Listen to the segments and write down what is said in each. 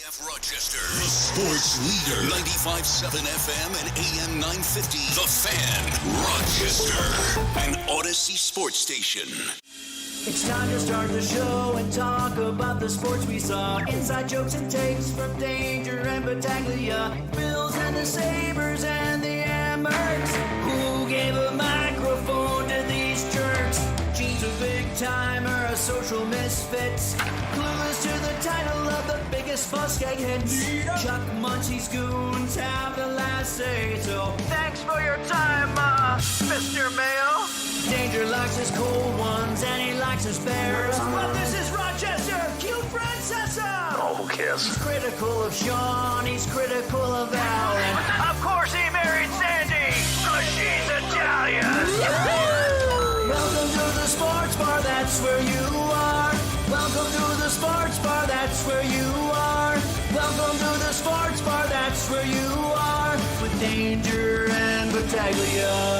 Rochester, the sports leader, 95.7 FM and AM 950. The Fan, Rochester, an Odyssey sports station. It's time to start the show and talk about the sports we saw. Inside jokes and takes from Danger and Battaglia. Bills and the Sabres and the Amherst. Who gave a microphone to these jerks? Gene's a big timer, a social misfit. Clueless to the title of the biggest buskeg hits. Chuck Munchie's goons have the last say. So thanks for your time, Mr. Mayo. Danger likes his cold ones and he likes his bears. But this is Rochester, cute Francesa. Oh, who cares? He's critical of Sean, he's critical of Al. And of course he married Sandy, cause she's Italian. Welcome to the sports bar, that's where you are. Welcome to the sports bar, that's where you are. Welcome to the sports bar, that's where you are. With Danger and Battaglia.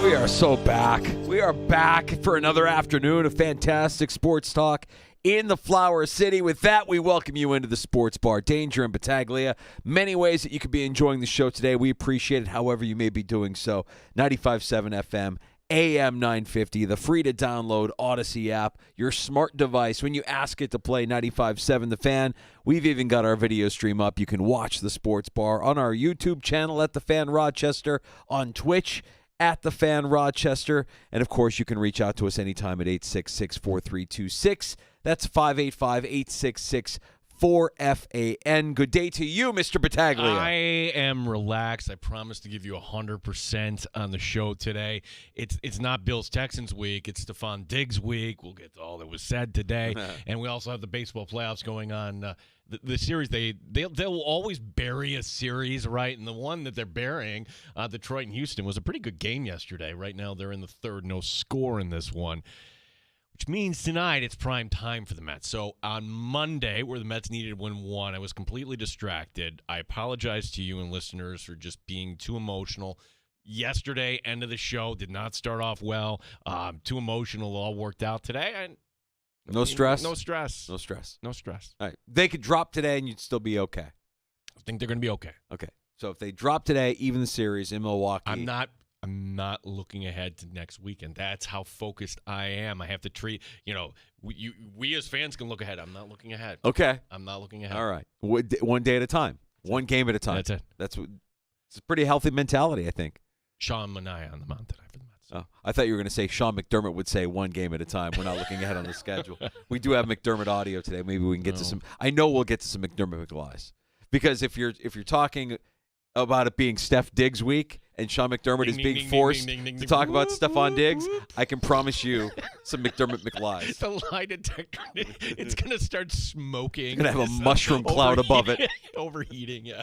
We are so back. We are back for another afternoon of fantastic sports talk in the Flower City. With that, we welcome you into the sports bar, Danger and Battaglia. Many ways that you could be enjoying the show today. We appreciate it however you may be doing so. 95.7 FM. AM 950, the free-to-download Odyssey app, your smart device. When you ask it to play 95.7 The Fan, we've even got our video stream up. You can watch the sports bar on our YouTube channel at The Fan Rochester, on Twitch at The Fan Rochester, and, of course, you can reach out to us anytime at 866-4326. That's 585-866-4FAN. Good day to you, Mr. Battaglia. I am relaxed. I promise to give you 100% on the show today. It's not Bills-Texans week. It's Stephon Diggs week. We'll get to all that was said today. And we also have the baseball playoffs going on. The series, they'll always bury a series, right? And the one that they're burying, Detroit and Houston, was a pretty good game yesterday. Right now they're in the third, no score in this one. Which means tonight it's prime time for the Mets. So on Monday, where the Mets needed to win one, I was completely distracted. I apologize to you and listeners for just being too emotional. Yesterday, end of the show, did not start off well. Too emotional, all worked out today. No stress? No stress. No stress. No stress. All right. They could drop today and you'd still be okay. I think they're going to be okay. Okay. So if they drop today, even the series in Milwaukee. I'm not looking ahead to next weekend. That's how focused I am. I have to treat, we as fans can look ahead. I'm not looking ahead. Okay. I'm not looking ahead. All right. One day at a time. One game at a time. That's it. It's a pretty healthy mentality, I think. Sean Manaea on the mound today for the Mets. Oh, I thought you were going to say Sean McDermott would say one game at a time. We're not looking ahead on the schedule. We do have McDermott audio today. Maybe we can get to some. I know we'll get to some McDermott McLies. Because if you're talking about it being Steph Diggs week and Sean McDermott is being forced to talk about Stephon Diggs, I can promise you some McDermott McLies. The lie detector, it's going to start smoking. It's going to have a mushroom cloud above it. Overheating, yeah.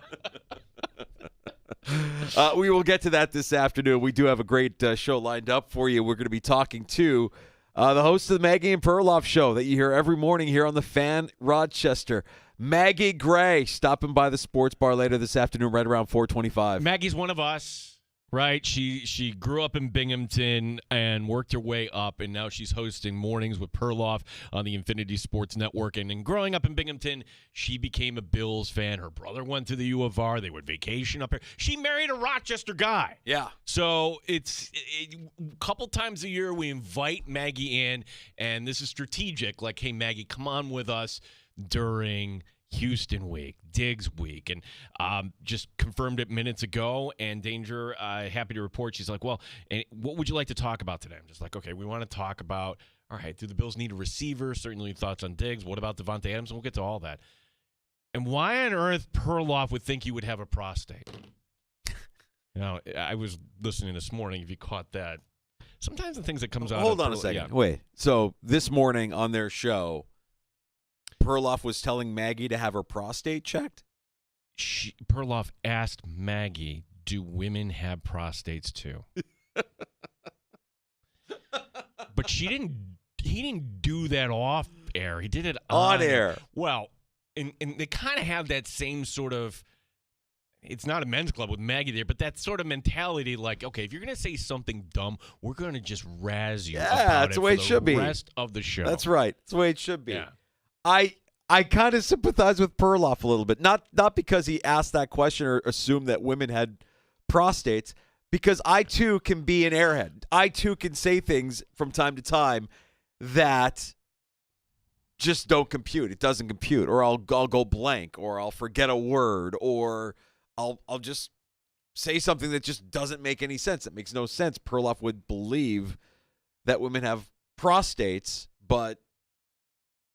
We will get to that this afternoon. We do have a great show lined up for you. We're going to be talking to the host of the Maggie and Perloff show that you hear every morning here on the Fan Rochester. Maggie Gray stopping by the sports bar later this afternoon right around 4:25. Maggie's one of us, right? She grew up in Binghamton and worked her way up, and now she's hosting Mornings with Perloff on the Infinity Sports Network. And in growing up in Binghamton, she became a Bills fan. Her brother went to the U of R. They would vacation up here. She married a Rochester guy. Yeah. So it's a couple times a year we invite Maggie in, and this is strategic. Like, hey, Maggie, come on with us during Houston week, Diggs week, and just confirmed it minutes ago. And Danger, happy to report, she's like, well, and what would you like to talk about today? I'm just like, okay, we want to talk about, all right, do the Bills need a receiver? Certainly thoughts on Diggs. What about Devontae Adams? And we'll get to all that. And why on earth Perloff would think you would have a prostate? I was listening this morning, if you caught that. Sometimes the things that comes out Hold on a second. Yeah. Wait. So this morning on their show, Perloff was telling Maggie to have her prostate checked? Perloff asked Maggie, do women have prostates too? But he didn't do that off air. He did it on air. Well, and they kind of have that same sort of, it's not a men's club with Maggie there, but that sort of mentality like, okay, if you're going to say something dumb, we're going to just razz you about that's the way it should be. The rest of the show. That's right. That's the way it should be. Yeah. I kind of sympathize with Perloff a little bit. Not because he asked that question or assumed that women had prostates, because I too can be an airhead. I too can say things from time to time that just don't compute. It doesn't compute, or I'll go blank, or I'll forget a word, or I'll just say something that just doesn't make any sense. It makes no sense. Perloff would believe that women have prostates, but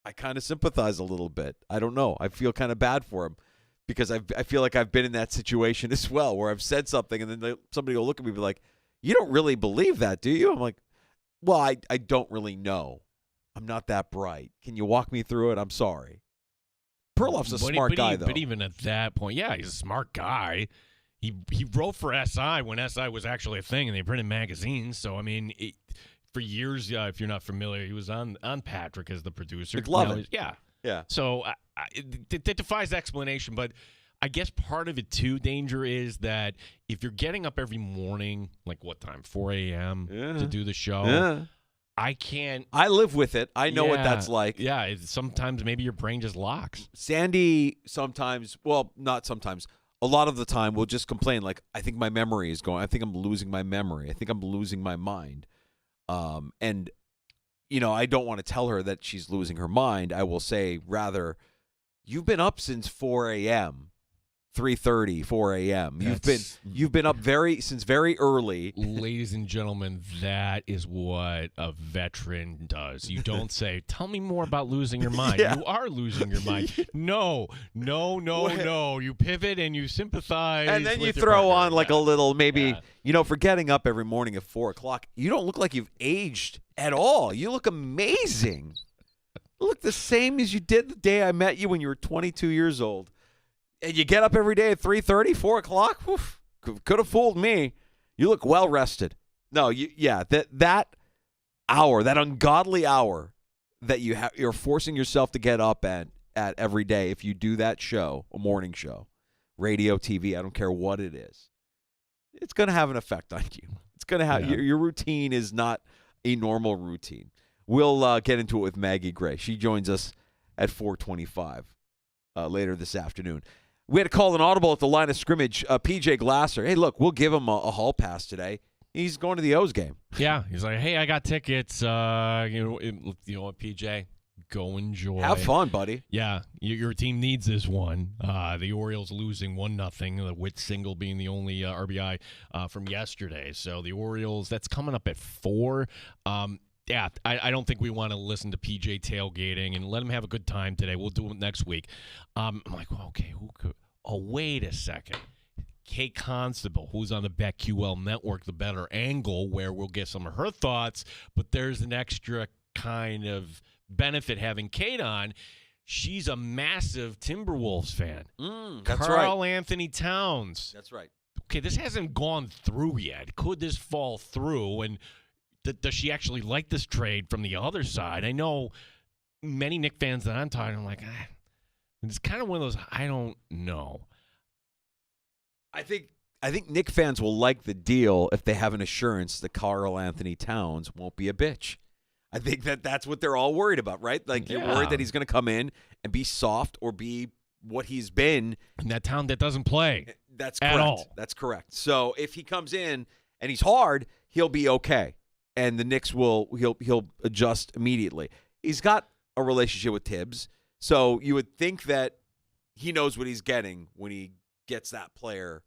I kind of sympathize a little bit. I don't know. I feel kind of bad for him because I feel like I've been in that situation as well, where I've said something and then somebody will look at me and be like, "You don't really believe that, do you?" I'm like, "Well, I don't really know. I'm not that bright. Can you walk me through it? I'm sorry." Perloff's a smart guy, though. But even at that point, yeah, he's a smart guy. He wrote for SI when SI was actually a thing, and they printed magazines. So, I mean, for years, if you're not familiar, he was on Patrick as the producer. McLovin. Yeah. So it defies explanation, but I guess part of it, too, Danger, is that if you're getting up every morning, like what time, 4 a.m. to do the show, I can't. I live with it. I know what that's like. Yeah, sometimes maybe your brain just locks. Sandy sometimes, well, not sometimes, a lot of the time will just complain, like, I think my memory is going. I think I'm losing my memory. I think I'm losing my mind. And, you know, I don't want to tell her that she's losing her mind. I will say, rather, you've been up since 4 a.m., 3:30, 4 a.m. You've been up since very early. Ladies and gentlemen, that is what a veteran does. You don't say, "Tell me more about losing your mind." Yeah. You are losing your mind. No. You pivot and you sympathize. And then with you your throw partner. on like a little maybe, for getting up every morning at 4 o'clock. You don't look like you've aged at all. You look amazing. You look the same as you did the day I met you when you were 22 years old. And you get up every day at 3:30, 4 o'clock? Could have fooled me. You look well rested. No, that hour, that ungodly hour that you're forcing yourself to get up at every day, if you do that show, a morning show, radio, TV, I don't care what it is, it's going to have an effect on you. It's going to have your routine is not a normal routine. We'll get into it with Maggie Gray. She joins us at 4:25 later this afternoon. We had to call an audible at the line of scrimmage. PJ Glasser. Hey, look, we'll give him a hall pass today. He's going to the O's game. Yeah, he's like, "Hey, I got tickets. You know what, PJ? Go enjoy. Have fun, buddy." Yeah, your team needs this one. The Orioles losing 1-0. The Witt single being the only RBI from yesterday. So the Orioles, that's coming up at 4. Yeah, I don't think we want to listen to PJ tailgating and let him have a good time today. We'll do it next week. I'm like, well, okay, who could? Oh, wait a second. Kate Constable, who's on the BetQL network, the Better Angle, where we'll get some of her thoughts, but there's an extra kind of benefit having Kate on. She's a massive Timberwolves fan. That's Karl right. Anthony Towns. That's right. Okay, this hasn't gone through yet. Could this fall through? And does she actually like this trade from the other side? I know many Knick fans that I'm talking, I'm like, it's kind of one of those, I don't know. I think Knick fans will like the deal if they have an assurance that Karl Anthony Towns won't be a bitch. I think that's what they're all worried about, right? Like, you're worried that he's going to come in and be soft or be what he's been. In that town that doesn't play. That's correct. At all. That's correct. So if he comes in and he's hard, he'll be okay. And the Knicks he'll adjust immediately. He's got a relationship with Tibbs, so you would think that he knows what he's getting when he gets that player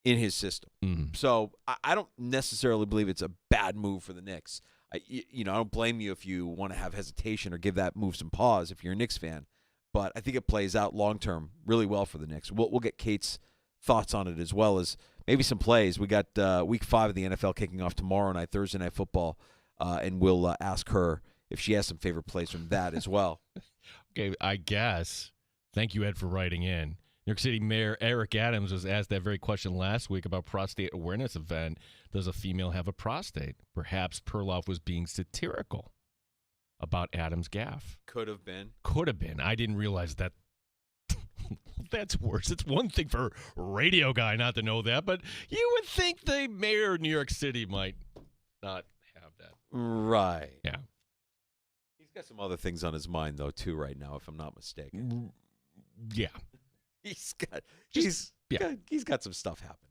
in his system. So I don't necessarily believe it's a bad move for the Knicks. I don't blame you if you want to have hesitation or give that move some pause if you're a Knicks fan. But I think it plays out long term really well for the Knicks. We'll get Kate's thoughts on it as well as maybe some plays. We got Week 5 of the NFL kicking off tomorrow night, Thursday Night Football, and we'll ask her if she has some favorite plays from that as well. Okay, I guess. Thank you, Ed, for writing in. New York City Mayor Eric Adams was asked that very question last week about prostate awareness event. Does a female have a prostate? Perhaps Perloff was being satirical about Adams' gaffe. Could have been. I didn't realize that. That's worse. It's one thing for a radio guy not to know that, but you would think the mayor of New York City might not have that. Right. Yeah. got some other things on his mind, though, too, right now, if I'm not mistaken. Yeah. He's got some stuff happening.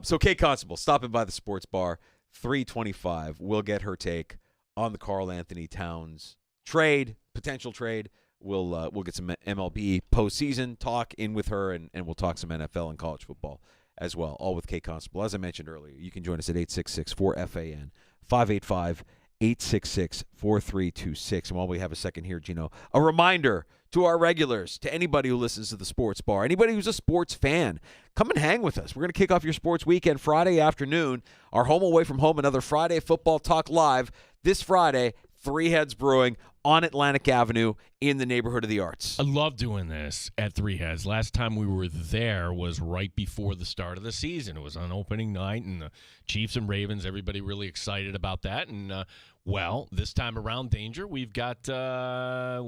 So Kate Constable stopping by the sports bar, 3:25. We'll get her take on the Karl Anthony Towns potential trade. We'll get some MLB postseason talk in with her, and we'll talk some NFL and college football as well, all with Kate Constable. As I mentioned earlier, you can join us at 866-4FAN, 585-866-4326. And while we have a second here, Gino, a reminder to our regulars, to anybody who listens to the sports bar, anybody who's a sports fan, come and hang with us. We're going to kick off your sports weekend Friday afternoon. Our home away from home, another Friday Football Talk Live this Friday, Three Heads Brewing on Atlantic Avenue in the neighborhood of the arts. I love doing this at Three Heads. Last time we were there was right before the start of the season. It was on opening night, and the Chiefs and Ravens, everybody really excited about that. And, well, this time around, Danger, we've got the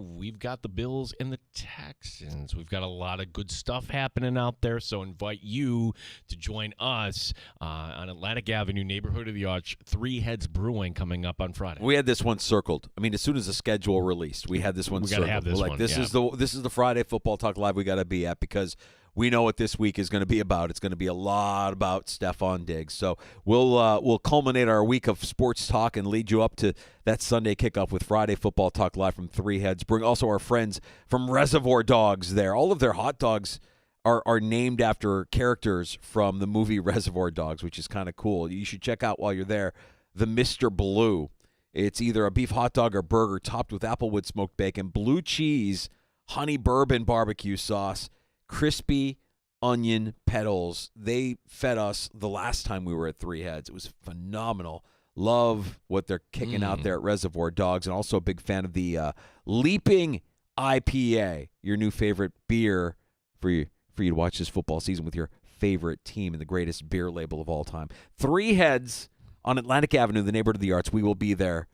Bills and the Texans. We've got a lot of good stuff happening out there, so invite you to join us on Atlantic Avenue, neighborhood of the arts, Three Heads Brewing, coming up on Friday. We had this one circled. I mean, as soon as the schedule released, we had this one circled. Have this one. This is the Friday Football Talk Live we got to be at, because we know what this week is going to be about. It's going to be a lot about Stephon Diggs. So we'll culminate our week of sports talk and lead you up to that Sunday kickoff with Friday Football Talk Live from Three Heads. Bring also our friends from Reservoir Dogs there. All of their hot dogs are named after characters from the movie Reservoir Dogs, which is kind of cool. You should check out while you're there the Mr. Blue. It's either a beef hot dog or burger topped with applewood smoked bacon, blue cheese, honey bourbon barbecue sauce, crispy onion petals. They fed us the last time we were at Three Heads. It was phenomenal. Love what they're kicking out there at Reservoir Dogs, and also a big fan of the Leaping IPA, your new favorite beer for you to watch this football season with your favorite team and the greatest beer label of all time. Three Heads on Atlantic Avenue, the neighborhood of the arts. We will be there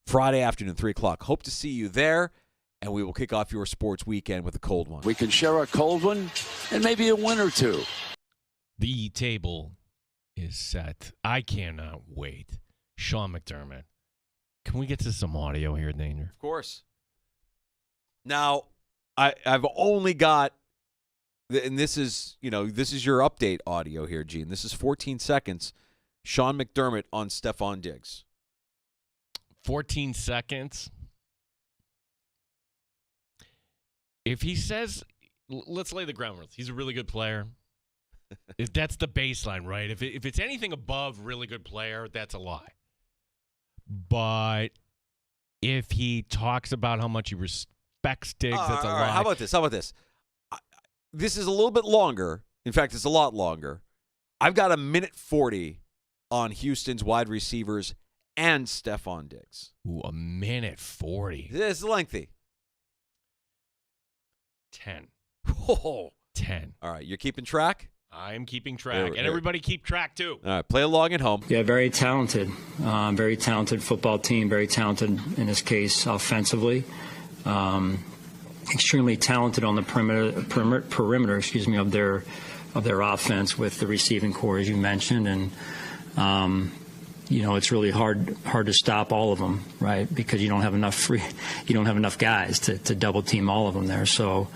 Friday afternoon, 3 o'clock. Hope to see you there, and we will kick off your sports weekend with a cold one. We can share a cold one and maybe a win or two. The table is set. I cannot wait. Sean McDermott. Can we get to some audio here, Danger? Of course. Now, I've only got, and this is your update audio here, Gene. This is 14 seconds. Sean McDermott on Stephon Diggs. 14 seconds. If he says, let's lay the ground rules. He's a really good player. If that's the baseline, right? If it's anything above really good player, that's a lie. But if he talks about how much he respects Diggs, that's a lie. How about this? This is a little bit longer. In fact, it's a lot longer. I've got 1:40 on Houston's wide receivers and Stephon Diggs. Ooh, 1:40. This is lengthy. 10. Oh. 10. All right, you're keeping track? I'm keeping track. And everybody keep track, too. All right, play along at home. Yeah, very talented football team, very talented in this case offensively. Extremely talented on the perimeter, of their offense with the receiving core, as you mentioned, and it's really hard to stop all of them, right? Because you don't have enough guys to double team all of them there. So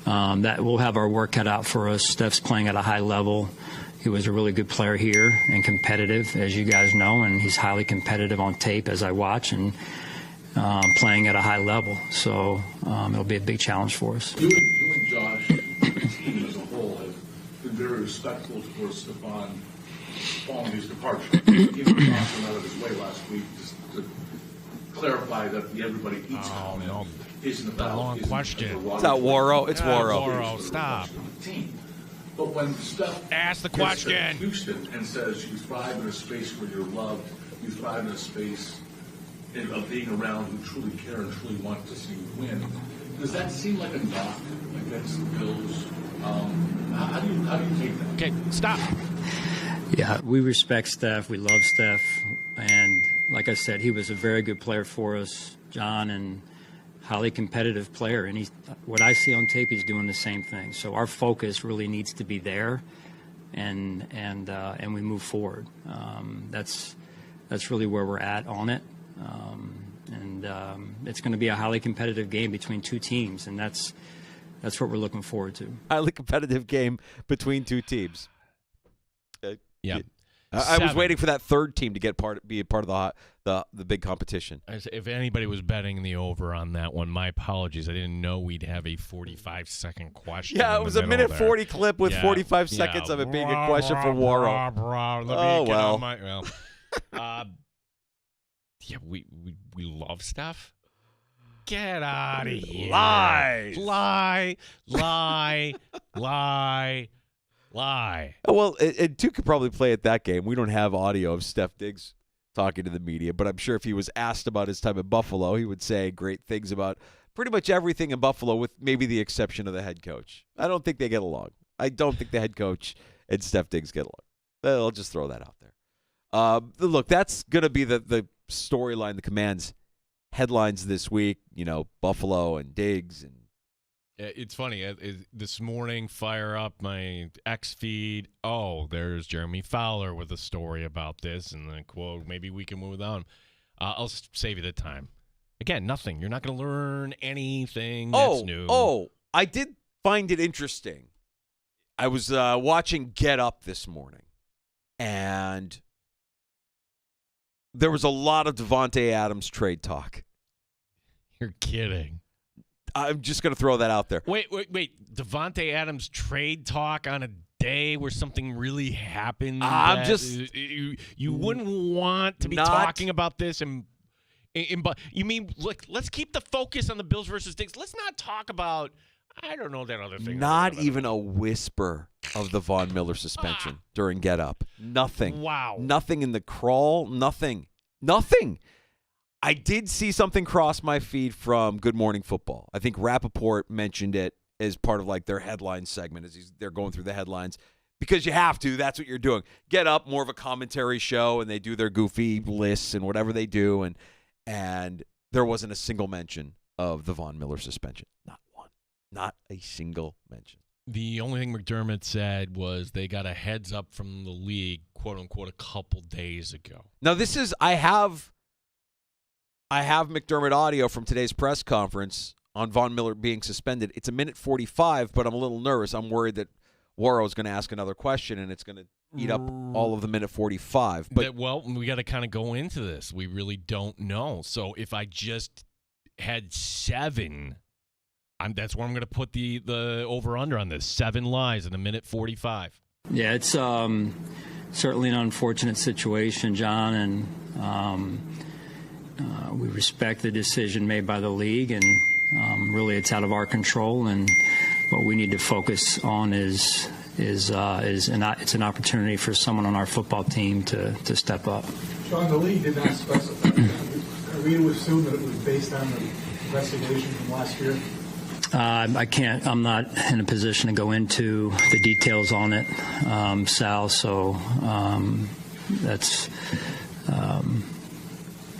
that we'll have our work cut out for us. Steph's playing at a high level. He was a really good player here and competitive, as you guys know, and he's highly competitive on tape as I watch, and playing at a high level. So it'll be a big challenge for us. You and Josh, the team as a whole, have been very respectful towards Stephon following his departure. Even Josh went out of his way last week just to clarify that everybody eats isn't about the long question. It's not Waro. It's Waro. Waro, stop. But when Steph Ask the gets to question. Houston and says you thrive in a space where you're loved, you thrive in a space of being around who truly care and truly want to see you win, does that seem like a knock against the Bills? How do you take that? Okay, stop. Yeah, we respect Steph. We love Steph. And like I said, he was a very good player for us, John, and highly competitive player. And what I see on tape, he's doing the same thing. So our focus really needs to be there, and we move forward. That's really where we're at on it. And it's going to be a highly competitive game between two teams, and that's what we're looking forward to. Highly competitive game between two teams. Yeah. I was waiting for that third team to be a part of the big competition. If anybody was betting the over on that one, my apologies. I didn't know we'd have a 45-second question. Yeah, it was a minute 40 clip with 45 seconds of it being a question for Waro. Yeah, we love stuff. Get out of here. Lies. Lie. Well, and two could probably play at that game. We don't have audio of Steph Diggs talking to the media, but I'm sure if he was asked about his time at Buffalo, he would say great things about pretty much everything in Buffalo, with maybe the exception of the head coach. I don't think they get along. I don't think the head coach and Steph Diggs get along. I'll just throw that out there. Look, that's going to be the storyline, the Command's headlines this week. Buffalo and Diggs. And it's funny. This morning, fire up my X feed. Oh, there's Jeremy Fowler with a story about this, and then quote, maybe we can move on. I'll save you the time. Again, nothing. You're not going to learn anything that's new. Oh, I did find it interesting. I was watching Get Up this morning, and there was a lot of Devontae Adams trade talk. You're kidding. I'm just going to throw that out there. Wait. Devontae Adams trade talk on a day where something really happened. You wouldn't want to be talking about this. But you mean, look, let's keep the focus on the Bills versus Diggs. Let's not talk about, I don't know, that other thing. Not even a whisper of the Von Miller suspension during Get Up. Nothing. Wow. Nothing in the crawl. Nothing. I did see something cross my feed from Good Morning Football. I think Rappaport mentioned it as part of like their headline segment as they're going through the headlines, because you have to. That's what you're doing. Get Up, more of a commentary show, and they do their goofy lists and whatever they do, and there wasn't a single mention of the Von Miller suspension. Not one. Not a single mention. The only thing McDermott said was they got a heads up from the league, quote unquote, a couple days ago. Now this is I have McDermott audio from today's press conference on Von Miller being suspended. It's a minute 45, but I'm a little nervous. I'm worried that Waro is going to ask another question, and it's going to eat up all of the minute 45. But we got to kind of go into this. We really don't know. So if I just had 7, that's where I'm going to put the over-under on this. 7 lies in a minute 45. Yeah, it's certainly an unfortunate situation, John, and we respect the decision made by the league, and really it's out of our control. And what we need to focus on is it's an opportunity for someone on our football team to step up. Sean, the league did not specify. Are we to assume that it was based on the investigation from last year? I can't. I'm not in a position to go into the details on it, Sal. So that's.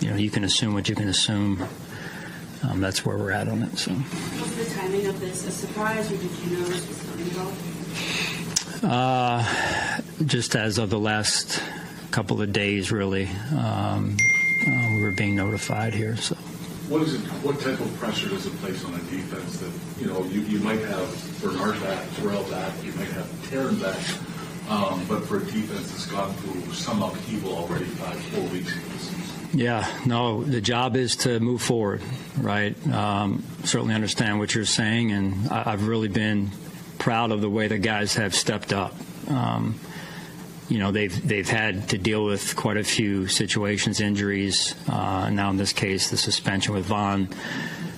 You can assume what you can assume. That's where we're at on it. So. Was the timing of this a surprise, or did you know this was coming about? Just as of the last couple of days, really, we were being notified here. So. What type of pressure does it place on a defense that you might have Bernard back, Terrell back, you might have Taryn back, but for a defense that's gone through some upheaval already 4 weeks into the season? Yeah, no, the job is to move forward, right? Certainly understand what you're saying, and I've really been proud of the way the guys have stepped up. They've had to deal with quite a few situations, injuries, now in this case the suspension with Von.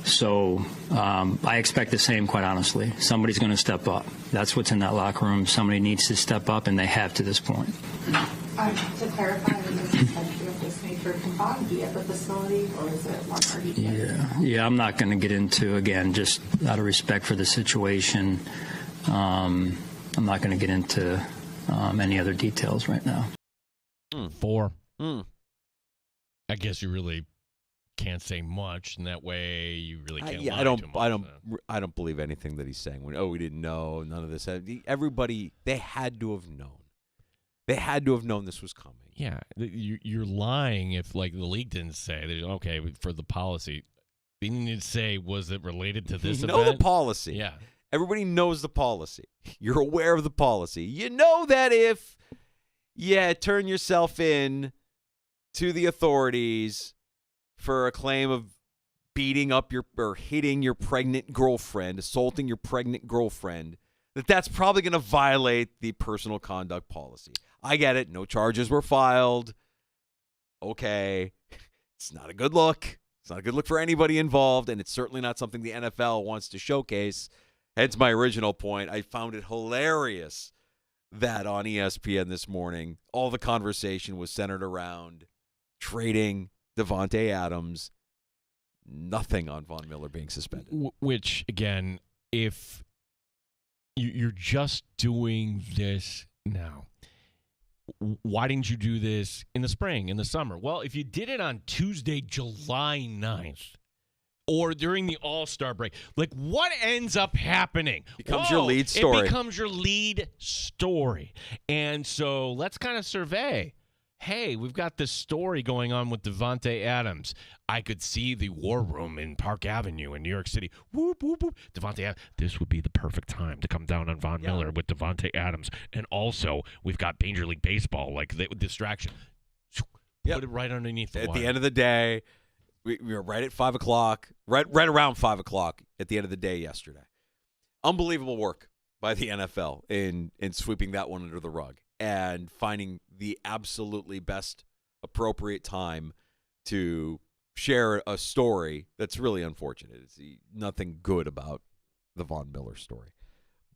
So I expect the same, quite honestly. Somebody's going to step up. That's what's in that locker room. Somebody needs to step up, and they have to this point. To clarify, is the suspension of this made for conformity at the facility, or is it one party? Yeah, I'm not going to get into, again, just out of respect for the situation, I'm not going to get into any other details right now. 4. I guess you really can't say much, and that way you really can't lie too much. I don't believe anything that he's saying. We didn't know, none of this. Everybody, they had to have known. They had to have known this was coming. Yeah, you're lying if, like, the league didn't say, okay, for the policy. They didn't say, was it related to this You event? know the policy. Yeah. Everybody knows the policy. You're aware of the policy. You know that if turn yourself in to the authorities for a claim of beating up or hitting your pregnant girlfriend, assaulting your pregnant girlfriend, that's probably going to violate the personal conduct policy. I get it. No charges were filed. Okay. It's not a good look. It's not a good look for anybody involved, and it's certainly not something the NFL wants to showcase. Hence my original point. I found it hilarious that on ESPN this morning, all the conversation was centered around trading Devontae Adams, nothing on Von Miller being suspended. Which, again, if you're just doing this now, why didn't you do this in the spring, in the summer? Well, if you did it on Tuesday, July 9th, or during the All-Star break, like, what ends up happening? Becomes your lead story. It becomes your lead story. And so let's kind of survey. Hey, we've got this story going on with Devontae Adams. I could see the war room in Park Avenue in New York City. Whoop, whoop, whoop. Devontae Adams. This would be the perfect time to come down on Von Miller with Devontae Adams. And also, we've got Major League Baseball, like the distraction. Put it right underneath the wire. At the end of the day, we were right at 5 o'clock, right around 5 o'clock at the end of the day yesterday. Unbelievable work by the NFL in sweeping that one under the rug and finding the absolutely best appropriate time to share a story that's really unfortunate. It's nothing good about the Von Miller story.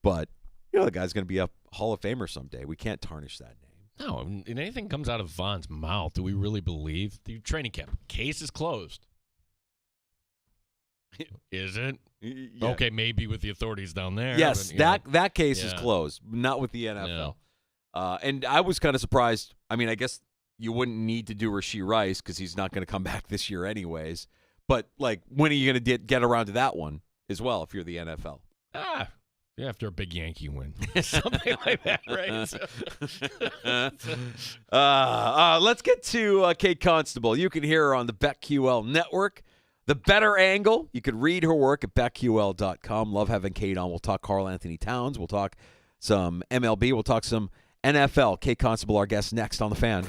But, the guy's going to be a Hall of Famer someday. We can't tarnish that name. No, and anything comes out of Von's mouth, do we really believe? The training camp case is closed. Is it? Yeah. Okay, maybe with the authorities down there. Yes, but, that case is closed, not with the NFL. And I was kind of surprised. I mean, I guess you wouldn't need to do Rashee Rice because he's not going to come back this year anyways. But, like, when are you going to get around to that one as well if you're the NFL? Yeah, after a big Yankee win. Something like that, right? Let's get to Kate Constable. You can hear her on the BetQL network. The Better Angle. You can read her work at BetQL.com. Love having Kate on. We'll talk Karl Anthony Towns. We'll talk some MLB. We'll talk some NFL. Kate Constable, our guest, next on The Fan.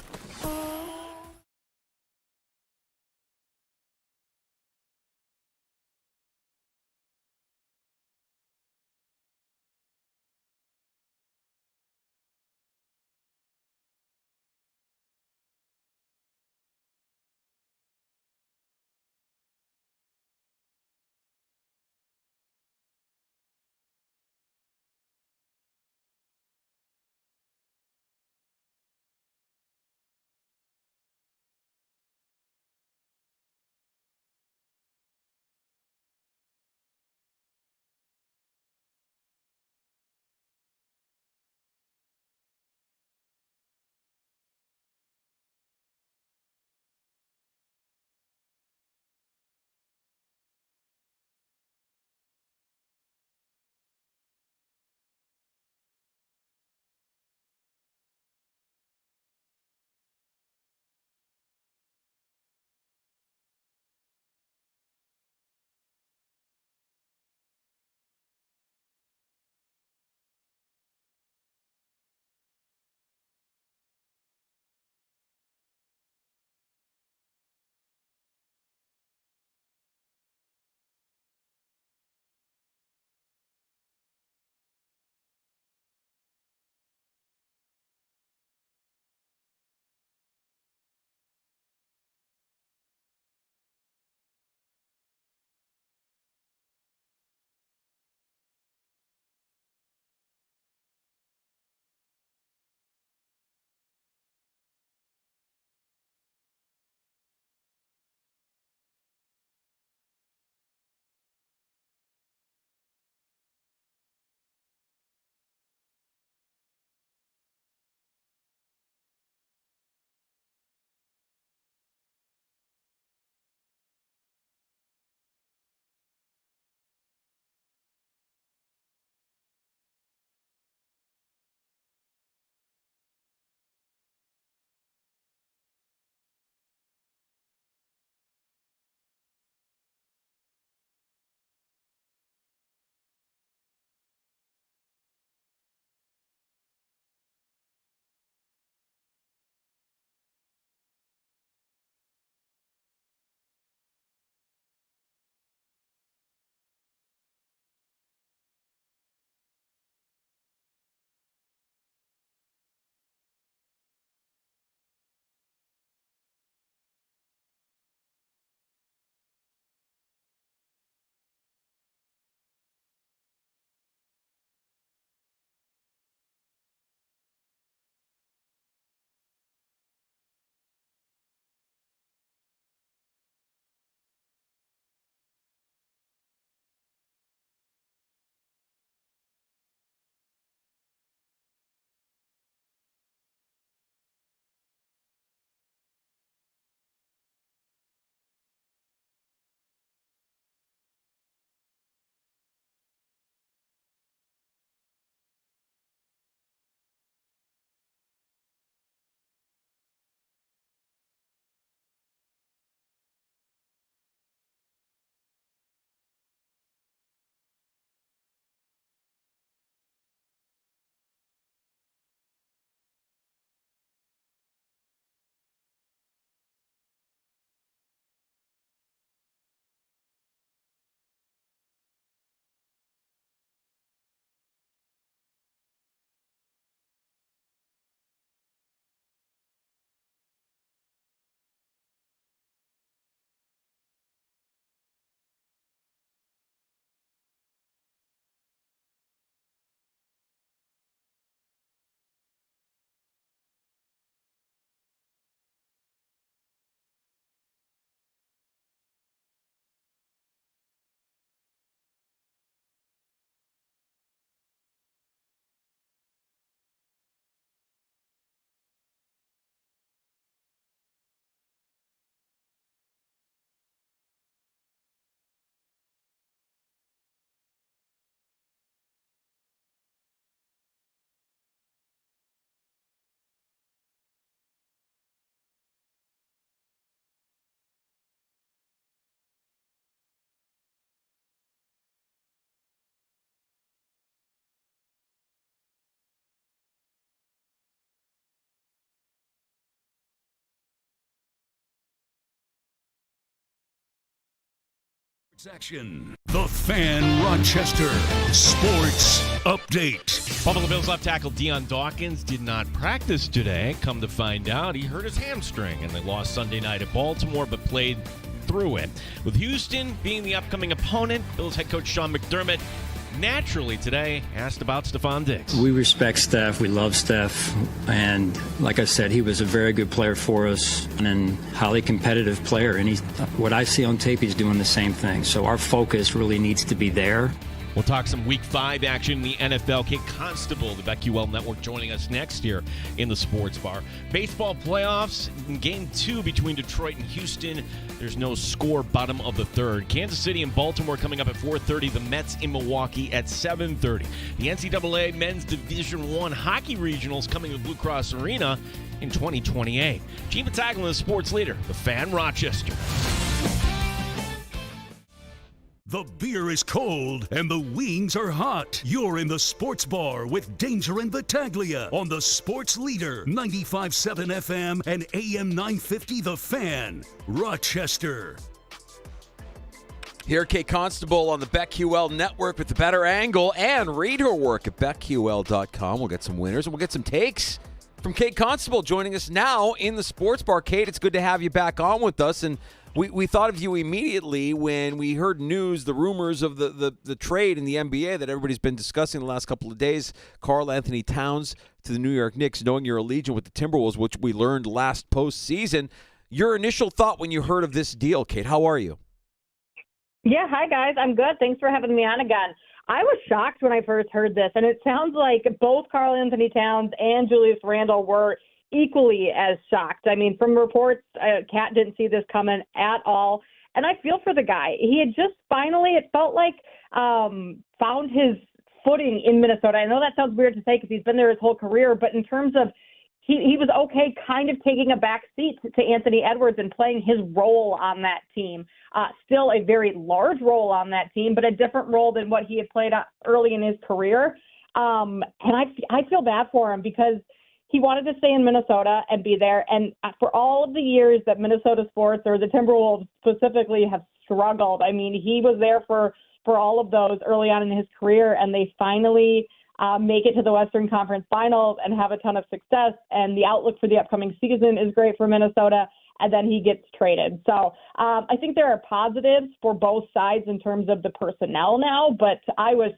Section. The Fan Rochester Sports Update. Buffalo Bills left tackle Deion Dawkins did not practice today. Come to find out, he hurt his hamstring, and they lost Sunday night at Baltimore, but played through it. With Houston being the upcoming opponent, Bills head coach Sean McDermott naturally today asked about Stephon Diggs. We respect Steph. We love Steph. And like I said, he was a very good player for us and a highly competitive player. And what I see on tape, he's doing the same thing. So our focus really needs to be there. We'll talk some Week 5 action in the NFL. Kate Constable, the BetQL Network, joining us next year in the Sports Bar. Baseball playoffs in Game 2 between Detroit and Houston. There's no score, bottom of the third. Kansas City and Baltimore coming up at 4:30. The Mets in Milwaukee at 7:30. The NCAA Men's Division I Hockey Regionals coming to Blue Cross Arena in 2028. Gene Battaglia, the sports leader, the Fan Rochester. The beer is cold and the wings are hot. You're in the Sports Bar with Danger and Battaglia on the Sports Leader, 95.7 FM and AM 950 The Fan, Rochester. Here, Kate Constable on the BetQL Network with the better angle, and read her work at BetQL.com. We'll get some winners and we'll get some takes from Kate Constable joining us now in the Sports Bar. Kate, it's good to have you back on with us, and we thought of you immediately when we heard news, the rumors of the trade in the NBA that everybody's been discussing the last couple of days. Karl Anthony Towns to the New York Knicks, knowing your allegiance with the Timberwolves, which we learned last postseason. Your initial thought when you heard of this deal, Kate, how are you? Yeah, hi, guys. I'm good. Thanks for having me on again. I was shocked when I first heard this, and it sounds like both Karl Anthony Towns and Julius Randle were equally as shocked. I mean, from reports, Kat didn't see this coming at all, and I feel for the guy. He had just finally, it felt like, found his footing in Minnesota. I know that sounds weird to say because he's been there his whole career, but in terms of he was okay kind of taking a back seat to Anthony Edwards and playing his role on that team. Still a very large role on that team, but a different role than what he had played early in his career. And I feel bad for him because he wanted to stay in Minnesota and be there. And for all of the years that Minnesota sports or the Timberwolves specifically have struggled, I mean, he was there for all of those early on in his career, and they finally make it to the Western Conference Finals and have a ton of success. And the outlook for the upcoming season is great for Minnesota. And then he gets traded. So I think there are positives for both sides in terms of the personnel now. But I was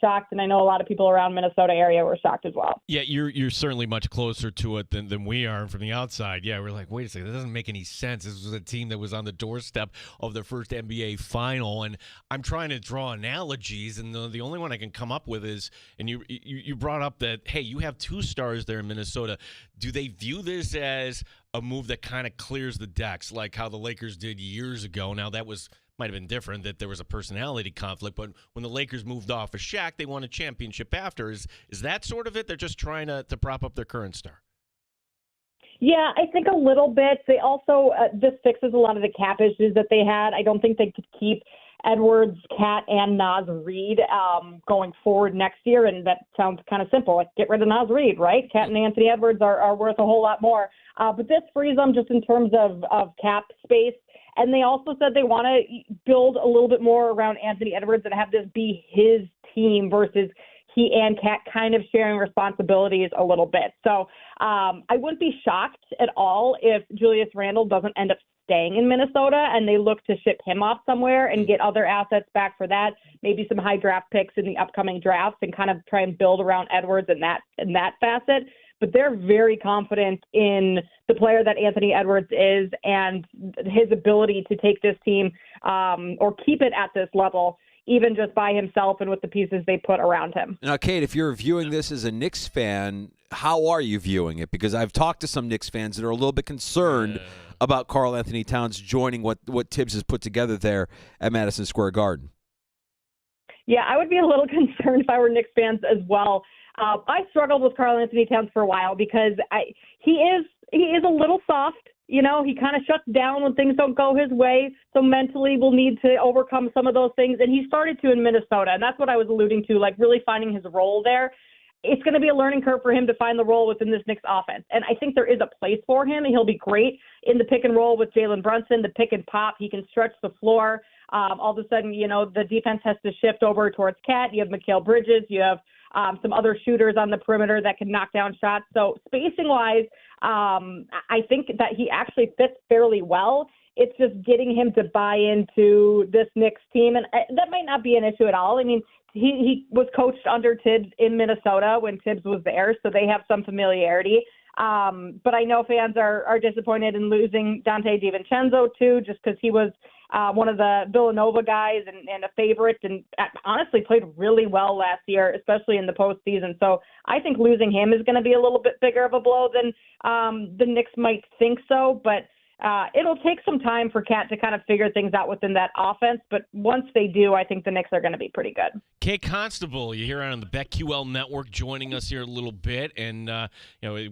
shocked, and I know a lot of people around Minnesota area were shocked as well. Yeah, you're certainly much closer to it than we are from the outside. Yeah, we're like, wait a second, that doesn't make any sense. This was a team that was on the doorstep of their first NBA final, and I'm trying to draw analogies, and the only one I can come up with is, and you brought up that, hey, you have two stars there in Minnesota. Do they view this as a move that kind of clears the decks, like how the Lakers did years ago? Now, that might have been different, that there was a personality conflict, but when the Lakers moved off of Shaq, they won a championship after. Is that sort of it? They're just trying to prop up their current star? Yeah, I think a little bit. They also, this fixes a lot of the cap issues that they had. I don't think they could keep Edwards, Kat, and Naz Reid going forward next year, and that sounds kind of simple. Like, get rid of Naz Reid, right? Kat and Anthony Edwards are worth a whole lot more. But this frees them just in terms of cap space. And they also said they want to build a little bit more around Anthony Edwards and have this be his team versus he and Kat kind of sharing responsibilities a little bit. So I wouldn't be shocked at all if Julius Randle doesn't end up staying in Minnesota and they look to ship him off somewhere and get other assets back for that, maybe some high draft picks in the upcoming drafts, and kind of try and build around Edwards in that facet. But they're very confident in the player that Anthony Edwards is and his ability to take this team or keep it at this level, even just by himself and with the pieces they put around him. Now, Kate, if you're viewing this as a Knicks fan, how are you viewing it? Because I've talked to some Knicks fans that are a little bit concerned about Karl Anthony Towns joining what Tibbs has put together there at Madison Square Garden. Yeah, I would be a little concerned if I were Knicks fans as well. I struggled with Karl Anthony Towns for a while because he is a little soft. You know, he kind of shuts down when things don't go his way. So mentally we'll need to overcome some of those things. And he started to in Minnesota. And that's what I was alluding to, like really finding his role there. It's going to be a learning curve for him to find the role within this Knicks offense. And I think there is a place for him. He'll be great in the pick and roll with Jalen Brunson, the pick and pop. He can stretch the floor. all of a sudden, the defense has to shift over towards Cat. You have Mikal Bridges. You have some other shooters on the perimeter that can knock down shots. So spacing-wise, I think that he actually fits fairly well. It's just getting him to buy into this Knicks team, and that might not be an issue at all. I mean, he was coached under Tibbs in Minnesota when Tibbs was there, so they have some familiarity. But I know fans are disappointed in losing Dante DiVincenzo, too, just because he was one of the Villanova guys and a favorite, and honestly played really well last year, especially in the postseason. So I think losing him is going to be a little bit bigger of a blow than the Knicks might think so. But it'll take some time for Cat to kind of figure things out within that offense. But once they do, I think the Knicks are going to be pretty good. Kate Constable, you hear on the BetQL Network, joining us here a little bit, and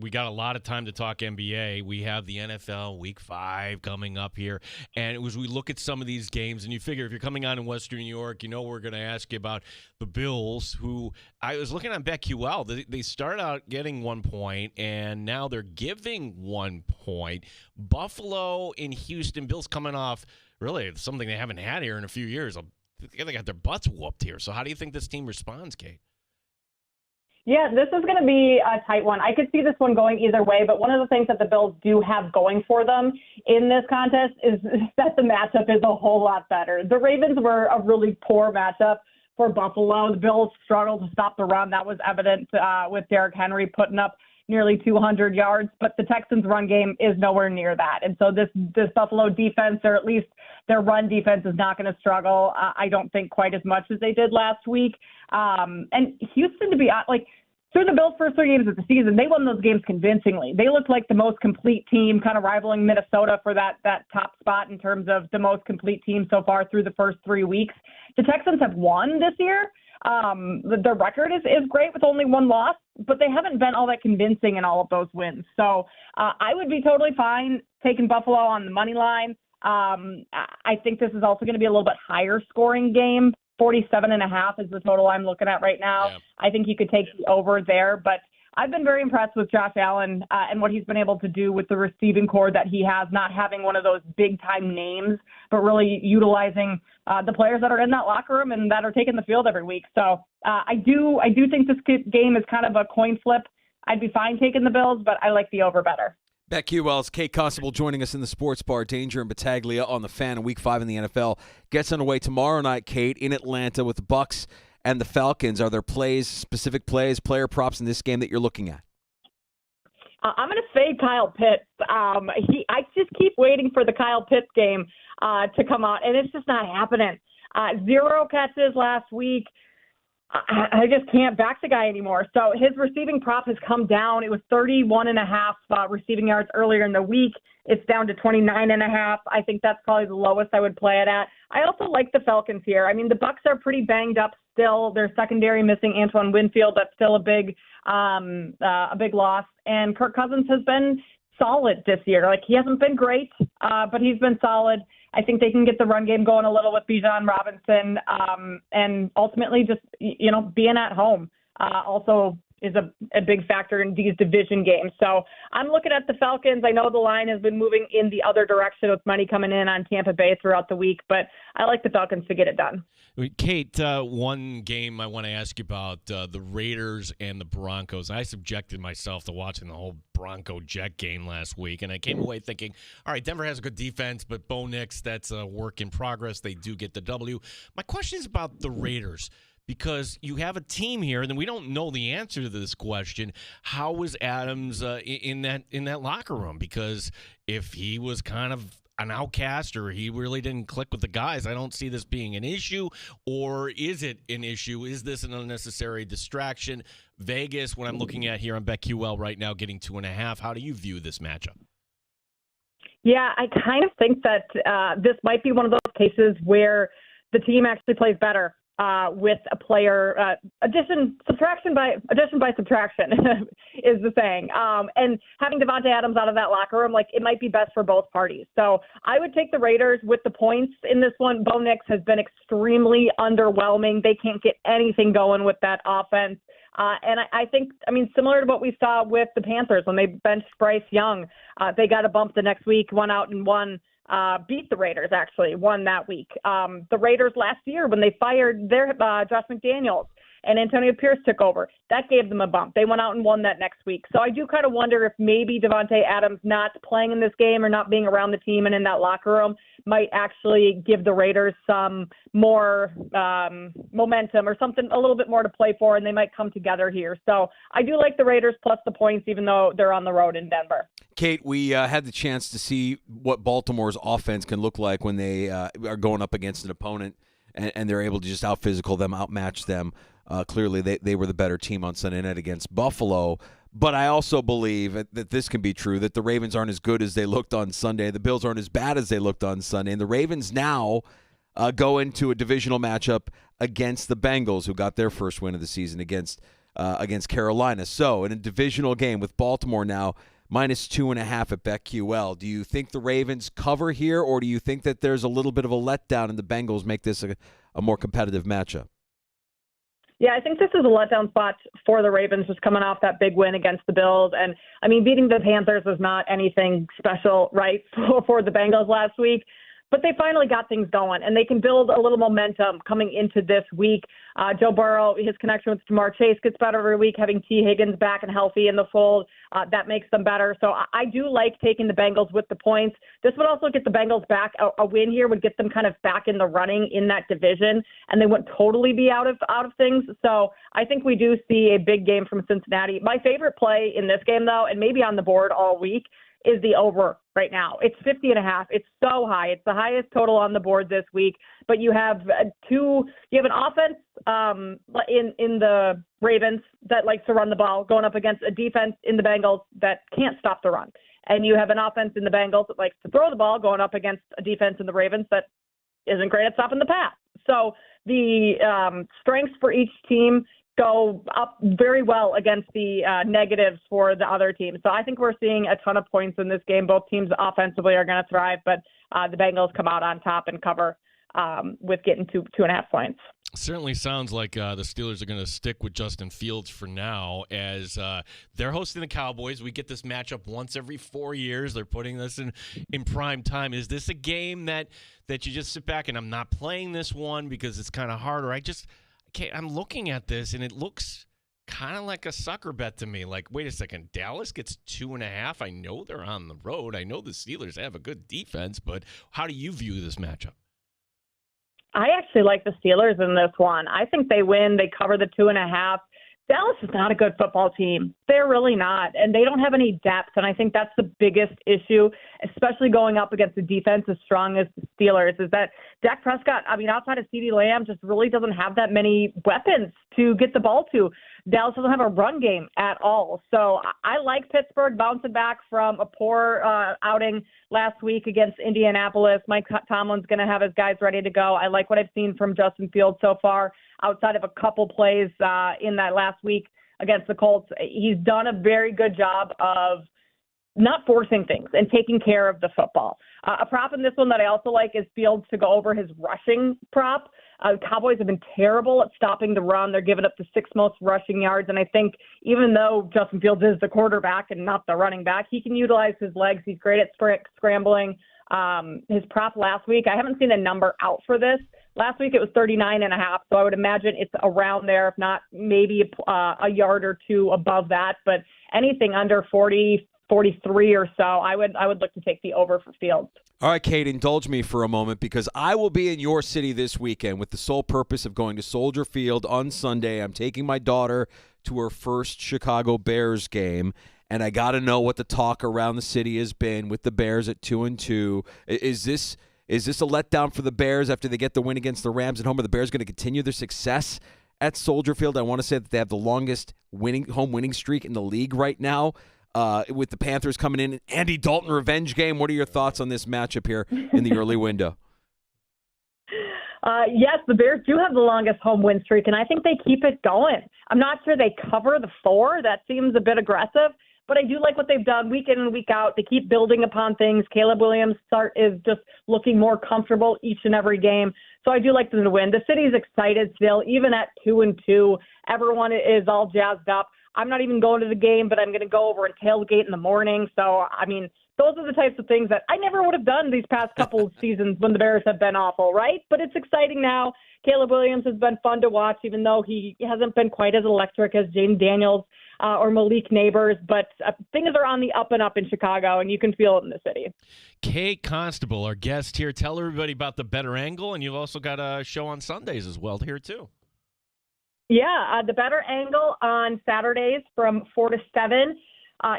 we got a lot of time to talk NBA. We have the NFL Week 5 coming up here, and as we look at some of these games, and you figure if you're coming on in Western New York, we're going to ask you about the Bills, who I was looking on BetQL. They start out getting 1 point, and now they're giving 1 point. Buffalo in Houston, Bills coming off really something they haven't had here in a few years. They got their butts whooped here. So how do you think this team responds, Kate? Yeah, this is going to be a tight one. I could see this one going either way, but one of the things that the Bills do have going for them in this contest is that the matchup is a whole lot better. The Ravens were a really poor matchup for Buffalo. The Bills struggled to stop the run. That was evident with Derrick Henry putting up nearly 200 yards, but the Texans' run game is nowhere near that. And so this Buffalo defense, or at least their run defense, is not going to struggle, I don't think, quite as much as they did last week. And Houston, to be honest, through the Bills' first 3 games of the season, they won those games convincingly. They looked like the most complete team, kind of rivaling Minnesota for that top spot in terms of the most complete team so far through the first 3 weeks. The Texans have won this year. Their record is great with only 1 loss, but they haven't been all that convincing in all of those wins. So I would be totally fine taking Buffalo on the money line. I think this is also going to be a little bit higher scoring game. 47.5 is the total I'm looking at right now. Yeah. I think you could take the over there, but I've been very impressed with Josh Allen and what he's been able to do with the receiving core that he has, not having one of those big-time names, but really utilizing the players that are in that locker room and that are taking the field every week. So I do think this game is kind of a coin flip. I'd be fine taking the Bills, but I like the over better. BetQL's Kate Constable joining us in the sports bar. Danger and Battaglia on the Fan in Week 5 in the NFL gets underway tomorrow night, Kate, in Atlanta with the Bucks and the Falcons. Are there specific plays, player props in this game that you're looking at? I'm going to fade Kyle Pitts. I just keep waiting for the Kyle Pitts game to come out, and it's just not happening. 0 catches last week. I just can't back the guy anymore. So his receiving prop has come down. It was 31.5 receiving yards earlier in the week. It's down to 29.5. I think that's probably the lowest I would play it at. I also like the Falcons here. I mean, the Bucks are pretty banged up still. Their secondary missing Antoine Winfield. That's still a big loss. And Kirk Cousins has been solid this year. Like, he hasn't been great, but he's been solid. I think they can get the run game going a little with Bijan Robinson, and ultimately just, being at home also is a big factor in these division games. So I'm looking at the Falcons. I know the line has been moving in the other direction with money coming in on Tampa Bay throughout the week, but I like the Falcons to get it done. Kate, one game I want to ask you about, the Raiders and the Broncos. I subjected myself to watching the whole Bronco-Jet game last week, and I came away thinking, all right, Denver has a good defense, but Bo Nix, that's a work in progress. They do get the W. My question is about the Raiders, because you have a team here, and then we don't know the answer to this question. How was Adams in that locker room? Because if he was kind of an outcast or he really didn't click with the guys, I don't see this being an issue. Or is it an issue? Is this an unnecessary distraction? Vegas, what I'm looking at here on BetQL right now, getting 2.5. How do you view this matchup? Yeah, I kind of think that this might be one of those cases where the team actually plays better with a player addition by subtraction is the saying. And having Devontae Adams out of that locker room, it might be best for both parties. So I would take the Raiders with the points in this one. Bo Nix has been extremely underwhelming. They can't get anything going with that offense. And I think, similar to what we saw with the Panthers when they benched Bryce Young, they got a bump the next week, went out and won beat the Raiders, actually, won that week. The Raiders last year, when they fired their Josh McDaniels and Antonio Pierce took over, that gave them a bump. They went out and won that next week. So I do kind of wonder if maybe Devontae Adams not playing in this game or not being around the team and in that locker room might actually give the Raiders some more momentum or something, a little bit more to play for, and they might come together here. So I do like the Raiders plus the points, even though they're on the road in Denver. Kate, we had the chance to see what Baltimore's offense can look like when they are going up against an opponent and they're able to just out-physical them, outmatch them. Clearly, they were the better team on Sunday night against Buffalo. But I also believe that this can be true, that the Ravens aren't as good as they looked on Sunday. The Bills aren't as bad as they looked on Sunday. And the Ravens now go into a divisional matchup against the Bengals, who got their first win of the season against Carolina. So in a divisional game with Baltimore now, -2.5 at BetQL. Do you think the Ravens cover here, or do you think that there's a little bit of a letdown and the Bengals make this a more competitive matchup? Yeah, I think this is a letdown spot for the Ravens, just coming off that big win against the Bills. And, I mean, beating the Panthers was not anything special, right, for the Bengals last week. But they finally got things going, and they can build a little momentum coming into this week. Joe Burrow, his connection with Jamar Chase gets better every week. Having T. Higgins back and healthy in the fold, that makes them better. So I do like taking the Bengals with the points. This would also get the Bengals back. A win here would get them kind of back in the running in that division, and they wouldn't totally be out of things. So I think we do see a big game from Cincinnati. My favorite play in this game, though, and maybe on the board all week, is the over right now. It's 50.5. It's so high. It's the highest total on the board this week. But you have an offense in the Ravens that likes to run the ball, going up against a defense in the Bengals that can't stop the run. And you have an offense in the Bengals that likes to throw the ball, going up against a defense in the Ravens that isn't great at stopping the pass. So the strengths for each team go up very well against the negatives for the other team. So I think we're seeing a ton of points in this game. Both teams offensively are going to thrive, but the Bengals come out on top and cover with getting 2.5 points. Certainly sounds like the Steelers are going to stick with Justin Fields for now, as they're hosting the Cowboys. We get this matchup once every 4 years. They're putting this in prime time. Is this a game that you just sit back and I'm not playing this one because it's kind of harder? I'm looking at this, and it looks kind of like a sucker bet to me. Like, wait a second, Dallas gets 2.5. I know they're on the road. I know the Steelers have a good defense, but how do you view this matchup? I actually like the Steelers in this one. I think they win. They cover the 2.5. Dallas is not a good football team. They're really not. And they don't have any depth. And I think that's the biggest issue, especially going up against a defense as strong as the Steelers, is that Dak Prescott, outside of CeeDee Lamb, just really doesn't have that many weapons to get the ball to. Dallas doesn't have a run game at all. So I like Pittsburgh bouncing back from a poor outing last week against Indianapolis. Mike Tomlin's going to have his guys ready to go. I like what I've seen from Justin Fields so far, outside of a couple plays in that last week against the Colts. He's done a very good job of not forcing things and taking care of the football. A prop in this one that I also like is Fields to go over his rushing prop. Cowboys have been terrible at stopping the run. They're giving up the 6th most rushing yards. And I think even though Justin Fields is the quarterback and not the running back, he can utilize his legs. He's great at scrambling. His prop last week, I haven't seen a number out for this. Last week it was 39.5, so I would imagine it's around there, if not maybe a yard or two above that. But anything under 40, 43 or so, I would look to take the over for Fields. All right, Kate, indulge me for a moment, because I will be in your city this weekend with the sole purpose of going to Soldier Field on Sunday. I'm taking my daughter to her first Chicago Bears game, and I got to know what the talk around the city has been with the Bears at 2-2. Is this a letdown for the Bears after they get the win against the Rams at home? Are the Bears going to continue their success at Soldier Field? I want to say that they have the longest home winning streak in the league right now. With the Panthers coming in, Andy Dalton revenge game. What are your thoughts on this matchup here in the early window? Yes, the Bears do have the longest home win streak, and I think they keep it going. I'm not sure they cover the 4. That seems a bit aggressive, but I do like what they've done week in and week out. They keep building upon things. Caleb Williams' start is just looking more comfortable each and every game. So I do like them to win. The city's excited still, even at 2-2. Everyone is all jazzed up. I'm not even going to the game, but I'm going to go over and tailgate in the morning. So, those are the types of things that I never would have done these past couple of seasons when the Bears have been awful, right? But it's exciting now. Caleb Williams has been fun to watch, even though he hasn't been quite as electric as Jaden Daniels or Malik Neighbors. But things are on the up and up in Chicago, and you can feel it in the city. Kate Constable, our guest here. Tell everybody about the Better Angle, and you've also got a show on Sundays as well here, too. Yeah, the Better Angle on Saturdays from 4 to 7.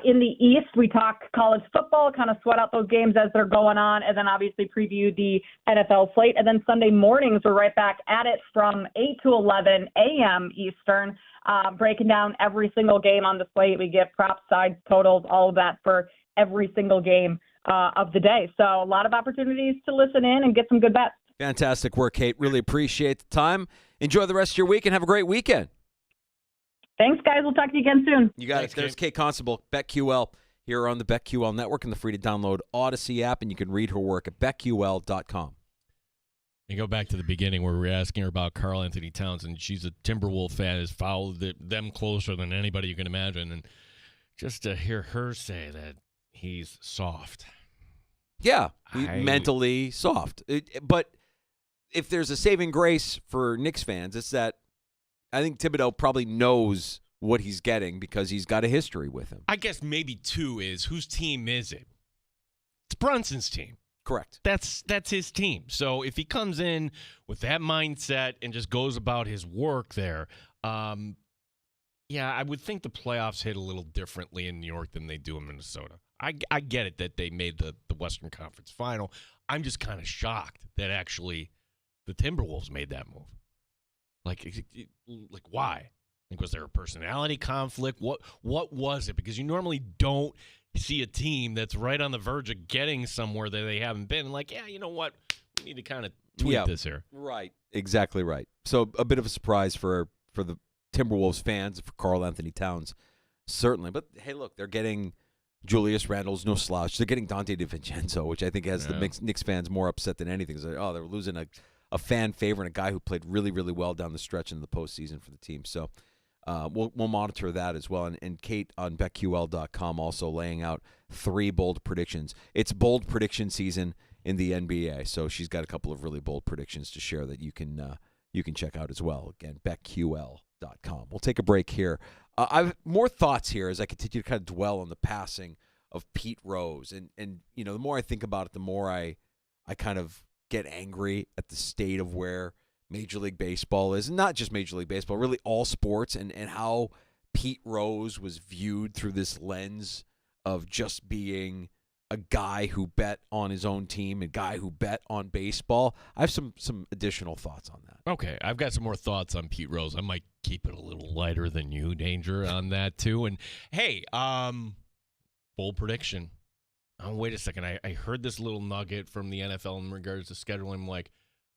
In the East, we talk college football, kind of sweat out those games as they're going on, and then obviously preview the NFL slate. And then Sunday mornings, we're right back at it from 8 to 11 a.m. Eastern, breaking down every single game on the slate. We give props, sides, totals, all of that for every single game of the day. So a lot of opportunities to listen in and get some good bets. Fantastic work, Kate. Really appreciate the time. Enjoy the rest of your week and have a great weekend. Thanks, guys. We'll talk to you again soon. You got it. There's Kate Constable, BetQL, here on the BetQL Network and the free to download Odyssey app, and you can read her work at betql.com. You go back to the beginning where we were asking her about Karl Anthony Towns, and she's a Timberwolf fan, has followed them closer than anybody you can imagine. And just to hear her say that he's soft. Yeah, mentally soft. But if there's a saving grace for Knicks fans, it's that I think Thibodeau probably knows what he's getting because he's got a history with him. I guess maybe two is, whose team is it? It's Brunson's team. Correct. That's his team. So if he comes in with that mindset and just goes about his work there, yeah, I would think the playoffs hit a little differently in New York than they do in Minnesota. I get it that they made the Western Conference Final. I'm just kind of shocked that actually the Timberwolves made that move. Like why? Like, was there a personality conflict? What was it? Because you normally don't see a team that's right on the verge of getting somewhere that they haven't been. Like, yeah, you know what? We need to kind of tweak this here. Right. Exactly right. So a bit of a surprise for the Timberwolves fans, for Karl Anthony Towns, certainly. But, hey, look, they're getting Julius Randle's no slouch. They're getting Dante DiVincenzo, which I think has the Knicks fans more upset than anything. It's like, oh, they're losing a fan favorite, a guy who played really, really well down the stretch in the postseason for the team. So we'll monitor that as well. And Kate on BetQL.com also laying out 3 bold predictions. It's bold prediction season in the NBA, so she's got a couple of really bold predictions to share that you can check out as well. Again, BetQL.com. We'll take a break here. I've more thoughts here as I continue to kind of dwell on the passing of Pete Rose. And you know, the more I think about it, the more I kind of get angry at the state of where Major League Baseball is. Not just Major League Baseball, really all sports, and how Pete Rose was viewed through this lens of just being a guy who bet on his own team, a guy who bet on baseball. I have some additional thoughts on that. Okay, I've got some more thoughts on Pete Rose. I might keep it a little lighter than you, Danger, on that too. And hey, bold prediction. Oh, wait a second. I heard this little nugget from the NFL in regards to scheduling. I'm like,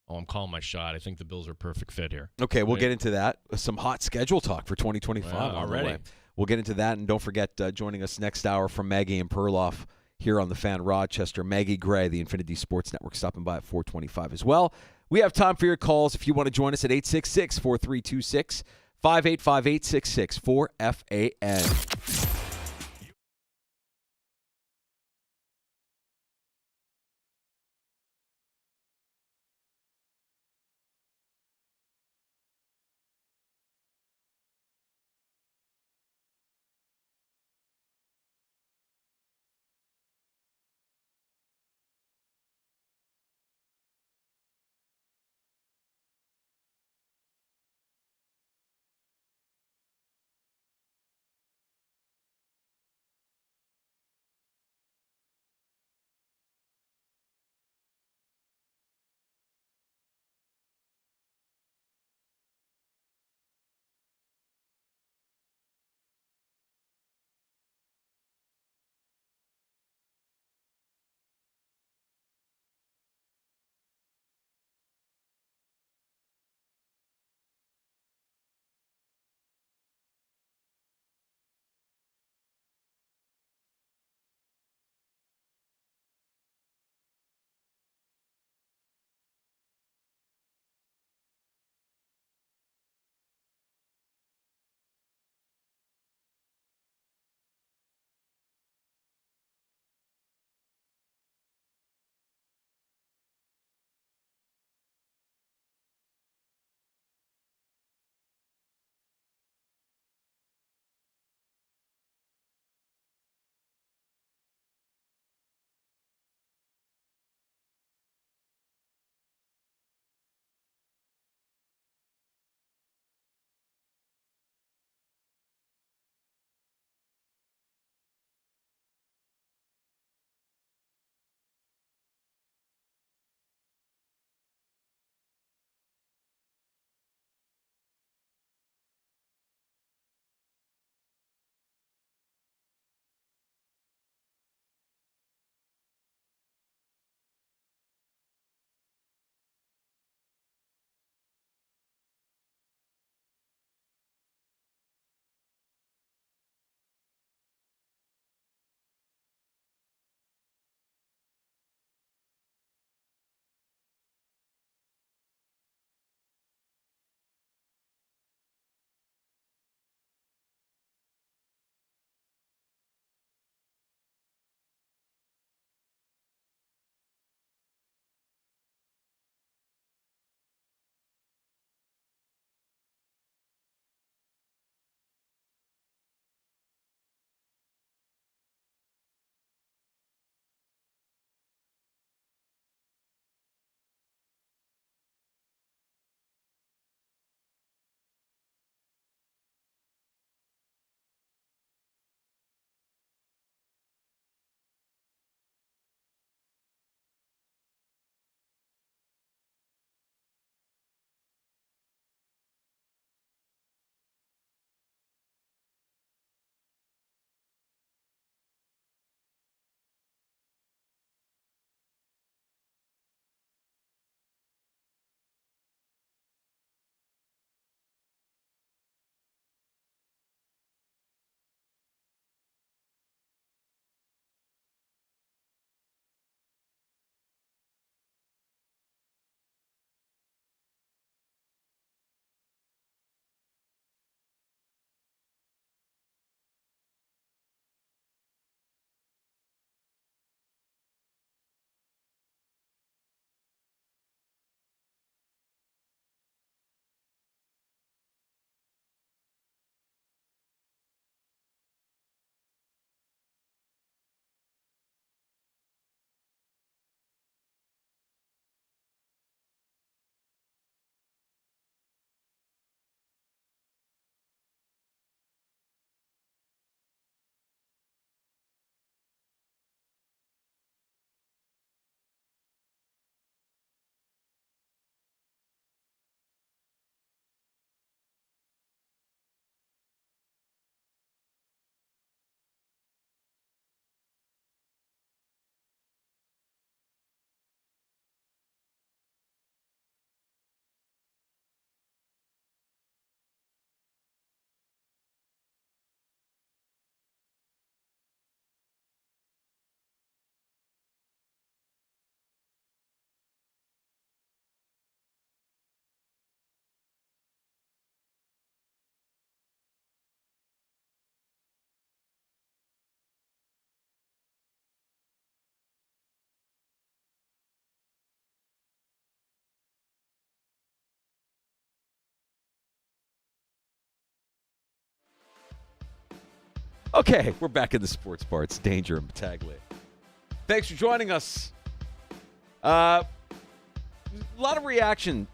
oh, I'm calling my shot. I think the Bills are a perfect fit here. Okay, we'll get into that. Some hot schedule talk for 2025 already. We'll get into that, and don't forget joining us next hour from Maggie and Perloff here on the Fan Rochester. Maggie Gray, the Infinity Sports Network, stopping by at 425 as well. We have time for your calls if you want to join us at 866-4326, 585-866-4FAN. Okay, we're back in the sports bar. It's Danger and Battaglia. Thanks for joining us. A lot of reaction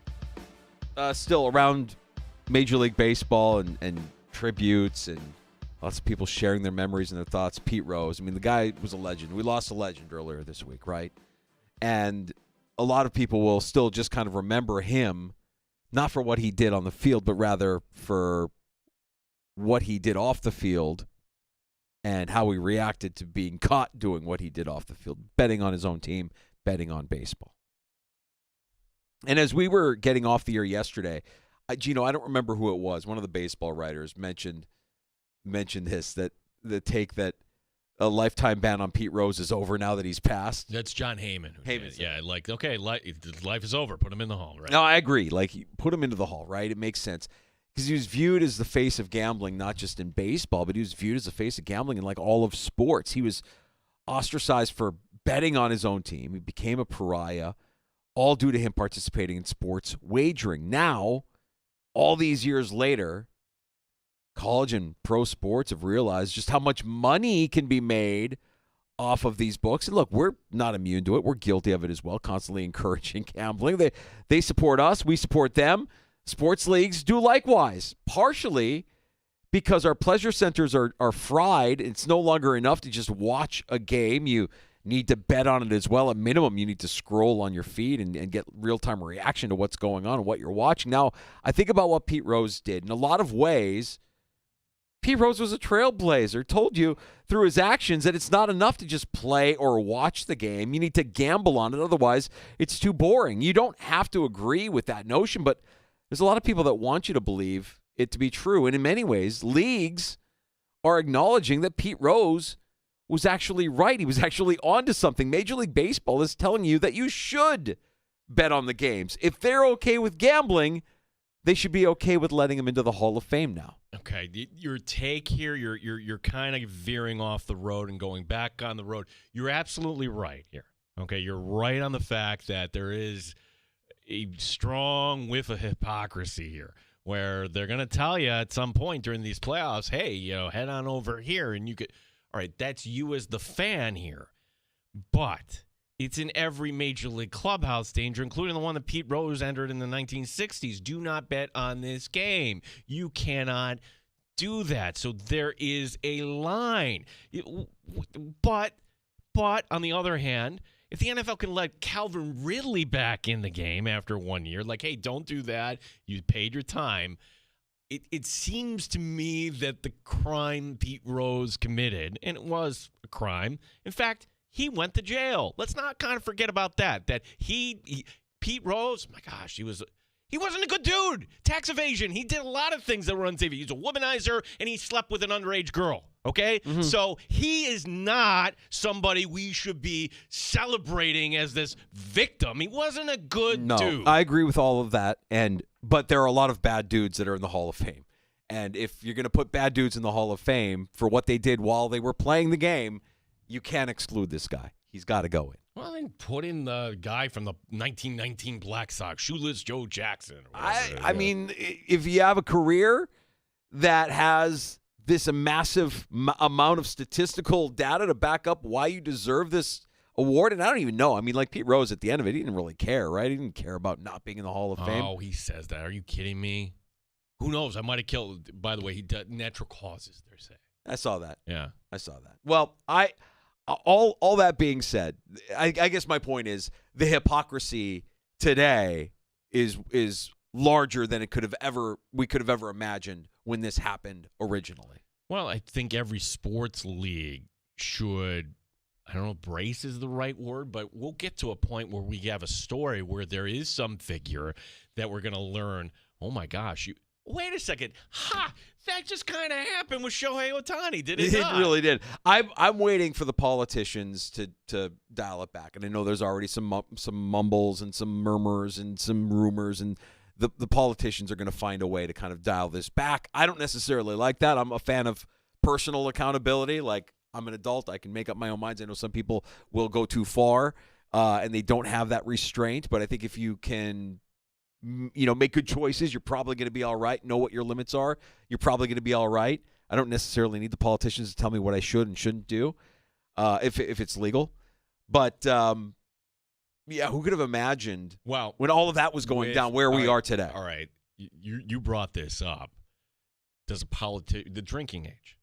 still around Major League Baseball and tributes and lots of people sharing their memories and their thoughts. Pete Rose, I mean, the guy was a legend. We lost a legend earlier this week, right? And a lot of people will still just kind of remember him, not for what he did on the field, but rather for what he did off the field and how he reacted to being caught doing what he did off the field, betting on his own team, betting on baseball. And as we were getting off the air yesterday, Gino, I don't remember who it was. One of the baseball writers mentioned this, that the take that a lifetime ban on Pete Rose is over now that he's passed. That's John Heyman. Heyman, yeah, like, okay, life is over. Put him in the hall, right? No, I agree. Like, put him into the hall, right? It makes sense. Because he was viewed as the face of gambling, not just in baseball, but he was viewed as the face of gambling in like all of sports. He was ostracized for betting on his own team. He became a pariah, all due to him participating in sports wagering. Now, all these years later, college and pro sports have realized just how much money can be made off of these books. And look, we're not immune to it. We're guilty of it as well, constantly encouraging gambling. They support us. We support them. Sports leagues do likewise, partially because our pleasure centers are fried. It's no longer enough to just watch a game. You need to bet on it as well. At minimum, you need to scroll on your feed and get real-time reaction to what's going on and what you're watching. Now, I think about what Pete Rose did. In a lot of ways, Pete Rose was a trailblazer. Told you through his actions that it's not enough to just play or watch the game. You need to gamble on it. Otherwise, it's too boring. You don't have to agree with that notion, but there's a lot of people that want you to believe it to be true. And in many ways, leagues are acknowledging that Pete Rose was actually right. He was actually onto something. Major League Baseball is telling you that you should bet on the games. If they're okay with gambling, they should be okay with letting him into the Hall of Fame now. Okay, your take here, you're kind of veering off the road and going back on the road. You're absolutely right here. Okay, you're right on the fact that there is a strong whiff of hypocrisy here, where they're going to tell you at some point during these playoffs, hey, head on over here, and you could. All right, that's you as the fan here, but it's in every major league clubhouse, Danger, including the one that Pete Rose entered in the 1960s. Do not bet on this game. You cannot do that. So there is a line. But on the other hand, if the NFL can let Calvin Ridley back in the game after 1 year, like, hey, don't do that. You paid your time. It seems to me that the crime Pete Rose committed, and it was a crime, in fact, he went to jail. Let's not kind of forget about that. That Pete Rose, my gosh, he wasn't a good dude. Tax evasion. He did a lot of things that were unsafe. He's a womanizer, and he slept with an underage girl. Okay? Mm-hmm. So he is not somebody we should be celebrating as this victim. He wasn't a good dude. I agree with all of that. But there are a lot of bad dudes that are in the Hall of Fame. And if you're going to put bad dudes in the Hall of Fame for what they did while they were playing the game, you can't exclude this guy. He's got to go in. Well, then put in the guy from the 1919 Black Sox, Shoeless Joe Jackson. I mean, if you have a career that has this massive amount of statistical data to back up why you deserve this award, and I don't even know. I mean, like Pete Rose at the end of it, he didn't really care, right? He didn't care about not being in the Hall of Fame. Oh, he says that. Are you kidding me? Who knows? I might have killed. By the way, he did natural causes, they're saying. I saw that. Yeah. I saw that. Well, all that being said, I guess my point is the hypocrisy today is larger than we could have ever imagined when this happened originally. Well, I think every sports league should, I don't know if brace is the right word, but we'll get to a point where we have a story where there is some figure that we're going to learn, oh my gosh, wait a second. That just kind of happened with Shohei Ohtani, did it not? It really did. I'm waiting for the politicians to dial it back. And I know there's already some mumbles and some murmurs and some rumors, and the politicians are going to find a way to kind of dial this back. I don't necessarily like that. I'm a fan of personal accountability. Like, I'm an adult. I can make up my own minds. I know some people will go too far, and they don't have that restraint. But I think if you can make good choices, you're probably going to be all right. Know what your limits are. You're probably going to be all right. I don't necessarily need the politicians to tell me what I should and shouldn't do if it's legal. But, yeah, who could have imagined when all of that was going down where we are today? All right. You brought this up. Does the drinking age?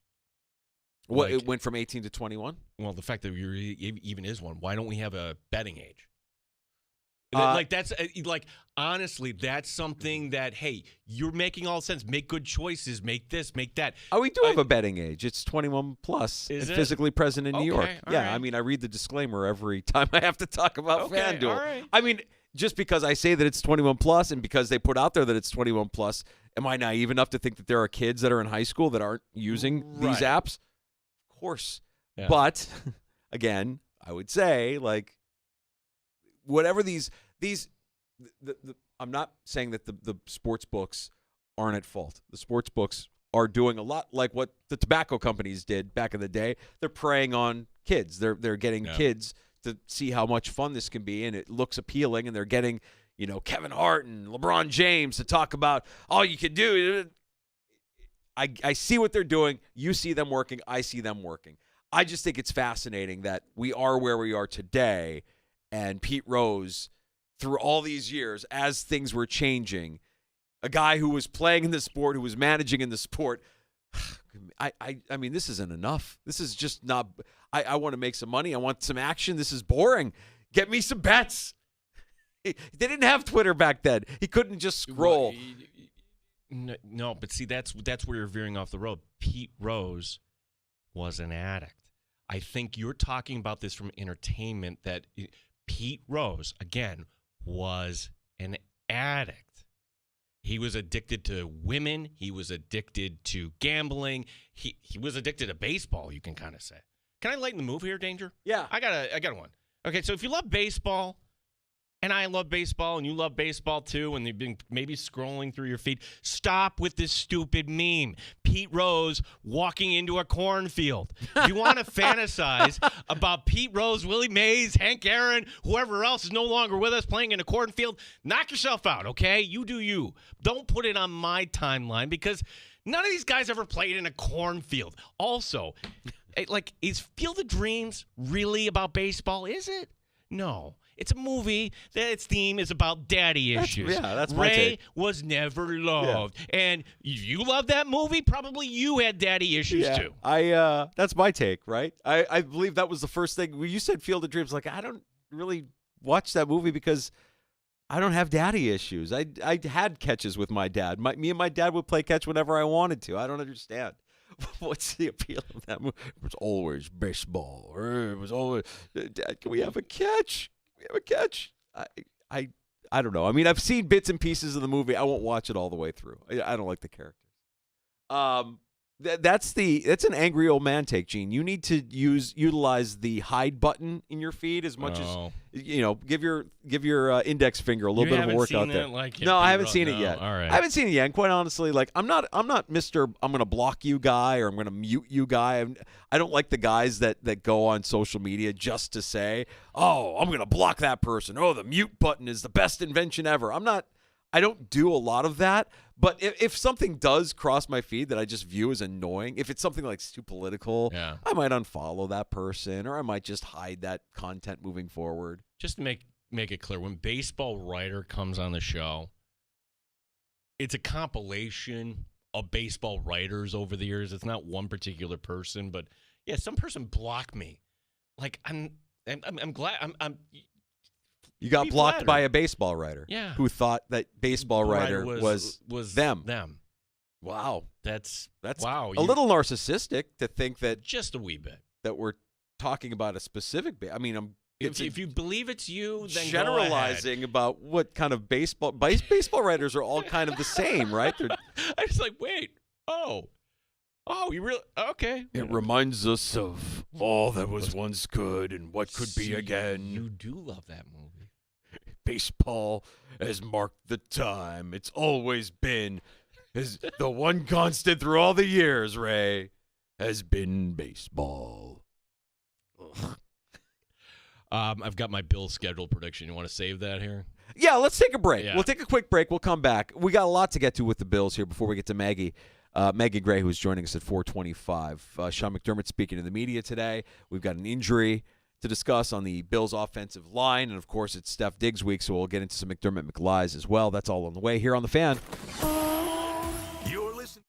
What, it went from 18 to 21? Well, the fact that there even is one. Why don't we have a betting age? That's honestly, that's something that, hey, you're making all sense. Make good choices. Make this, make that. Oh, we do have a betting age. It's 21 plus and physically present in New York. Yeah, right. I mean, I read the disclaimer every time I have to talk about FanDuel. All right. I mean, just because I say that it's 21 plus and because they put out there that it's 21 plus, am I naive enough to think that there are kids that are in high school that aren't using these apps? Of course. Yeah. But, again, I would say, whatever I'm not saying that the sports books aren't at fault. The sports books are doing a lot like what the tobacco companies did back in the day. They're preying on kids. They're getting kids to see how much fun this can be, and it looks appealing, and they're getting, Kevin Hart and LeBron James to talk about all you can do. I see what they're doing. You see them working. I see them working. I just think it's fascinating that we are where we are today, and Pete Rose, through all these years, as things were changing, a guy who was playing in the sport, who was managing in the sport, I mean, this isn't enough. This is just not – I want to make some money. I want some action. This is boring. Get me some bets. They didn't have Twitter back then. He couldn't just scroll. No, but see, that's where you're veering off the road. Pete Rose was an addict. I think you're talking about this from entertainment, that Pete Rose, again, was an addict. He was addicted to women. He was addicted to gambling. He was addicted to baseball, you can kind of say. Can I lighten the move here, Danger? Yeah. I got one. Okay, so if you love baseball, and I love baseball, and you love baseball too, and you've been maybe scrolling through your feed, stop with this stupid meme. Pete Rose walking into a cornfield. If you want to fantasize about Pete Rose, Willie Mays, Hank Aaron, whoever else is no longer with us playing in a cornfield, knock yourself out, okay? You do you. Don't put it on my timeline, because none of these guys ever played in a cornfield. Also, is Field of Dreams really about baseball? Is it? No. It's a movie that its theme is about daddy issues. That's my Ray take. was never loved. Yeah. And if you love that movie, probably you had daddy issues too. That's my take, right? I believe that was the first thing. When you said Field of Dreams, I don't really watch that movie because I don't have daddy issues. I had catches with my dad. Me and my dad would play catch whenever I wanted to. I don't understand. What's the appeal of that movie? It was always baseball. It was always, Dad, can we have a catch? We have a catch. I don't know. I mean, I've seen bits and pieces of the movie. I won't watch it all the way through. I don't like the characters. That's an angry old man take, Gene. You need to utilize the hide button in your feed as much as give your index finger a little bit of a workout there. No, I haven't seen it yet. All right. I haven't seen it yet. And quite honestly, I'm not Mr. I'm going to block you guy or I'm going to mute you guy. I don't like the guys that go on social media just to say, "Oh, I'm going to block that person. Oh, the mute button is the best invention ever." I don't do a lot of that, but if something does cross my feed that I just view as annoying, if it's something too political, I might unfollow that person, or I might just hide that content moving forward. Just to make it clear, when Baseball Writer comes on the show, it's a compilation of baseball writers over the years. It's not one particular person, but yeah, some person blocked me. I'm glad You got blocked by a baseball writer who thought that baseball writer was them. Wow. That's wow. A little narcissistic to think that. Just a wee bit. That we're talking about a specific – I mean, if you believe it's you, then generalizing about what kind of baseball writers are all kind of the same, right? I was like, wait, oh, you really – okay. It reminds us of all that was once good and what could be again. You do love that movie. Baseball has marked the time. It's always been the one constant through all the years, Ray, has been baseball. I've got my Bills schedule prediction. You want to save that here? Yeah, let's take a break. Yeah. We'll take a quick break. We'll come back. We got a lot to get to with the Bills here before we get to Maggie. Megan Gray, who's joining us at 4:25. Sean McDermott speaking to the media today. We've got an injury to discuss on the Bills' offensive line, and of course, it's Steph Diggs week, so we'll get into some McDermott McLies as well. That's all on the way here on The Fan. You're listening.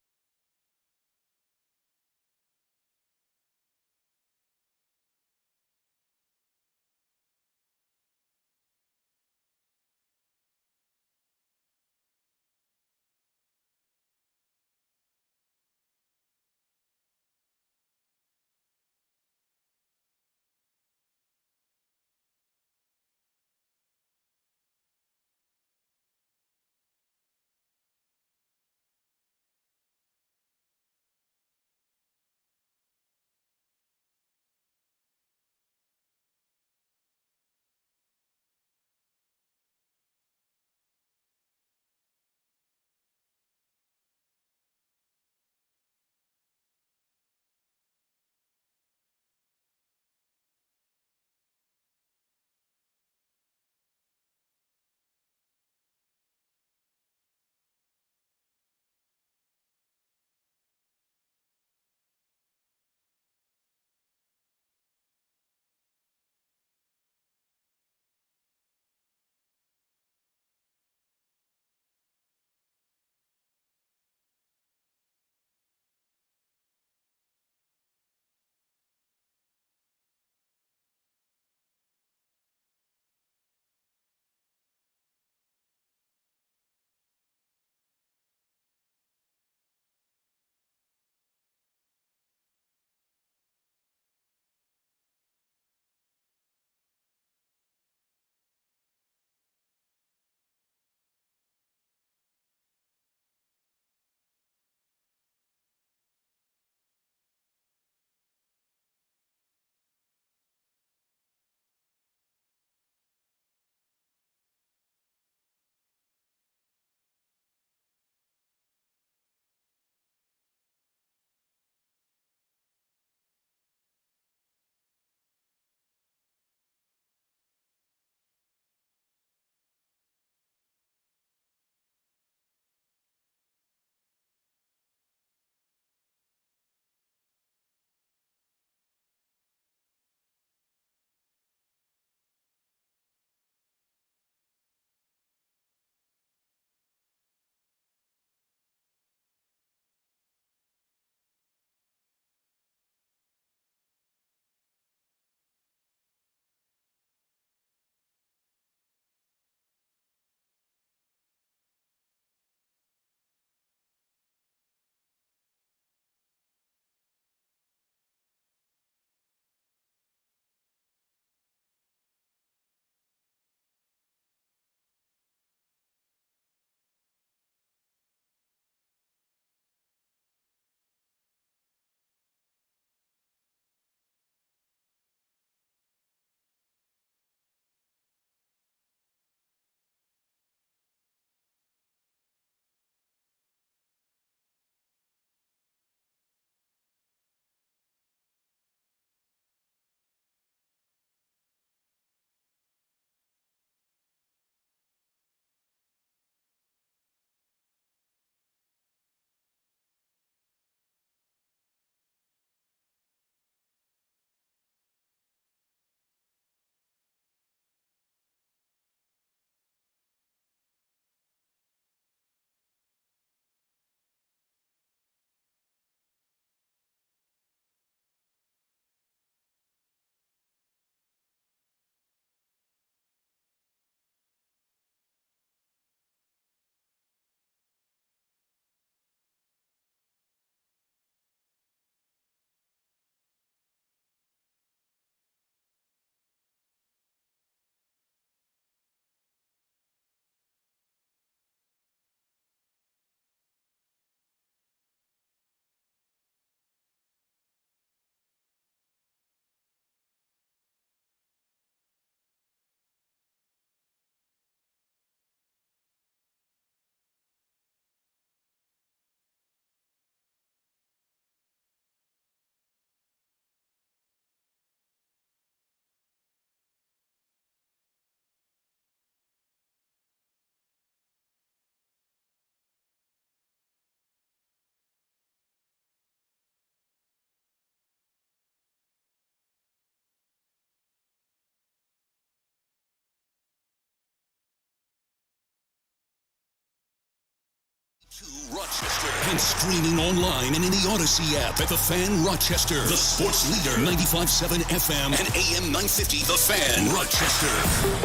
Rochester. And streaming online and in the Odyssey app at The Fan Rochester. The sports leader, 95.7 FM and AM 950. The Fan Rochester.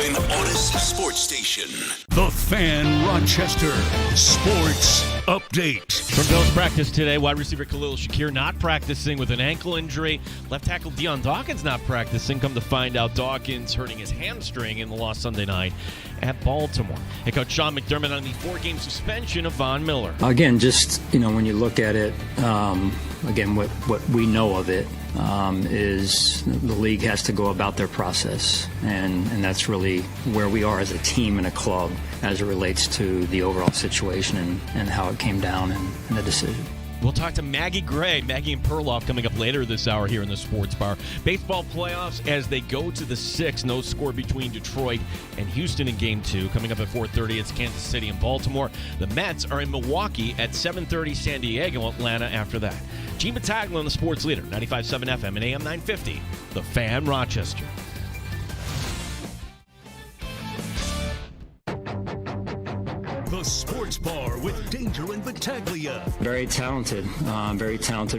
An Odyssey sports station. The Fan Rochester. Sports update. From Bills practice today, wide receiver Khalil Shakir not practicing with an ankle injury. Left tackle Deion Dawkins not practicing. Come to find out, Dawkins hurting his hamstring in the loss Sunday night at Baltimore. Head coach Sean McDermott on the 4-game suspension of Von Miller. Again, just, when you look at it, again, what we know of it is the league has to go about their process. And that's really where we are as a team and a club as it relates to the overall situation and how it came down and the decision. We'll talk to Maggie Gray, Maggie and Perloff coming up later this hour here in the Sports Bar. Baseball playoffs as they go to the 6th. No score between Detroit and Houston in Game 2. Coming up at 4:30, it's Kansas City and Baltimore. The Mets are in Milwaukee at 7:30, San Diego, Atlanta after that. Gene Battaglia on the Sports Leader, 95.7 FM and AM 950. The Fan Rochester. The Sports Bar with Danger and Battaglia. Very talented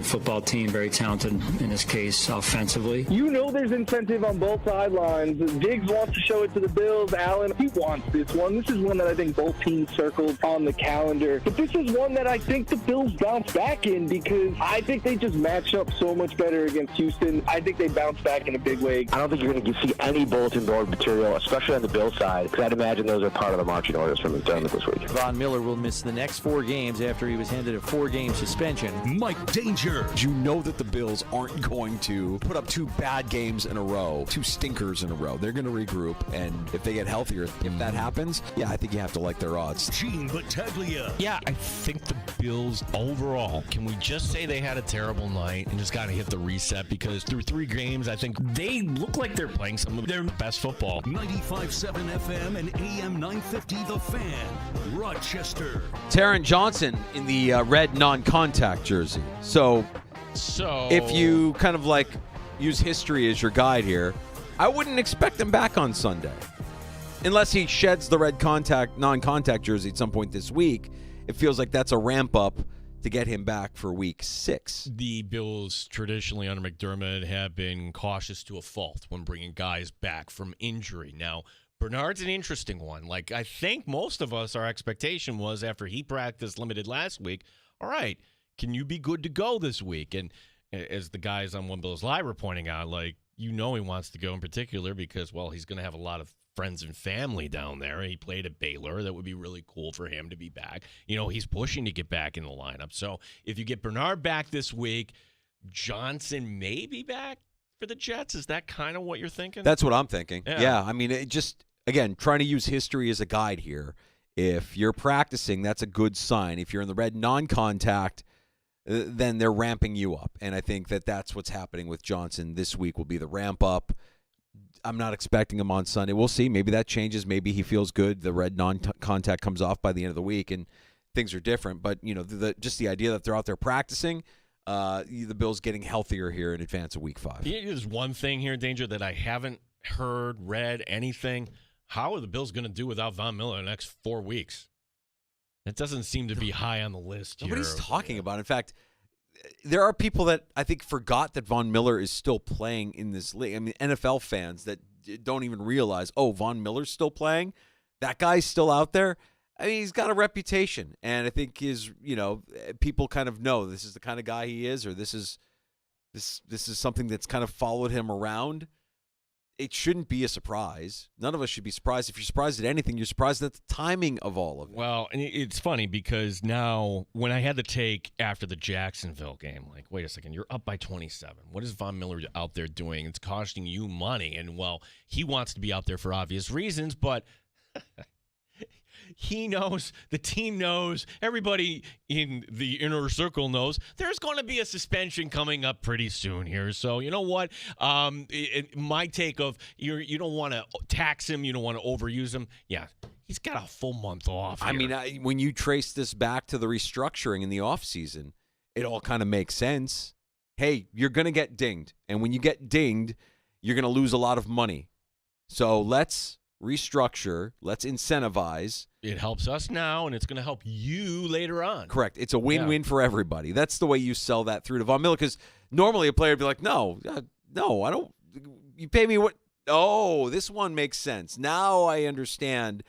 football team, very talented in this case offensively. There's incentive on both sidelines. Diggs wants to show it to the Bills. Allen, he wants this one. This is one that I think both teams circled on the calendar. But this is one that I think the Bills bounce back in because I think they just match up so much better against Houston. I think they bounce back in a big way. I don't think you're going to see any bulletin board material, especially on the Bills side, because I'd imagine those are part of the marching orders from McDermott this week. Von Miller will miss the next 4 games after he was handed a 4-game suspension. Mike Danger. You know that the Bills aren't going to put up 2 bad games in a row, 2 stinkers in a row. They're going to regroup, and if they get healthier, if that happens, I think you have to like their odds. Gene Battaglia. Yeah, I think the Bills overall, can we just say they had a terrible night and just got to hit the reset? Because through 3 games, I think they look like they're playing some of their best football. 95.7 FM and AM 950, The Fan, Rochester. Taron Johnson in the red non-contact jersey. So if you kind of use history as your guide here, I wouldn't expect him back on Sunday. Unless he sheds the red non-contact jersey at some point this week. It feels like that's a ramp up to get him back for week 6. The Bills traditionally under McDermott have been cautious to a fault when bringing guys back from injury. Now, Bernard's an interesting one. I think most of us, our expectation was after he practiced limited last week, all right, can you be good to go this week? And as the guys on One Bills Live were pointing out, he wants to go in particular because, he's going to have a lot of friends and family down there. He played at Baylor. That would be really cool for him to be back. He's pushing to get back in the lineup. So if you get Bernard back this week, Johnson may be back for the Jets. Is that kind of what you're thinking? That's what I'm thinking. Yeah. I mean, it just, again, trying to use history as a guide here. If you're practicing, that's a good sign. If you're in the red non-contact, then they're ramping you up. And I think that's what's happening with Johnson this week will be the ramp up. I'm not expecting him on Sunday. We'll see. Maybe that changes. Maybe he feels good. The red non-contact comes off by the end of the week and things are different. But, just the idea that they're out there practicing, the Bills getting healthier here in advance of week 5. There's one thing here, Danger, that I haven't read anything. How are the Bills going to do without Von Miller in the next 4 weeks? That doesn't seem to be high on the list here. Nobody's talking about it. In fact, there are people that I think forgot that Von Miller is still playing in this league. I mean, NFL fans that don't even realize, Von Miller's still playing? That guy's still out there? I mean, he's got a reputation. And I think people kind of know this is the kind of guy he is, or this is something that's kind of followed him around. It shouldn't be a surprise. None of us should be surprised. If you're surprised at anything, you're surprised at the timing of all of it. Well, and it's funny because now when I had the take after the Jacksonville game, wait a second, you're up by 27. What is Von Miller out there doing? It's costing you money. And, he wants to be out there for obvious reasons, but he knows, the team knows, everybody in the inner circle knows there's going to be a suspension coming up pretty soon here. So you know what? My take of you don't want to tax him, you don't want to overuse him. Yeah, he's got a full month off here. I mean, when you trace this back to the restructuring in the offseason, it all kind of makes sense. Hey, you're going to get dinged. And when you get dinged, you're going to lose a lot of money. So let's restructure. Let's incentivize. It helps us now, and it's going to help you later on. Correct. It's a win-win for everybody. That's the way you sell that through to Von Miller, because normally a player would be like, no, I don't. You pay me what? Oh, this one makes sense. Now I understand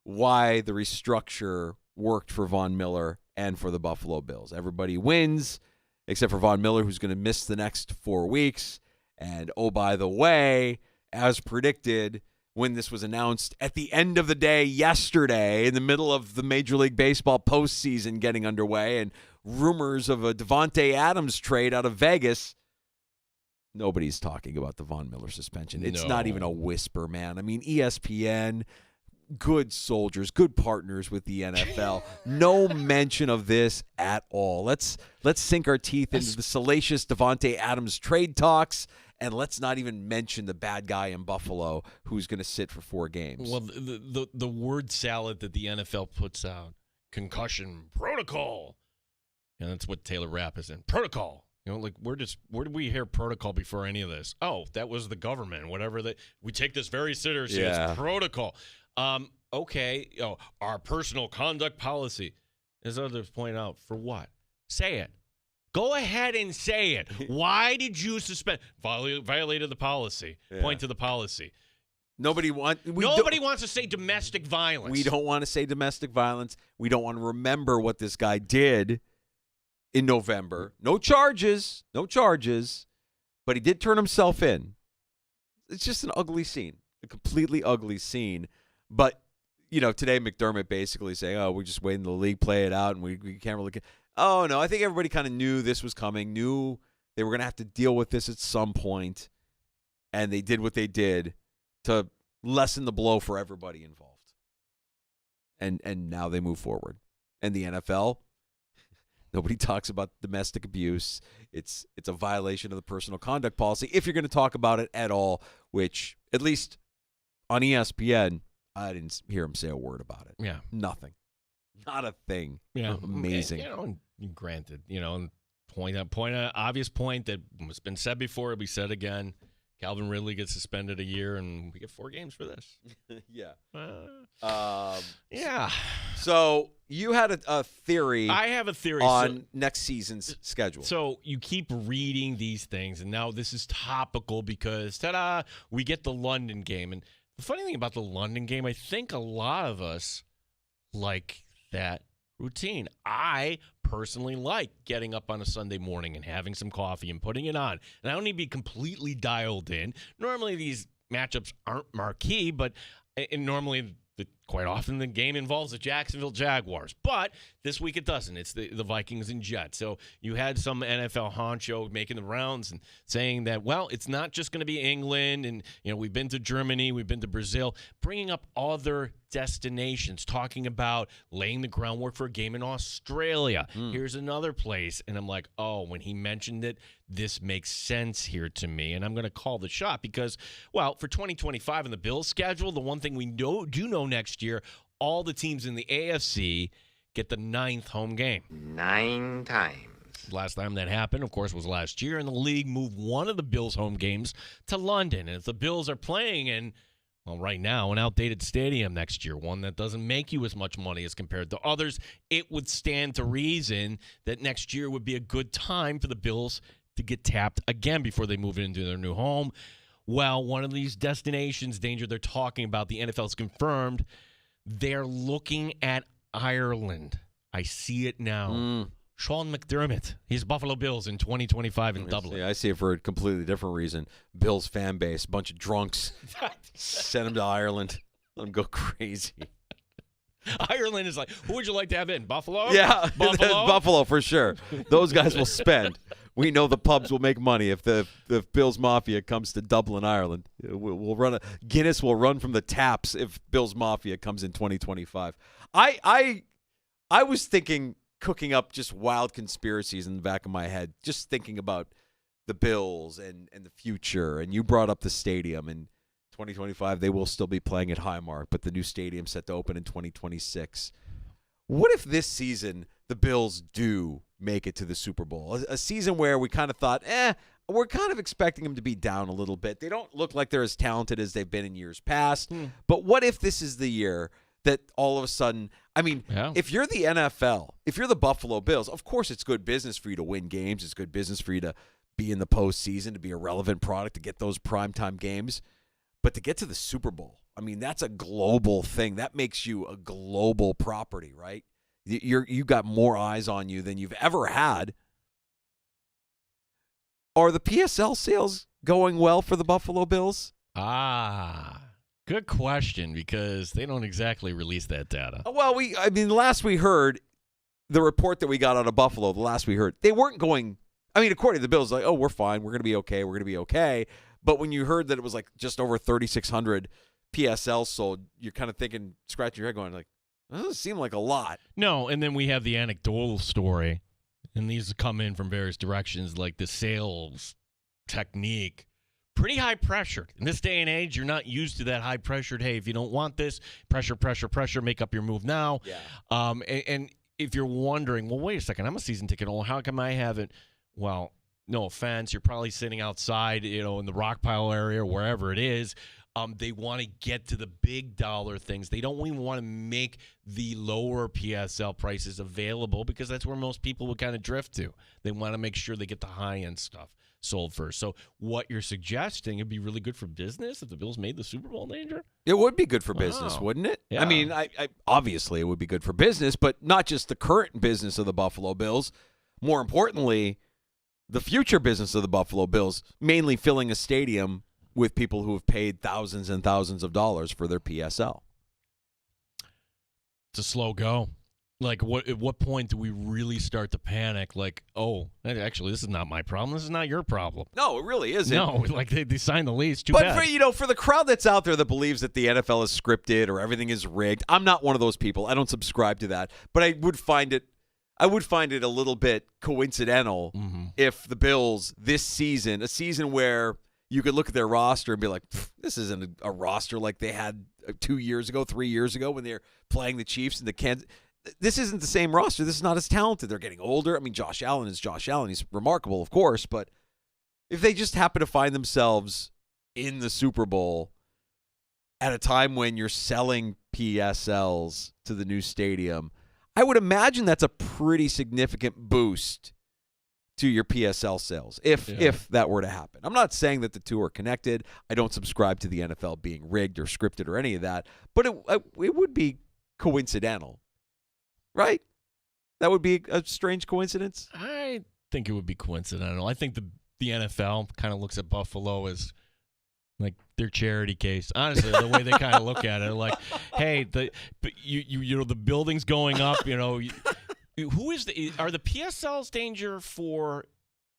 why the restructure worked for Von Miller and for the Buffalo Bills. Everybody wins except for Von Miller, who's going to miss the next 4 weeks. And, oh, by the way, as predicted, when this was announced at the end of the day yesterday, in the middle of the Major League Baseball postseason getting underway and rumors of a Devontae Adams trade out of Vegas, nobody's talking about the Von Miller suspension. It's not even a whisper, man. I mean, ESPN, good soldiers, good partners with the NFL. No mention of this at all. Let's sink our teeth into the salacious Devontae Adams trade talks, and let's not even mention the bad guy in Buffalo who's going to sit for 4 games. Well, the word salad that the NFL puts out, concussion protocol, and that's what Taylor Rapp is in, protocol. You know, like where did we hear protocol before any of this? Oh, that was the government, whatever. We take this very seriously. Yeah. It's protocol. Okay, our personal conduct policy, as others point out, for what? Say it. Go ahead and say it. Why did you suspend? Violated the policy. Yeah. Point to the policy. Nobody wants to say domestic violence. We don't want to say domestic violence. We don't want to remember what this guy did in November. No charges, but he did turn himself in. It's just an ugly scene, a completely ugly scene. But, today McDermott basically saying, we're just waiting the league play it out, and we can't really Oh, no, I think everybody kind of knew this was coming, knew they were going to have to deal with this at some point, and they did what they did to lessen the blow for everybody involved. And now they move forward. And the NFL, nobody talks about domestic abuse. It's a violation of the personal conduct policy, if you're going to talk about it at all, which, at least on ESPN, I didn't hear him say a word about it. Yeah. Nothing. Not a thing. Yeah. Amazing. And granted, obvious point that has been said before, it'll be said again. Calvin Ridley gets suspended a year, and we get 4 games for this. Yeah. Yeah. So you had a theory. I have a theory on next season's schedule. So you keep reading these things, and now this is topical because, ta-da, we get the London game. And the funny thing about the London game, I think a lot of us like that routine. I personally like getting up on a Sunday morning and having some coffee and putting it on. And I don't need to be completely dialed in. Normally these matchups aren't marquee, but normally quite often the game involves the Jacksonville Jaguars. But this week it doesn't. It's the Vikings and Jets. So you had some NFL honcho making the rounds and saying that, well, it's not just going to be England. And, we've been to Germany, we've been to Brazil, bringing up other destinations, talking about laying the groundwork for a game in Australia. Here's another place. And I'm like, when he mentioned it, this makes sense here to me. And I'm going to call the shot because, well, for 2025 in the Bills schedule, the one thing we do know next year, all the teams in the AFC get the 9th home game. 9 times. Last time that happened, of course, was last year, and the league moved one of the Bills' home games to London. And if the Bills are playing in, well, right now, an outdated stadium next year, one that doesn't make you as much money as compared to others, it would stand to reason that next year would be a good time for the Bills to get tapped again before they move into their new home. Well, one of these destinations, Danger, they're talking about, the NFL's confirmed, they're looking at Ireland. I see it now. Sean McDermott, he's Buffalo Bills in 2025 in Dublin. I see it for a completely different reason. Bills fan base, bunch of drunks. Send them to Ireland. Let them go crazy. Ireland is like, who would you like to have in? Buffalo? Yeah, Buffalo? Buffalo for sure. Those guys will spend. We know the pubs will make money if the Bills Mafia comes to Dublin, Ireland. We'll run Guinness will run from the taps if Bills Mafia comes in 2025. I was thinking, cooking up just wild conspiracies in the back of my head, just thinking about the Bills and the future. And you brought up the stadium. In 2025, they will still be playing at Highmark, but the new stadium's set to open in 2026. What if this season the Bills do make it to the Super Bowl? A season where we kind of thought, we're kind of expecting them to be down a little bit. They don't look like they're as talented as they've been in years past. But what if this is the year that all of a sudden, I mean, if you're the NFL, if you're the Buffalo Bills, of course it's good business for you to win games. It's good business for you to be in the postseason, to be a relevant product, to get those primetime games. But to get to the Super Bowl, I mean, that's a global thing. That makes you a global property, right? You got more eyes on you than you've ever had. Are the PSL sales going well for the Buffalo Bills? Good question, because they don't exactly release that data. Well, last we heard, the report that we got out of Buffalo, the last we heard, they weren't going, according to the Bills, like, oh, we're fine, we're going to be okay. But when you heard that it was like just over 3,600 PSL sold, you're kind of thinking, scratching your head going like, that doesn't seem like a lot. No, and then we have the anecdotal story, and these come in from various directions, like the sales technique. Pretty high pressured. In this day and age, you're not used to that high pressured, hey, if you don't want this, pressure, make up your move now. Yeah. And if you're wondering, well, wait a second, I'm a season ticket holder. How come I haven't? Well, no offense, you're probably sitting outside, in the rock pile area or wherever it is. They want to get to the big dollar things. They don't even want to make the lower PSL prices available because that's where most people would kind of drift to. They want to make sure they get the high-end stuff sold first. So what you're suggesting would be really good for business if the Bills made the Super Bowl, Danger? It would be good for business, wouldn't it? Yeah. I obviously it would be good for business, but not just the current business of the Buffalo Bills. More importantly, the future business of the Buffalo Bills, mainly filling a stadium with people who have paid thousands and thousands of dollars for their PSL. It's a slow go. Like, at what point do we really start to panic? Like, oh, actually, this is not my problem. This is not your problem. No, it really isn't. No, like they signed the lease. Too but bad. For the crowd that's out there that believes that the NFL is scripted or everything is rigged, I'm not one of those people. I don't subscribe to that. But I would find it a little bit coincidental if the Bills this season, a season where you could look at their roster and be like, this isn't a roster like they had 2 years ago, 3 years ago when they're playing the Chiefs and the Kansas. This isn't the same roster. This is not as talented. They're getting older. Josh Allen is Josh Allen. He's remarkable, of course. But if they just happen to find themselves in the Super Bowl at a time when you're selling PSLs to the new stadium, I would imagine that's a pretty significant boost to your PSL sales if that were to happen. I'm not saying that the two are connected. I don't subscribe to the NFL being rigged or scripted or any of that. But it would be coincidental. Right? That would be a strange coincidence. I think it would be coincidental. I think the NFL kind of looks at Buffalo as like their charity case. Honestly, the way they kind of look at it, like, hey, the building's going up. Are the PSLs danger for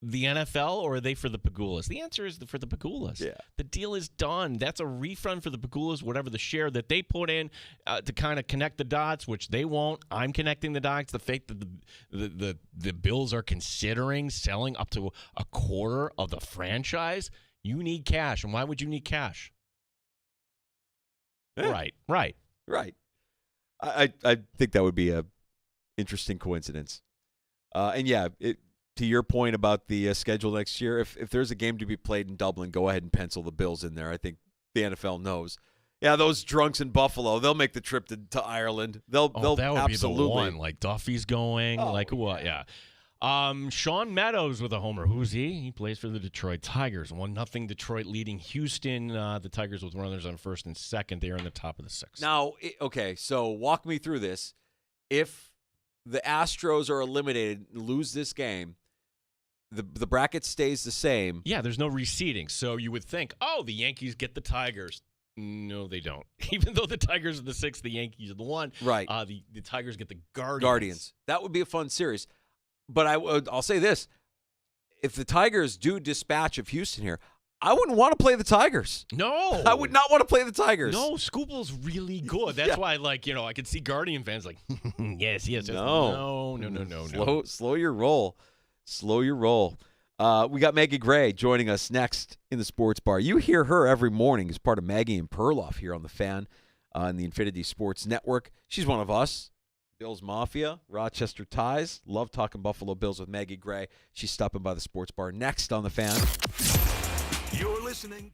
the NFL or are they for the Pagulas? The answer is for the Pagulas. Yeah. The deal is done. That's a refund for the Pagulas, whatever the share that they put in to kind of connect the dots, which they won't. I'm connecting the dots. The fact that the Bills are considering selling up to a quarter of the franchise, you need cash. And why would you need cash? Right. I think that would be a interesting coincidence. To your point about the schedule next year, if there's a game to be played in Dublin, go ahead and pencil the Bills in there. I think the NFL knows. Yeah, those drunks in Buffalo, they'll make the trip to Ireland. They'll that would absolutely be the one. Like Duffy's going. What? Yeah. Sean Meadows with a homer. Who's he? He plays for the Detroit Tigers. 1-0 Detroit leading Houston. The Tigers with runners on first and second. They are in the top of the sixth. Now, so walk me through this. If the Astros are eliminated and lose this game, the bracket stays the same. Yeah, there's no reseeding. So you would think, the Yankees get the Tigers. No, they don't. Even though the Tigers are the 6th, the Yankees are the 1. Right. The Tigers get the Guardians. Guardians. That would be a fun series. But I'll say this. If the Tigers do dispatch of Houston here, I wouldn't want to play the Tigers. No. I would not want to play the Tigers. No, Scoople's really good. That's why, I could see Guardian fans like, yes. No. Slow your roll. Slow your roll. We got Maggie Gray joining us next in the Sports Bar. You hear her every morning as part of Maggie and Perloff here on the Fan in the Infinity Sports Network. She's one of us. Bills Mafia, Rochester Ties. Love talking Buffalo Bills with Maggie Gray. She's stopping by the sports bar next on The Fan. You're listening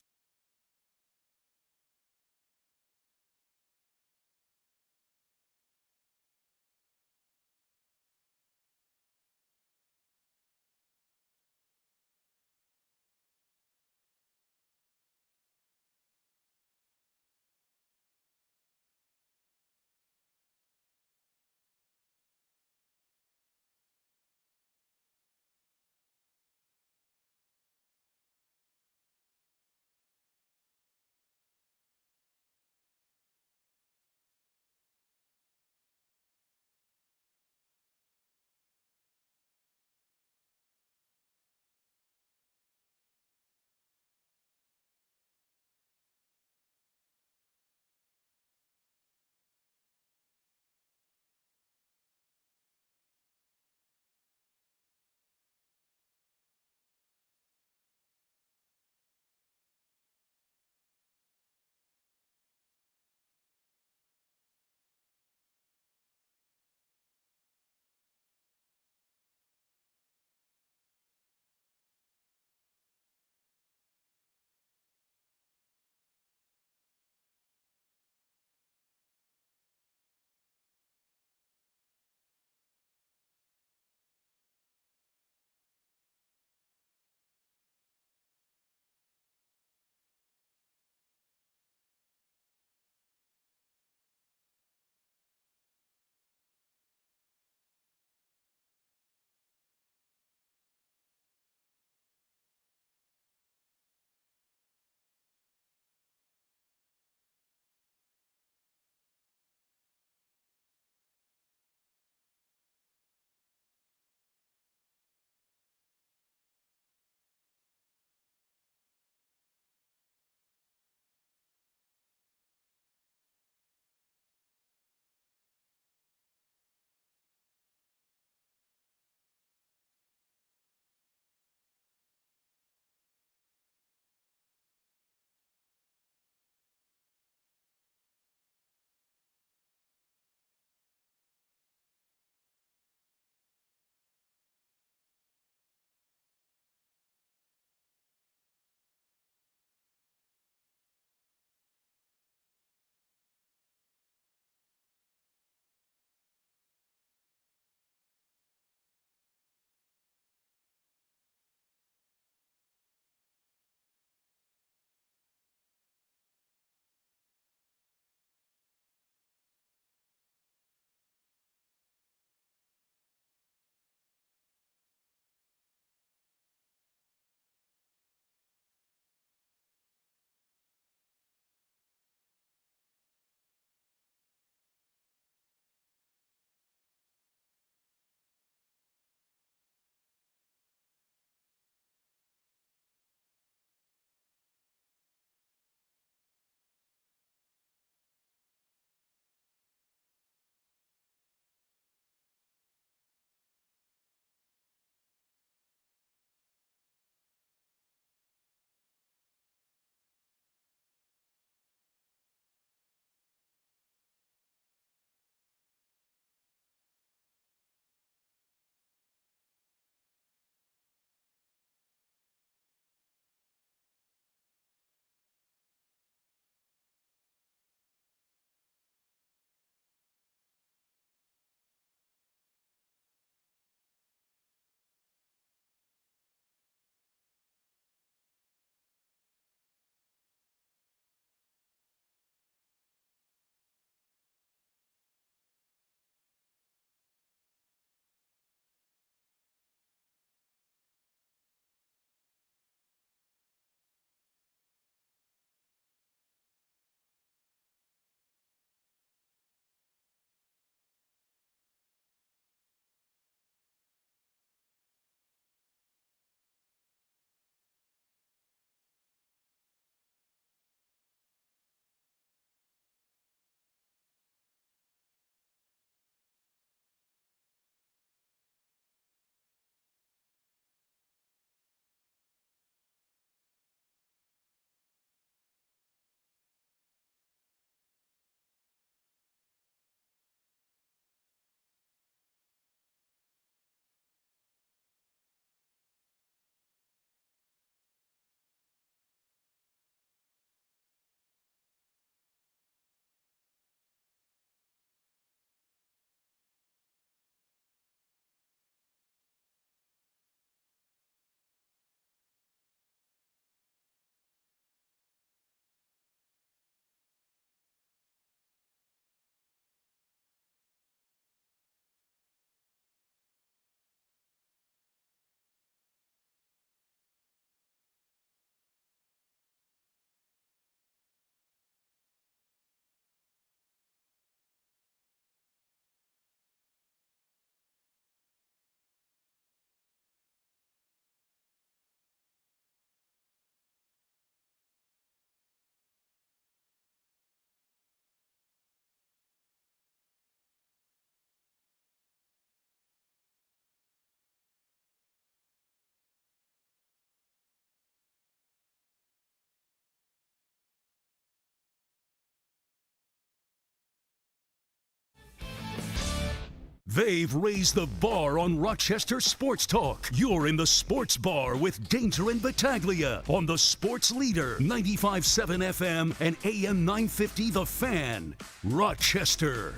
They've raised the bar on Rochester sports talk. You're in the Sports Bar with Danger and Battaglia on the Sports Leader, 95.7 FM and AM 950 The Fan, Rochester.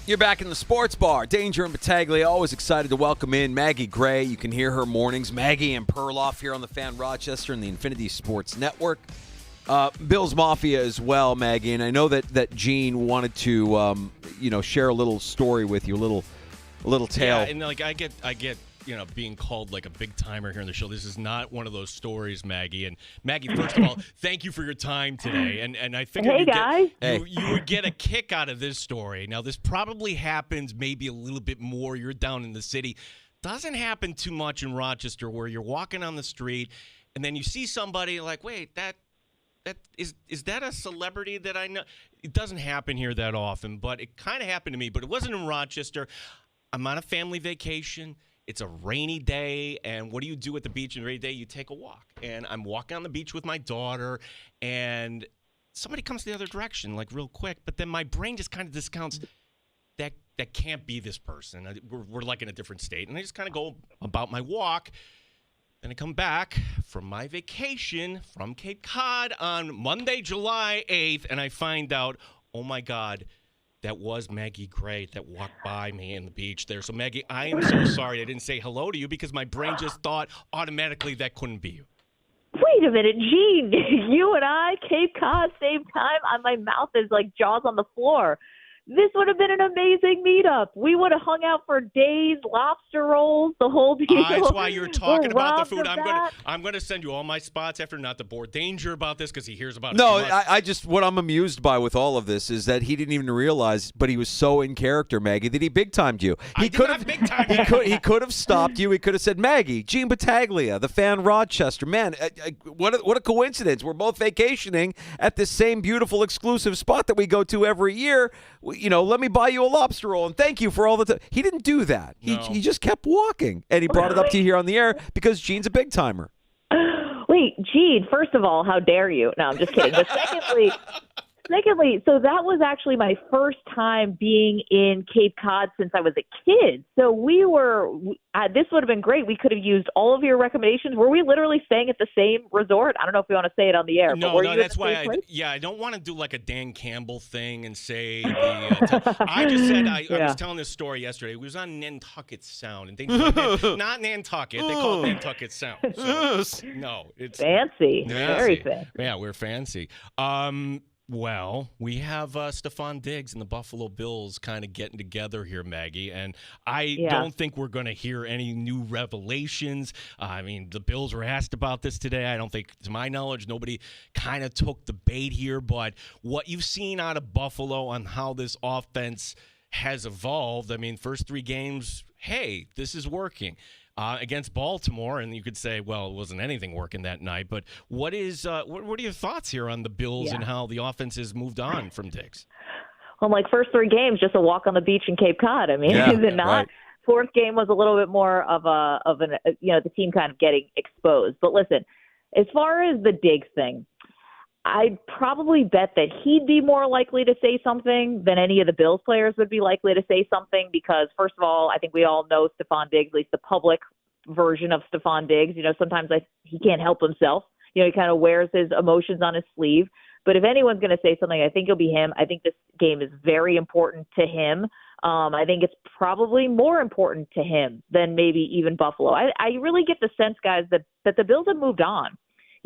You're back in the Sports Bar. Danger and Battaglia, always excited to welcome in Maggie Gray. You can hear her mornings. Maggie and Perloff here on the Fan Rochester and the Infinity Sports Network. Bills Mafia as well, Maggie. And I know that Gene wanted to, share a little story with you, a little tale. Yeah, and like I get being called like a big timer here on the show. This is not one of those stories, Maggie. And Maggie, first of all, thank you for your time today. And I figured you would get a kick out of this story. Now, this probably happens maybe a little bit more. You're down in the city. Doesn't happen too much in Rochester where you're walking on the street and then you see somebody like, wait, that is that a celebrity that I know? It doesn't happen here that often, but it kind of happened to me. But it wasn't in Rochester. I'm on a family vacation. It's a rainy day, and what do you do at the beach on a rainy day? You take a walk. And I'm walking on the beach with my daughter, and somebody comes the other direction, like real quick, but then my brain just kind of discounts that can't be this person. We're like in a different state, and I just kind of go about my walk. Then I come back from my vacation from Cape Cod on Monday, July 8th, and I find out, oh, my God, that was Maggie Gray that walked by me in the beach there. So, Maggie, I am so sorry I didn't say hello to you because my brain just thought automatically that couldn't be you. Wait a minute, Gene. You and I, Cape Cod, same time. My mouth is like jaws on the floor. This would have been an amazing meetup. We would have hung out for days, lobster rolls, the whole deal. That's why you're talking about the food. I'm gonna send you all my spots after, not to bore Danger about this because he hears about it. No, I just what I'm amused by with all of this is that he didn't even realize, but he was so in character, Maggie, that he big timed you. He could have stopped you. He could have said, Maggie, Gene Battaglia, the Fan Rochester. Man, what a coincidence. We're both vacationing at this same beautiful exclusive spot that we go to every year. Let me buy you a lobster roll and thank you for all the time. He didn't do that. He just kept walking, and he brought it up to you here on the air because Gene's a big timer. Wait, Gene, first of all, how dare you? No, I'm just kidding. But secondly, so that was actually my first time being in Cape Cod since I was a kid. So this would have been great. We could have used all of your recommendations. Were we literally staying at the same resort? I don't know if we want to say it on the air. No, that's why I don't want to do like a Dan Campbell thing and say I just said I was telling this story yesterday. We was on Nantucket Sound, and not Nantucket. They call it Nantucket Sound. So, no, it's fancy. Very fancy. Yeah, we're fancy. Well, we have Stephon Diggs and the Buffalo Bills kind of getting together here, Maggie, and I don't think we're going to hear any new revelations. I mean, the Bills were asked about this today. I don't think, to my knowledge, nobody kind of took the bait here, but what you've seen out of Buffalo on how this offense has evolved, I mean, first 3 games, hey, this is working. Against Baltimore, and you could say, well, it wasn't anything working that night. But what are your thoughts here on the Bills and how the offense has moved on from Diggs? Well, like first 3 games, just a walk on the beach in Cape Cod. I mean, is it not? Right. Fourth game was a little bit more of the team kind of getting exposed. But listen, as far as the Diggs thing, I'd probably bet that he'd be more likely to say something than any of the Bills players would be likely to say something because, first of all, I think we all know Stephon Diggs, at least the public version of Stephon Diggs. Sometimes he can't help himself. He kind of wears his emotions on his sleeve. But if anyone's going to say something, I think it'll be him. I think this game is very important to him. I think it's probably more important to him than maybe even Buffalo. I really get the sense, guys, that the Bills have moved on.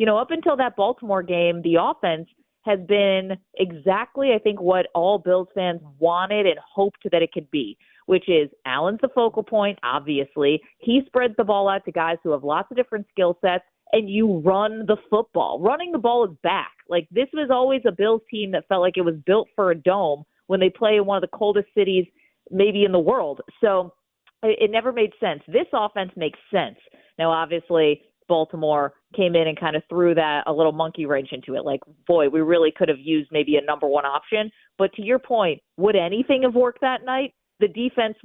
Up until that Baltimore game, the offense has been exactly, I think, what all Bills fans wanted and hoped that it could be, which is Allen's the focal point, obviously. He spreads the ball out to guys who have lots of different skill sets, and you run the football. Running the ball is back. Like, this was always a Bills team that felt like it was built for a dome when they play in one of the coldest cities maybe in the world. So it never made sense. This offense makes sense. Now, obviously, Baltimore came in and kind of threw that a little monkey wrench into it. Like, boy, we really could have used maybe a number 1 option. But to your point, would anything have worked that night? The defense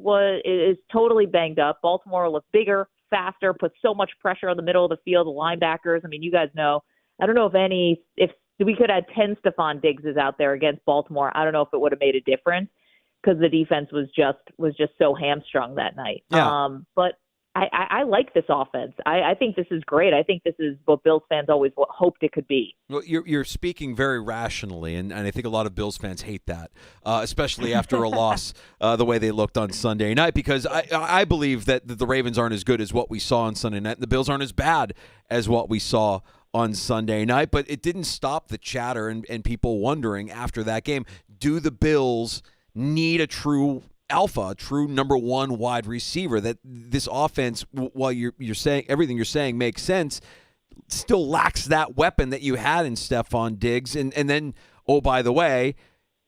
is totally banged up. Baltimore looked bigger, faster, put so much pressure on the middle of the field, the linebackers. I mean, you guys know. I don't know if we could have 10 Stephon Diggses out there against Baltimore. I don't know if it would have made a difference. because the defense was just so hamstrung that night. Yeah. But I like this offense. I think this is great. I think this is what Bills fans always hoped it could be. Well, you're speaking very rationally, and I think a lot of Bills fans hate that, especially after a loss the way they looked on Sunday night, because I believe that the Ravens aren't as good as what we saw on Sunday night, and the Bills aren't as bad as what we saw on Sunday night, but it didn't stop the chatter and people wondering after that game, do the Bills need a true alpha, a true number one wide receiver? That this offense, while you're saying everything you're saying makes sense, still lacks that weapon that you had in Stephon Diggs. And then, oh, by the way,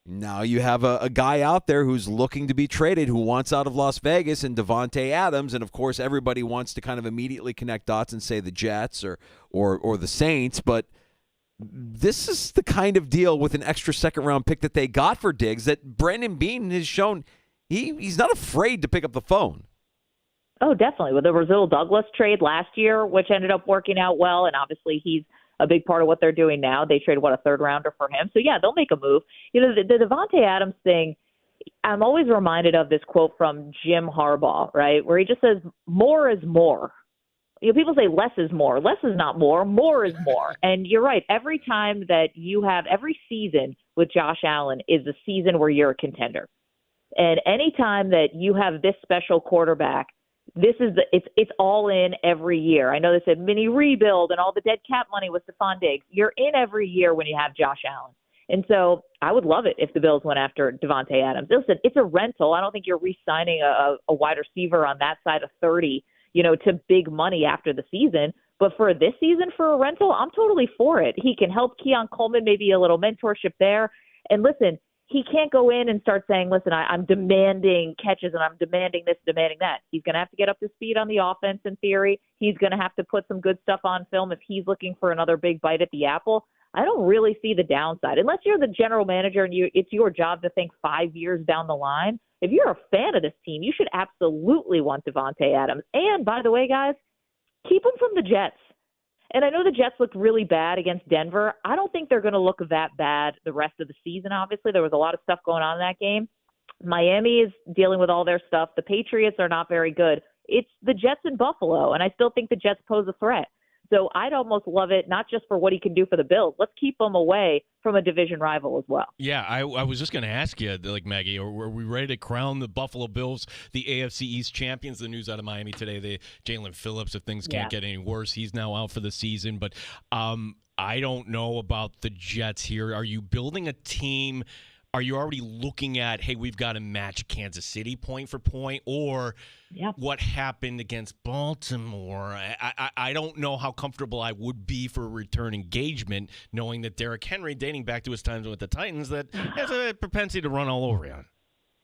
now you have a guy out there who's looking to be traded, who wants out of Las Vegas, and Devontae Adams. And, of course, everybody wants to kind of immediately connect dots and say the Jets or the Saints. But this is the kind of deal with an extra second-round pick that they got for Diggs that Brandon Beane has shown he's not afraid to pick up the phone. Oh, definitely. With the Rasul Douglas trade last year, which ended up working out well, and obviously he's a big part of what they're doing now. They traded, a third-rounder for him. So, yeah, they'll make a move. You know, the Devontae Adams thing, I'm always reminded of this quote from Jim Harbaugh, right, where he just says, more is more. You know, people say less is more. Less is not more is more. And you're right. Every time that you have, every season with Josh Allen is a season where you're a contender. And anytime that you have this special quarterback, it's all in every year. I know they said mini rebuild and all the dead cap money with Stephon Diggs. You're in every year when you have Josh Allen. And so I would love it if the Bills went after Devontae Adams. Listen, it's a rental. I don't think you're re-signing a wide receiver on that side of 30, to big money after the season. But for this season, for a rental, I'm totally for it. He can help Keon Coleman, maybe a little mentorship there. And listen, he can't go in and start saying, listen, I'm demanding catches and I'm demanding this, demanding that. He's going to have to get up to speed on the offense in theory. He's going to have to put some good stuff on film if he's looking for another big bite at the apple. I don't really see the downside. Unless you're the general manager and it's your job to think 5 years down the line. If you're a fan of this team, you should absolutely want Devontae Adams. And, by the way, guys, keep him from the Jets. And I know the Jets looked really bad against Denver. I don't think they're going to look that bad the rest of the season, obviously. There was a lot of stuff going on in that game. Miami is dealing with all their stuff. The Patriots are not very good. It's the Jets in Buffalo, and I still think the Jets pose a threat. So I'd almost love it, not just for what he can do for the Bills. Let's keep him away from a division rival as well. Yeah, I was just going to ask you, Maggie, are we ready to crown the Buffalo Bills the AFC East champions? The news out of Miami today, Jalen Phillips, if things can't get any worse, he's now out for the season. But I don't know about the Jets here. Are you building a team? Are you already looking at, hey, we've got to match Kansas City point for point, or what happened against Baltimore? I don't know how comfortable I would be for a return engagement, knowing that Derrick Henry, dating back to his times with the Titans, that has a propensity to run all over you.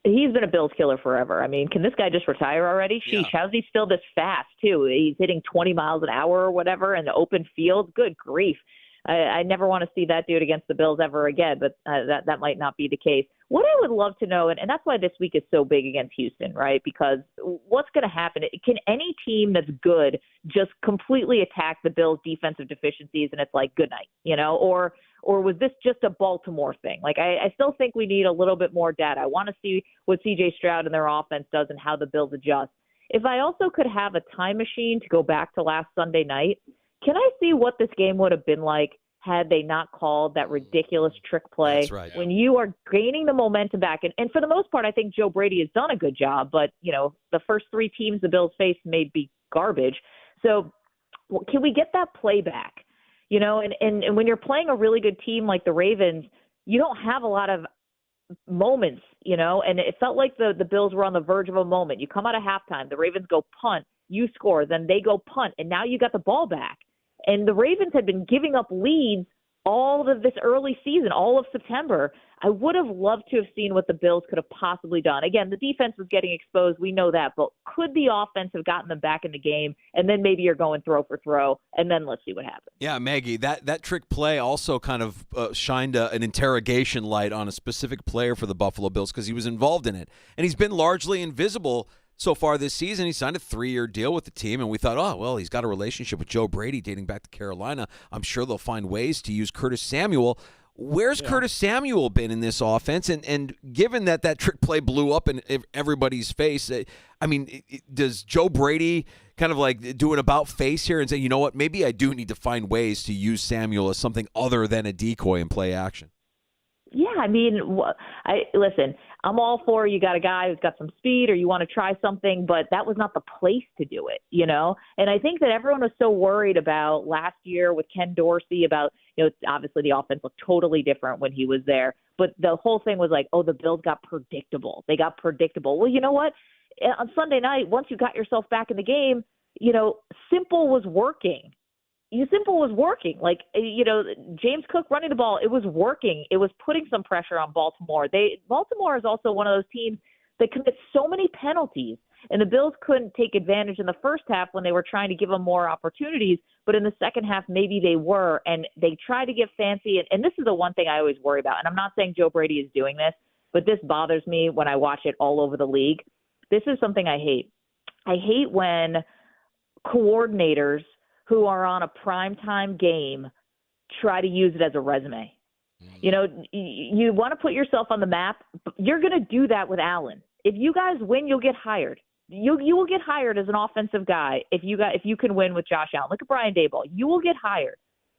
He's been a Bills killer forever. I mean, can this guy just retire already? Sheesh, how's he still this fast, too? He's hitting 20 miles an hour or whatever in the open field. Good grief. I never want to see that dude against the Bills ever again, but that might not be the case. What I would love to know, and that's why this week is so big against Houston, right? Because what's going to happen? Can any team that's good just completely attack the Bills' defensive deficiencies and it's like, good night, Or was this just a Baltimore thing? Like, I still think we need a little bit more data. I want to see what C.J. Stroud and their offense does and how the Bills adjust. If I also could have a time machine to go back to last Sunday night, can I see what this game would have been like had they not called that ridiculous trick play? That's right. When you are gaining the momentum back. And for the most part, I think Joe Brady has done a good job. But, the first three teams the Bills faced may be garbage. So can we get that play back? And when you're playing a really good team like the Ravens, you don't have a lot of moments, and it felt like the Bills were on the verge of a moment. You come out of halftime, the Ravens go punt, you score, then they go punt, and now you got the ball back. And the Ravens had been giving up leads all of this early season, all of September. I would have loved to have seen what the Bills could have possibly done. Again, the defense was getting exposed. We know that. But could the offense have gotten them back in the game? And then maybe you're going throw for throw, and then let's see what happens. Yeah, Maggie, that trick play also kind of shined an interrogation light on a specific player for the Buffalo Bills because he was involved in it. And he's been largely invisible so far this season. He signed a 3-year deal with the team, and we thought, oh, well, he's got a relationship with Joe Brady dating back to Carolina. I'm sure they'll find ways to use Curtis Samuel. Where's Curtis Samuel been in this offense? And given that trick play blew up in everybody's face, I mean, does Joe Brady kind of like do an about face here and say, you know what, maybe I do need to find ways to use Samuel as something other than a decoy and play action? Yeah, I mean, listen, I'm all for you got a guy who's got some speed or you want to try something, but that was not the place to do it, you know? And I think that everyone was so worried about last year with Ken Dorsey about, obviously the offense looked totally different when he was there, but the whole thing was like, oh, the Bills got predictable. They got predictable. Well, you know what? On Sunday night, once you got yourself back in the game, simple was working. Simple was working. Like, James Cook running the ball, it was working. It was putting some pressure on Baltimore. Baltimore is also one of those teams that commit so many penalties, and the Bills couldn't take advantage in the first half when they were trying to give them more opportunities, but in the second half, maybe they were, and they tried to get fancy. And this is the one thing I always worry about, and I'm not saying Joe Brady is doing this, but this bothers me when I watch it all over the league. This is something I hate. I hate when coordinators who are on a primetime game try to use it as a resume. You want to put yourself on the map. You're going to do that with Allen. If you guys win, you'll get hired. You will get hired as an offensive guy if you can win with Josh Allen. Look at Brian Daboll. You will get hired.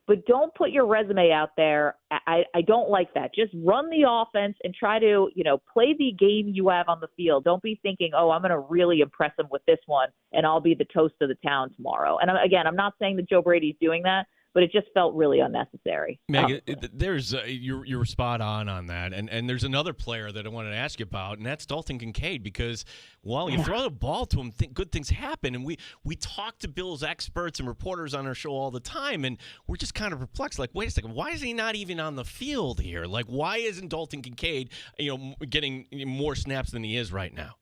But don't put your resume out there. I don't like that. Just run the offense and try to, play the game you have on the field. Don't be thinking, oh, I'm going to really impress them with this one, and I'll be the toast of the town tomorrow. And again, I'm not saying that Joe Brady's doing that, but it just felt really unnecessary. Meg, there's you're spot on that, and there's another player that I wanted to ask you about, and that's Dalton Kincaid, because while you throw the ball to him, good things happen, and we talk to Bills experts and reporters on our show all the time, and we're just kind of perplexed. Like, wait a second, why is he not even on the field here? Like, why isn't Dalton Kincaid, getting more snaps than he is right now?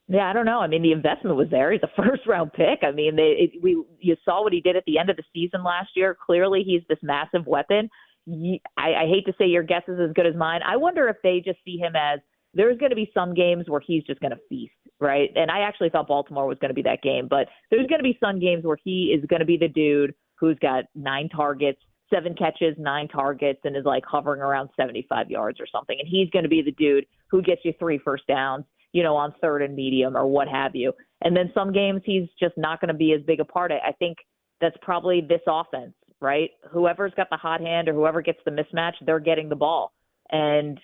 Yeah, I don't know. I mean, the investment was there. He's a first-round pick. I mean, you saw what he did at the end of the season last year. Clearly, he's this massive weapon. I hate to say your guess is as good as mine. I wonder if they just see him as there's going to be some games where he's just going to feast, right? And I actually thought Baltimore was going to be that game. But there's going to be some games where he is going to be the dude who's got 9 targets, 7 catches, 9 targets, and is like hovering around 75 yards or something. And he's going to be the dude who gets you 3 first downs, on 3rd and medium or what have you. And then some games he's just not going to be as big a part of it. I think that's probably this offense, right? Whoever's got the hot hand or whoever gets the mismatch, they're getting the ball. And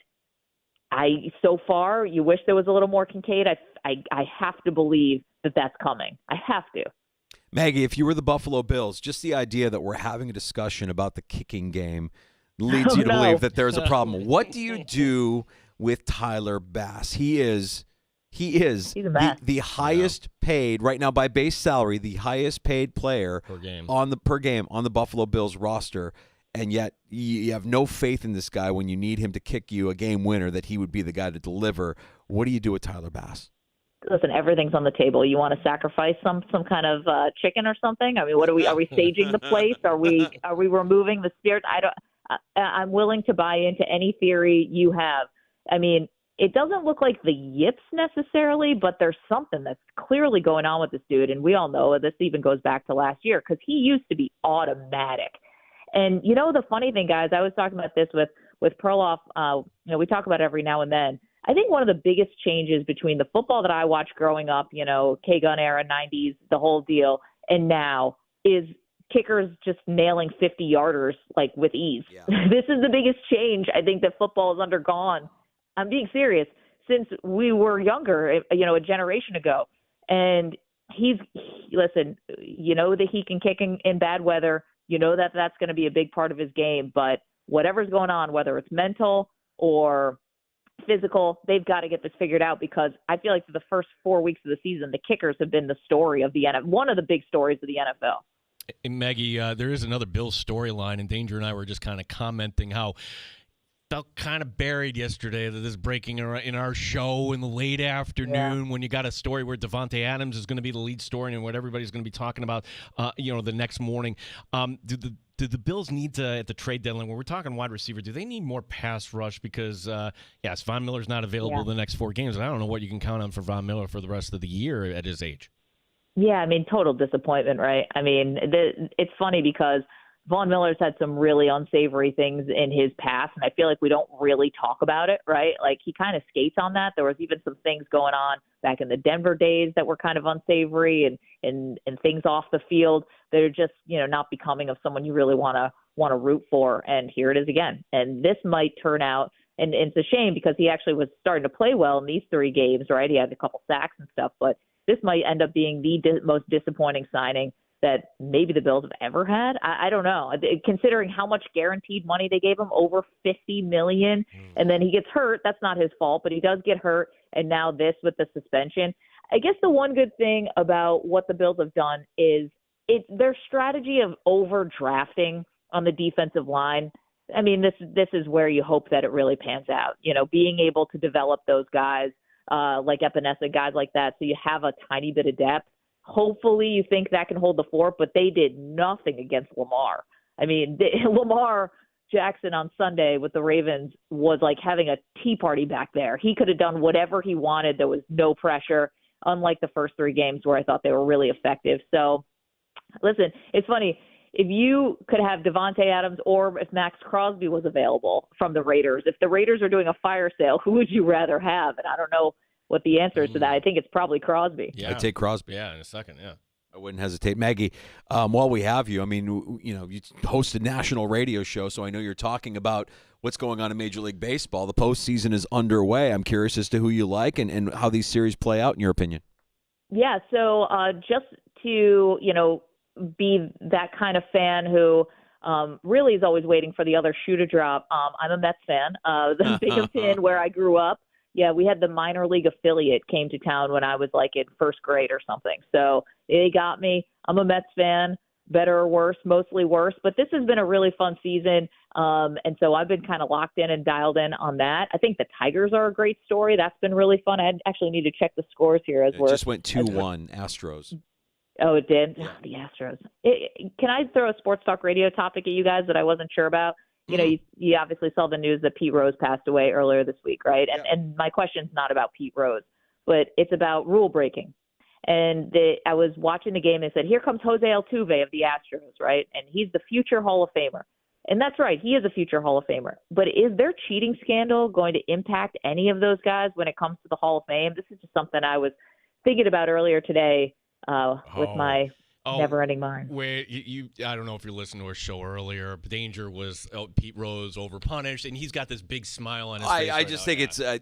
so far, you wish there was a little more Kincaid. I have to believe that that's coming. I have to. Maggie, if you were the Buffalo Bills, just the idea that we're having a discussion about the kicking game leads you to believe that there's a problem. What do you do with Tyler Bass? He is the highest paid right now by base salary, the highest paid player per game on the Buffalo Bills roster, and yet you have no faith in this guy when you need him to kick you a game winner, that he would be the guy to deliver. What do you do with Tyler Bass? Listen, everything's on the table. You want to sacrifice some kind of chicken or something? I mean, what are we staging the place? Are we removing the spirits? I'm willing to buy into any theory you have. I mean, it doesn't look like the yips necessarily, but there's something that's clearly going on with this dude. And we all know this even goes back to last year because he used to be automatic. And, the funny thing, guys, I was talking about this with Perloff. We talk about it every now and then. I think one of the biggest changes between the football that I watched growing up, K-Gun era, 90s, the whole deal, and now is kickers just nailing 50-yarders like with ease. Yeah. This is the biggest change I think that football has undergone. I'm being serious, since we were younger, a generation ago. And listen, that he can kick in bad weather. That's going to be a big part of his game. But whatever's going on, whether it's mental or physical, they've got to get this figured out, because I feel like for the first 4 weeks of the season, the kickers have been the story of the NFL, one of the big stories of the NFL. And Maggie, there is another Bills storyline, and Danger and I were just kind of commenting how felt kind of buried yesterday that this breaking in our show in the late afternoon when you got a story where Devontae Adams is going to be the lead story and what everybody's going to be talking about, the next morning. Do the Bills need to, at the trade deadline, when we're talking wide receiver, do they need more pass rush? Because, yes, Von Miller's not available the next 4 games. And I don't know what you can count on for Von Miller for the rest of the year at his age. Yeah, I mean, total disappointment, right? I mean, it's funny because Von Miller's had some really unsavory things in his past, and I feel like we don't really talk about it, right? Like, he kind of skates on that. There was even some things going on back in the Denver days that were kind of unsavory and things off the field that are just, not becoming of someone you really want to root for. And here it is again. And this might turn out, and it's a shame because he actually was starting to play well in these 3 games, right? He had a couple sacks and stuff, but this might end up being the most disappointing signing that maybe the Bills have ever had. I don't know. Considering how much guaranteed money they gave him, over $50 million, and then he gets hurt. That's not his fault, but he does get hurt, and now this with the suspension. I guess the one good thing about what the Bills have done is their strategy of overdrafting on the defensive line. I mean, this is where you hope that it really pans out. Being able to develop those guys like Epinesa, guys like that, so you have a tiny bit of depth. Hopefully you think that can hold the fort, but they did nothing against Lamar. I mean, Lamar Jackson on Sunday with the Ravens was like having a tea party back there. He could have done whatever he wanted. There was no pressure, unlike the first 3 games where I thought they were really effective. So, listen, it's funny. If you could have Devontae Adams or if Max Crosby was available from the Raiders, if the Raiders are doing a fire sale, who would you rather have? And I don't know what the answer is to that. I think it's probably Crosby. Yeah. I'd take Crosby. Yeah, in a second, yeah. I wouldn't hesitate. Maggie, while we have you, I mean, you host a national radio show, so I know you're talking about what's going on in Major League Baseball. The postseason is underway. I'm curious as to who you like and how these series play out in your opinion. Yeah, so just to, be that kind of fan who really is always waiting for the other shoe to drop. I'm a Mets fan. The Binghamton, where I grew up, we had the minor league affiliate came to town when I was like in first grade or something. So they got me. I'm a Mets fan, better or worse, mostly worse. But this has been a really fun season. And so I've been kind of locked in and dialed in on that. I think the Tigers are a great story. That's been really fun. I actually need to check the scores here as It just went 2-1 Astros. Oh, it did? Yeah. The Astros. Can I throw a sports talk radio topic at you guys that I wasn't sure about? You obviously saw the news that Pete Rose passed away earlier this week, right? And my question's not about Pete Rose, but it's about rule breaking. And I was watching the game. They said, here comes Jose Altuve of the Astros, right? And he's the future Hall of Famer. And that's right. He is a future Hall of Famer. But is their cheating scandal going to impact any of those guys when it comes to the Hall of Fame? This is just something I was thinking about earlier today with my never-ending mind. Wait, I don't know if you're listening to our show earlier, but Danger was Pete Rose overpunished, and he's got this big smile on his face. I just think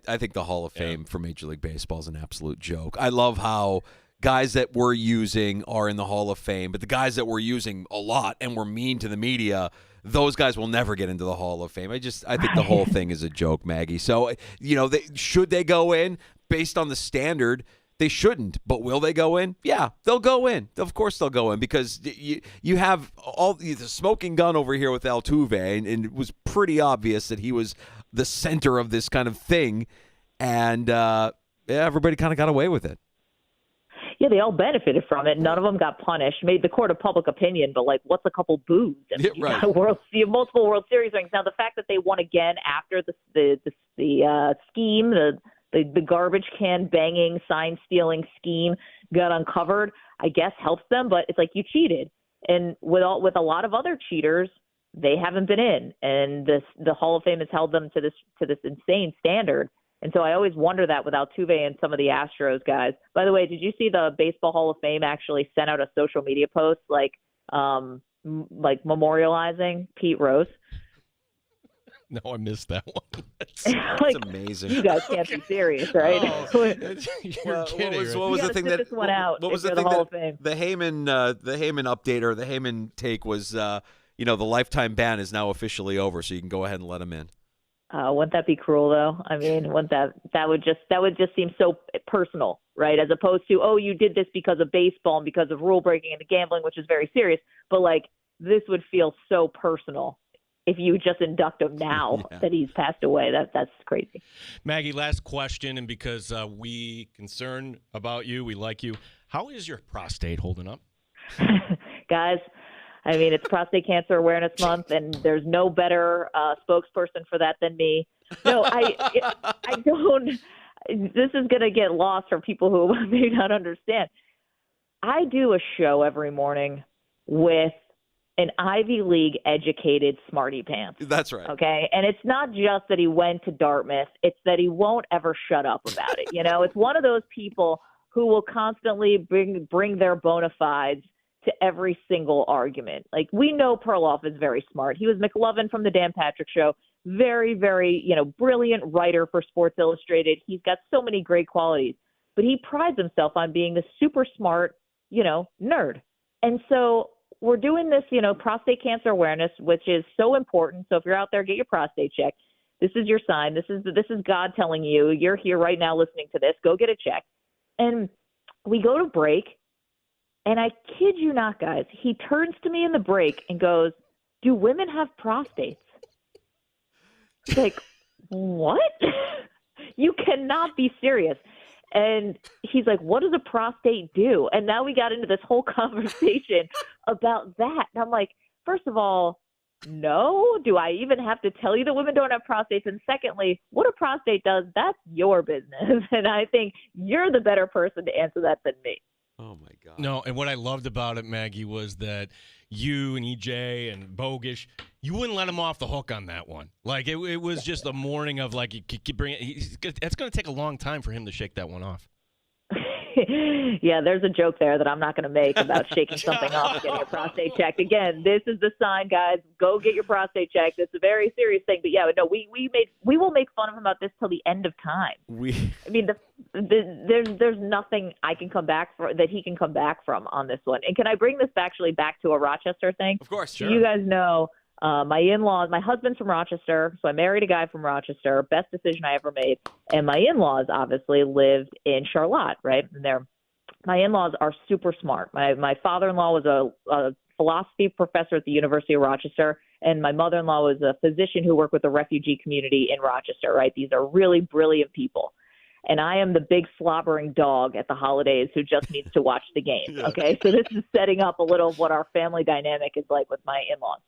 I think the Hall of Fame for Major League Baseball is an absolute joke. I love how guys that we're using are in the Hall of Fame, but the guys that we're using a lot and we're mean to the media, those guys will never get into the Hall of Fame. I think the whole thing is a joke, Maggie. So, should they go in based on the standard? They shouldn't, but will they go in? Yeah, they'll go in. Of course they'll go in because you have all the smoking gun over here with Altuve, and it was pretty obvious that he was the center of this kind of thing, and everybody kind of got away with it. Yeah, they all benefited from it. None of them got punished. Made the court of public opinion, but what's a couple boos? I mean, right. You have multiple World Series rings. Now, the fact that they won again after the scheme, the garbage can banging, sign stealing scheme got uncovered, I guess helps them, but it's like you cheated. And with a lot of other cheaters, they haven't been in, and the Hall of Fame has held them to this insane standard. And so I always wonder that with Altuve and some of the Astros guys. By the way, did you see the Baseball Hall of Fame actually sent out a social media post like memorializing Pete Rose? No, I missed that one. That's amazing. You guys can't be serious, right? You're kidding. What was the thing that? What was the thing that the Heyman update or the Heyman take was? The lifetime ban is now officially over, so you can go ahead and let him in. Wouldn't that be cruel, though? I mean, wouldn't that would just seem so personal, right? As opposed to, you did this because of baseball and because of rule breaking and the gambling, which is very serious. But this would feel so personal if you just induct him now that he's passed away. That's crazy. Maggie, last question, and because we concerned about you, we like you. How is your prostate holding up? Guys, I mean, it's Prostate Cancer Awareness Month, and there's no better spokesperson for that than me. No, I don't. This is going to get lost for people who may not understand. I do a show every morning with an Ivy League educated smarty pants. That's right. Okay. And it's not just that he went to Dartmouth, it's that he won't ever shut up about it. It's one of those people who will constantly bring their bona fides to every single argument. Like, we know Perloff is very smart. He was McLovin from the Dan Patrick Show. Very, very, brilliant writer for Sports Illustrated. He's got so many great qualities, but he prides himself on being the super smart, nerd. And so we're doing this, prostate cancer awareness, which is so important. So if you're out there, get your prostate checked. This is your sign. This is God telling you, you're here right now listening to this. Go get it checked. And we go to break, and I kid you not, guys, he turns to me in the break and goes, "Do women have prostates?" It's like, what? You cannot be serious. And he's like, "What does a prostate do?" And now we got into this whole conversation about that. And I'm like, first of all, no, do I even have to tell you that women don't have prostates? And secondly, what a prostate does, that's your business. And I think you're the better person to answer that than me. Oh, my God. No, and what I loved about it, Maggie, was that you and EJ and Bogish, you wouldn't let him off the hook on that one. Like, it was just a morning of, like, you keep bringing it. It's going to take a long time for him to shake that one off. Yeah, there's a joke there that I'm not going to make about shaking something off and getting a prostate checked. Again, this is the sign, guys. Go get your prostate checked. It's a very serious thing. But yeah, no, we will make fun of him about this till the end of time. I mean, there's nothing I can come back for that he can come back from on this one. And can I bring this back to a Rochester thing? Of course, sure. You guys know my in-laws, my husband's from Rochester, so I married a guy from Rochester. Best decision I ever made. And my in-laws obviously lived in Charlotte, right? And my in-laws are super smart. My father-in-law was a philosophy professor at the University of Rochester, and my mother-in-law was a physician who worked with the refugee community in Rochester, right? These are really brilliant people. And I am the big slobbering dog at the holidays who just needs to watch the game, okay? So this is setting up a little of what our family dynamic is like with my in-laws.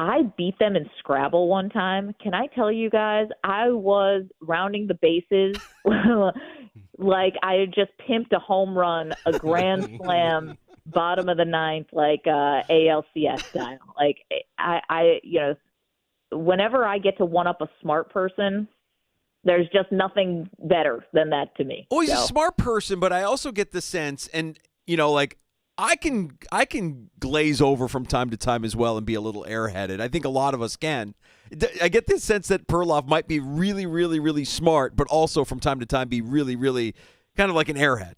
I beat them in Scrabble one time. Can I tell you guys, I was rounding the bases like I had just pimped a home run, a grand slam, bottom of the ninth, like ALCS style. Like I whenever I get to one up a smart person, there's just nothing better than that to me. Oh, he's a smart person, but I also get the sense, and I can glaze over from time to time as well and be a little airheaded. I think a lot of us can. I get this sense that Perloff might be really, really, really smart, but also from time to time be really, really kind of like an airhead.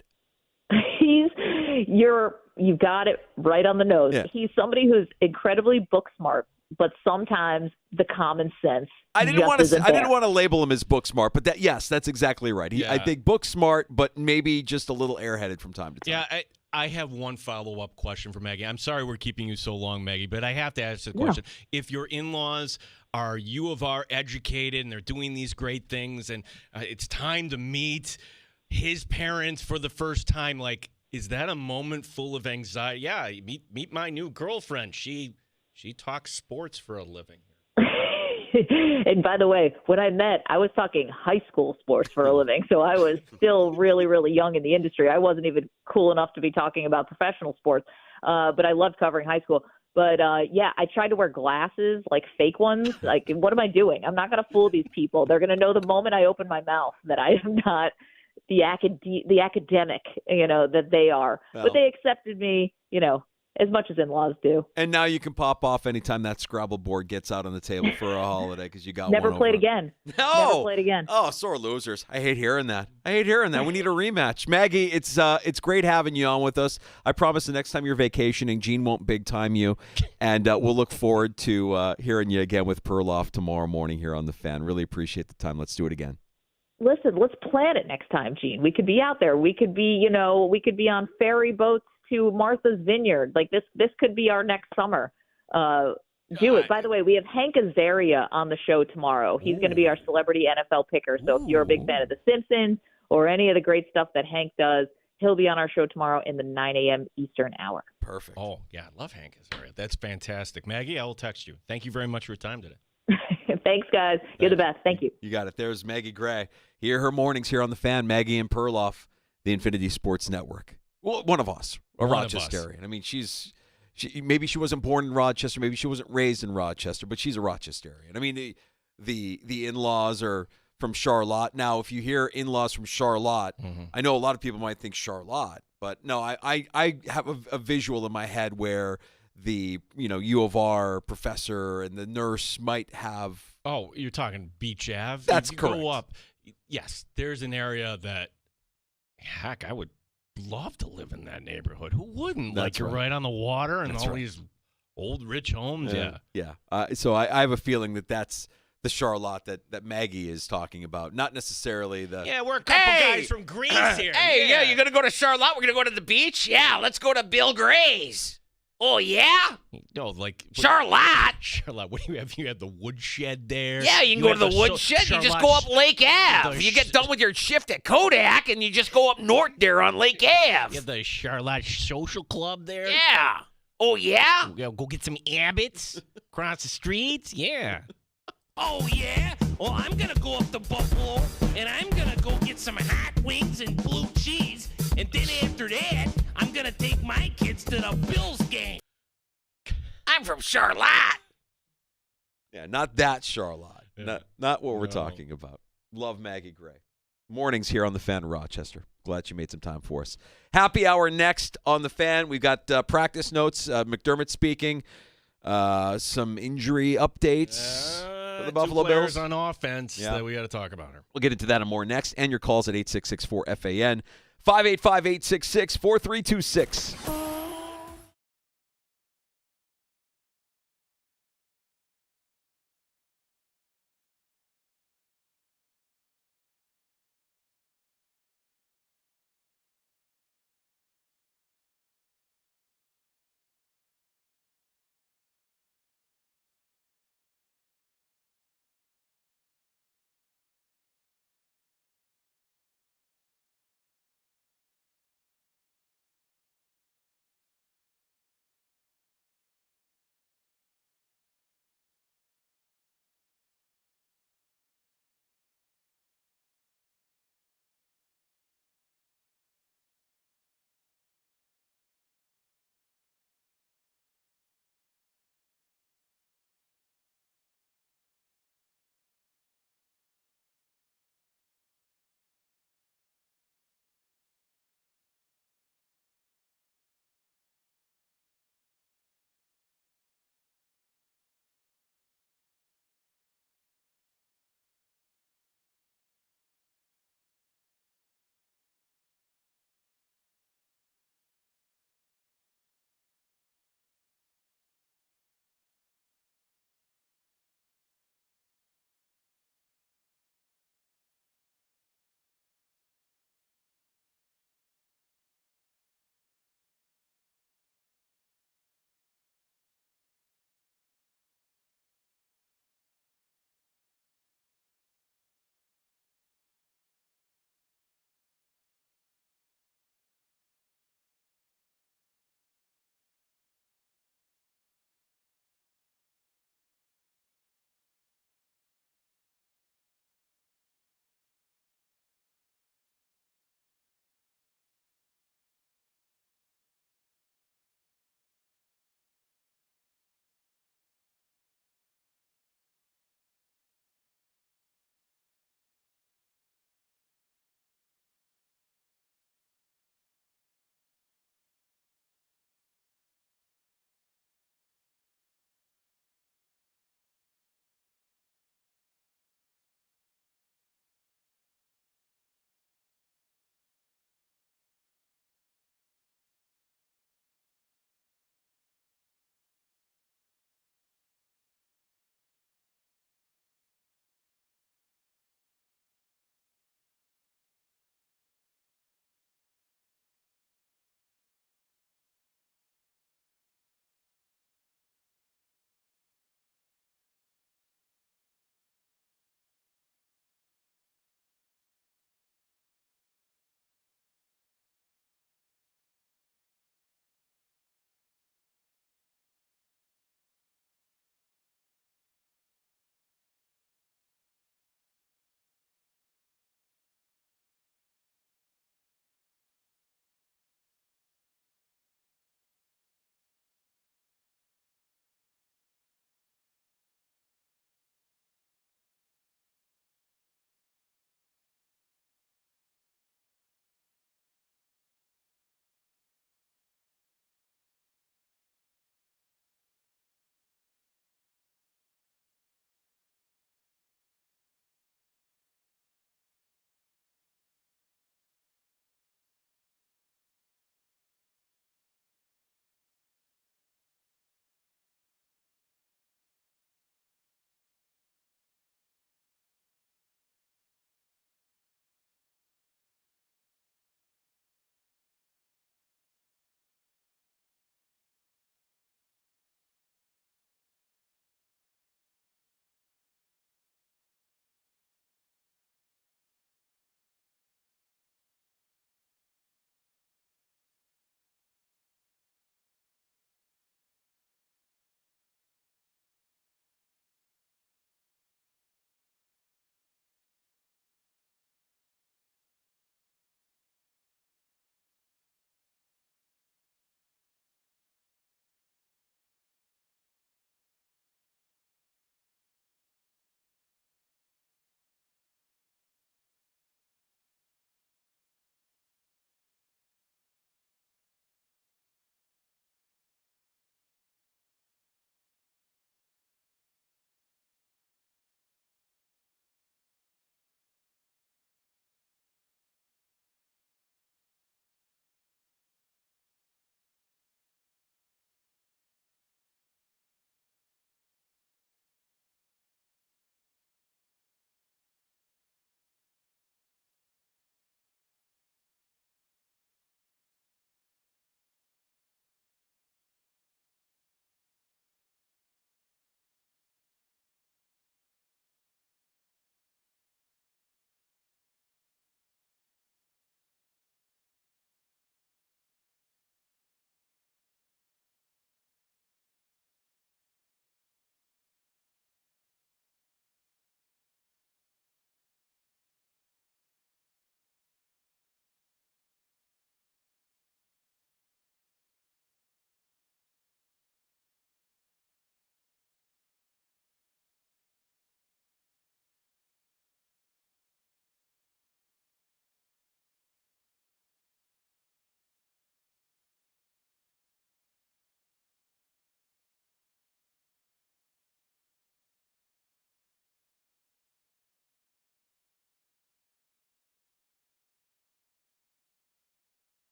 You got it right on the nose. Yeah. He's somebody who's incredibly book smart, but sometimes the common sense. I didn't want to label him as book smart, but that's exactly right. I think book smart, but maybe just a little airheaded from time to time. Yeah, I have one follow-up question for Maggie. I'm sorry we're keeping you so long, Maggie, but I have to ask the question. If your in-laws are U of R educated and they're doing these great things and it's time to meet his parents for the first time, like, is that a moment full of anxiety? Yeah, meet my new girlfriend. She talks sports for a living. And by the way, when I met, I was talking high school sports for a living. So I was still really, really young in the industry. I wasn't even cool enough to be talking about professional sports, but I loved covering high school. But, I tried to wear glasses, like fake ones. Like, what am I doing? I'm not going to fool these people. They're going to know the moment I open my mouth that I am not the academic, that they are. Well, but they accepted me, as much as in-laws do. And now you can pop off anytime that Scrabble board gets out on the table for a holiday because you got Never one played over. again. No. Never played again. Oh, sore losers. I hate hearing that. We need a rematch. Maggie, it's great having you on with us. I promise the next time you're vacationing, Gene won't big-time you, and we'll look forward to hearing you again with Perloff tomorrow morning here on The Fan. Really appreciate the time. Let's do it again. Listen, let's plan it next time, Gene. We could be out there. We could be, on ferry boats to Martha's Vineyard. Like this could be our next summer. Do it. By the way, we have Hank Azaria on the show tomorrow. He's going to be our celebrity NFL picker. So if you're a big fan of The Simpsons or any of the great stuff that Hank does, he'll be on our show tomorrow in the 9 a.m. Eastern hour. Perfect. Oh, yeah. I love Hank Azaria. That's fantastic. Maggie, I will text you. Thank you very much for your time today. Thanks, guys. You're the best. Thank you. You got it. There's Maggie Gray. Hear her mornings here on The Fan. Maggie and Perloff, the Infinity Sports Network. Well, one of us, a Rochesterian. I mean, she's maybe she wasn't born in Rochester, maybe she wasn't raised in Rochester, but she's a Rochesterian. I mean, the in-laws are from Charlotte. Now, if you hear in-laws from Charlotte, I know a lot of people might think Charlotte, but no, I have a visual in my head where the U of R professor and the nurse might have. Oh, you're talking Beach Ave? That's if you correct. Go up. Yes, there's an area that, heck, I would love to live in that neighborhood. Who wouldn't? That's you're right on the water and That's all right. these old rich homes. Yeah. So I have a feeling that's the Charlotte that Maggie is talking about, not necessarily the. Yeah, we're a couple guys from Greece here. Hey, yeah, you're going to go to Charlotte? We're going to go to the beach? Yeah, let's go to Bill Gray's. Oh, yeah? No, like Charlotte. Charlotte, what do you have? You have the woodshed there. Yeah, you can go to the woodshed. You just go up Lake Ave. You get done with your shift at Kodak, and you just go up north there on Lake Ave. You have the Charlotte Social Club there. Yeah. Oh, yeah? Go get some Abbots across the streets. Yeah. Oh, yeah? Well, I'm going to go up to Buffalo, and I'm going to go get some hot wings and blue cheese. And then after that, I'm going to take my kids to the Bills game. I'm from Charlotte. Yeah, not that Charlotte. Not what we're talking about. Love Maggie Gray. Mornings here on The Fan in Rochester. Glad you made some time for us. Happy hour next on The Fan. We've got practice notes, McDermott speaking, some injury updates for the Buffalo Bills. On offense that we got to talk about her. We'll get into that and more next. And your calls at 866-4FAN, 585-866-4326.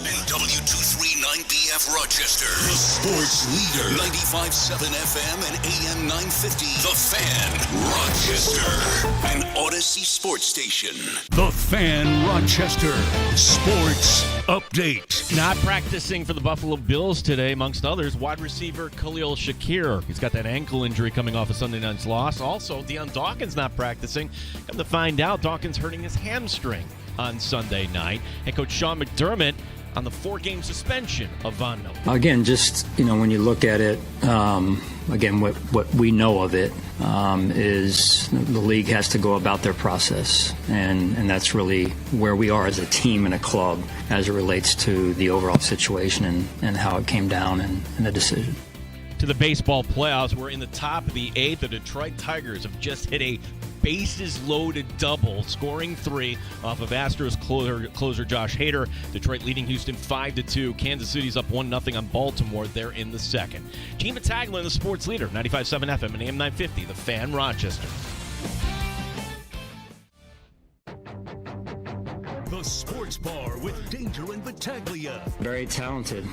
And W239BF Rochester. The sports leader. 95.7 FM and AM 950. The Fan Rochester. An Odyssey sports station. The Fan Rochester. Sports update. Not practicing for the Buffalo Bills today, amongst others, wide receiver Khalil Shakir. He's got that ankle injury coming off of Sunday night's loss. Also, Deion Dawkins not practicing. Come to find out, Dawkins hurting his hamstring on Sunday night. Head coach Sean McDermott on the 4-game suspension of Von Miller. Again, just, when you look at it, again, what we know of it is the league has to go about their process. And that's really where we are as a team and a club as it relates to the overall situation and how it came down and the decision. To the baseball playoffs, we're in the top of the 8th. The Detroit Tigers have just hit a bases-loaded double, scoring 3 off of Astros closer Josh Hader. Detroit leading Houston 5-2. Kansas City's up 1-0 on Baltimore. They're in the second. Gene Battaglia, the sports leader, 95.7 FM and AM 950, The Fan Rochester. The Sports Bar with Danger and Battaglia. Very talented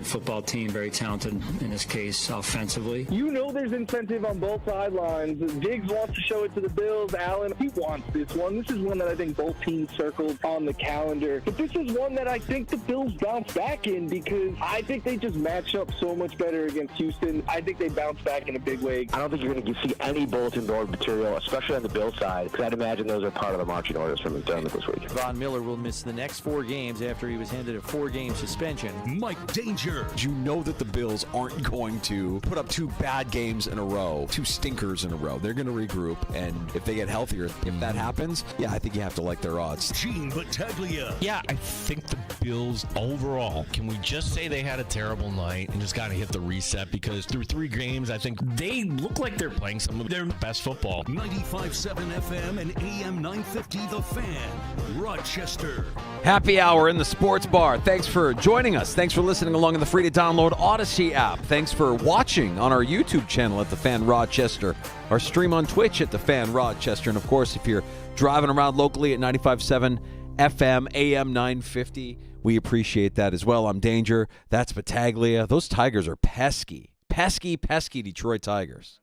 football team, very talented, in this case, offensively. There's incentive on both sidelines. Diggs wants to show it to the Bills. Allen, he wants this one. This is one that I think both teams circled on the calendar. But this is one that I think the Bills bounce back in because I think they just match up so much better against Houston. I think they bounce back in a big way. I don't think you're going to see any bulletin board material, especially on the Bills side, because I'd imagine those are part of the marching orders from McDermott this week. Von Miller will miss the next 4 games after he was handed a 4-game suspension. Mike Danger. You know that the Bills aren't going to put up 2 bad games in a row, 2 stinkers in a row. They're going to regroup, and if they get healthier, if that happens, I think you have to like their odds. Gene Battaglia. Yeah, I think the Bills overall, can we just say they had a terrible night and just got to hit the reset? Because through 3 games, I think they look like they're playing some of their best football. 95.7 FM and AM 950, The Fan Rochester. Happy hour in the sports bar. Thanks for joining us. Thanks for listening along in the free-to-download Odyssey app. Thanks for watching on our YouTube channel at The Fan Rochester, our stream on Twitch at The Fan Rochester, and, of course, if you're driving around locally at 95.7 FM, AM 950, we appreciate that as well. I'm Danger. That's Battaglia. Those Tigers are pesky. Pesky Detroit Tigers.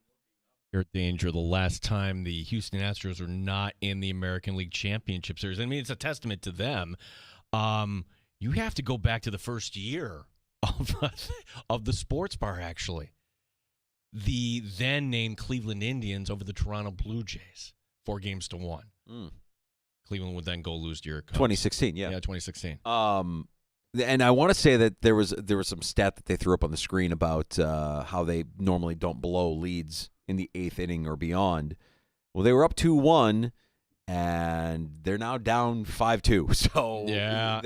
You're Danger. The last time the Houston Astros were not in the American League Championship Series. I mean, it's a testament to them. You have to go back to the first year of the sports bar, actually. The then named Cleveland Indians over the Toronto Blue Jays, 4-1. Cleveland would then go lose to your Cubs. 2016, yeah. Yeah, 2016. And I want to say that there was some stat that they threw up on the screen about how they normally don't blow leads in the 8th inning or beyond. Well, they were up 2-1, and they're now down 5-2. So yeah,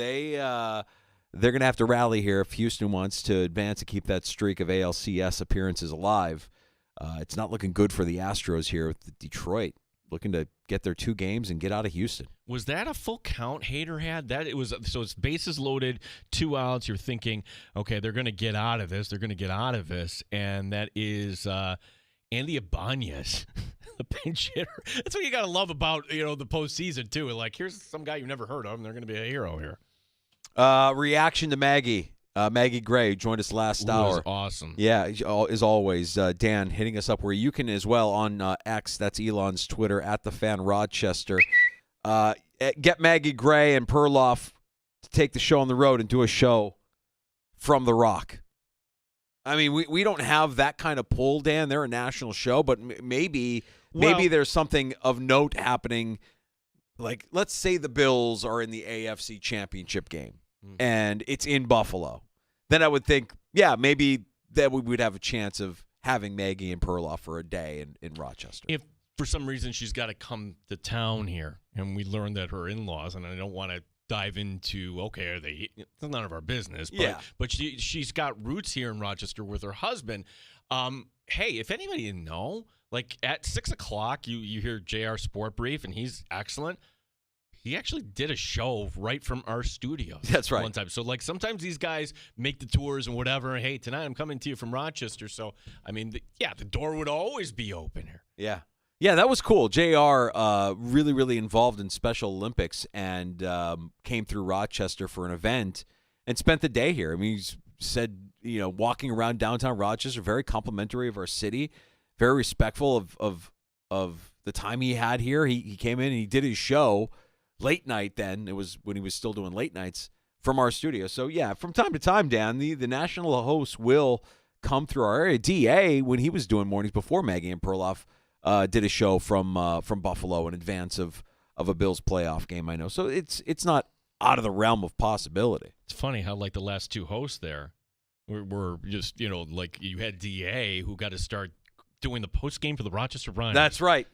they're going to have to rally here if Houston wants to advance and keep that streak of ALCS appearances alive. It's not looking good for the Astros here with Detroit looking to get their 2 games and get out of Houston. Was that a full count Hader had? So it's bases loaded, 2 outs. You're thinking, okay, they're going to get out of this. And that is Andy Ibanez, the pinch hitter. That's what you got to love about, the postseason, too. Like, here's some guy you've never heard of, and they're going to be a hero here. Reaction to Maggie. Maggie Gray joined us last hour. Was awesome. Yeah, as always. Dan hitting us up where you can as well on X. That's Elon's Twitter, at The Fan Rochester. Get Maggie Gray and Perloff to take the show on the road and do a show from The Rock. I mean, we don't have that kind of pull, Dan. They're a national show, but maybe there's something of note happening. Like, let's say the Bills are in the AFC Championship game, and it's in Buffalo. Then I would think, maybe that we would have a chance of having Maggie and Perloff for a day in Rochester. If for some reason she's got to come to town here, and we learned that her in-laws, and I don't want to dive into, okay, are they? It's none of our business. But she's got roots here in Rochester with her husband. Hey, if anybody didn't know, like at 6 o'clock, you hear JR Sport Brief, and he's excellent. He actually did a show right from our studios. That's right. One time. So, like, sometimes these guys make the tours and whatever. Hey, tonight I'm coming to you from Rochester. So, I mean, the door would always be open here. Yeah. Yeah, that was cool. JR really, really involved in Special Olympics and came through Rochester for an event and spent the day here. I mean, he said, walking around downtown Rochester, very complimentary of our city, very respectful of the time he had here. He came in and he did his show late night then. It was when he was still doing late nights from our studio. So, yeah, from time to time, Dan, the national host will come through our area. DA, when he was doing mornings before Maggie and Perloff, did a show from Buffalo in advance of a Bills playoff game, I know. So it's not out of the realm of possibility. It's funny how, like, the last two hosts there were just, like you had DA who got to start doing the post game for the Rochester Rhinos. That's right.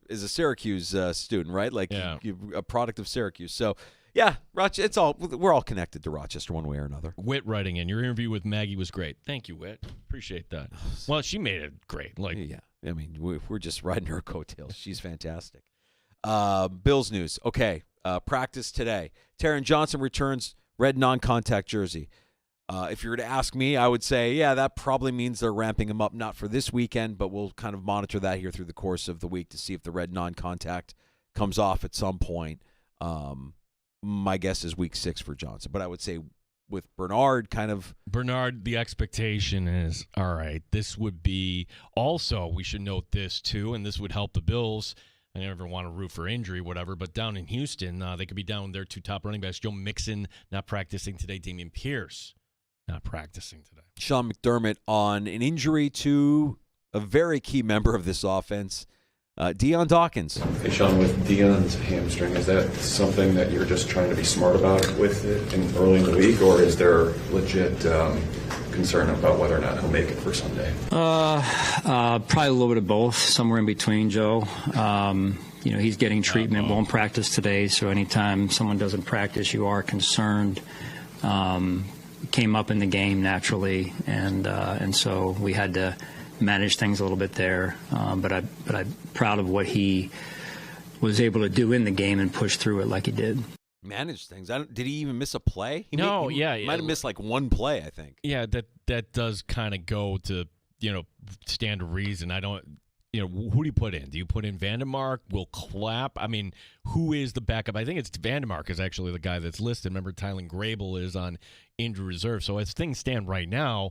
Is a Syracuse student, right? Like a product of Syracuse. So, yeah, we're all connected to Rochester one way or another. Whit writing in, your interview with Maggie was great. Thank you, Whit. Appreciate that. Well, she made it great. Yeah. I mean, we're just riding her coattails. She's fantastic. Bills news. Okay, practice today. Taron Johnson returns red non-contact jersey. If you were to ask me, I would say, yeah, that probably means they're ramping him up, not for this weekend, but we'll kind of monitor that here through the course of the week to see if the red non-contact comes off at some point. My guess is week 6 for Johnson, but I would say with Bernard, the expectation is, all right, this would be also, we should note this too, and this would help the Bills. I never want to root for injury, whatever, but down in Houston, they could be down their 2 top running backs. Joe Mixon not practicing today. Damian Pierce not practicing today. Sean McDermott on an injury to a very key member of this offense, Deion Dawkins. Hey, Sean, with Deion's hamstring, is that something that you're just trying to be smart about with it early in the week, or is there legit concern about whether or not he'll make it for Sunday? Probably a little bit of both, somewhere in between, Joe. He's getting treatment, won't practice today, so anytime someone doesn't practice, you are concerned. Came up in the game naturally, and so we had to manage things a little bit there, but I'm proud of what he was able to do in the game and push through it like he did. Manage things. Did he even miss a play? He might have missed like one play, I think. Yeah, that does kind of go to stand to reason. I don't. Who do you put in? Do you put in Vandermark? Will Clapp? I mean, who is the backup? I think it's Vandermark is actually the guy that's listed. Remember, Tylen Grable is on injury reserve. So as things stand right now,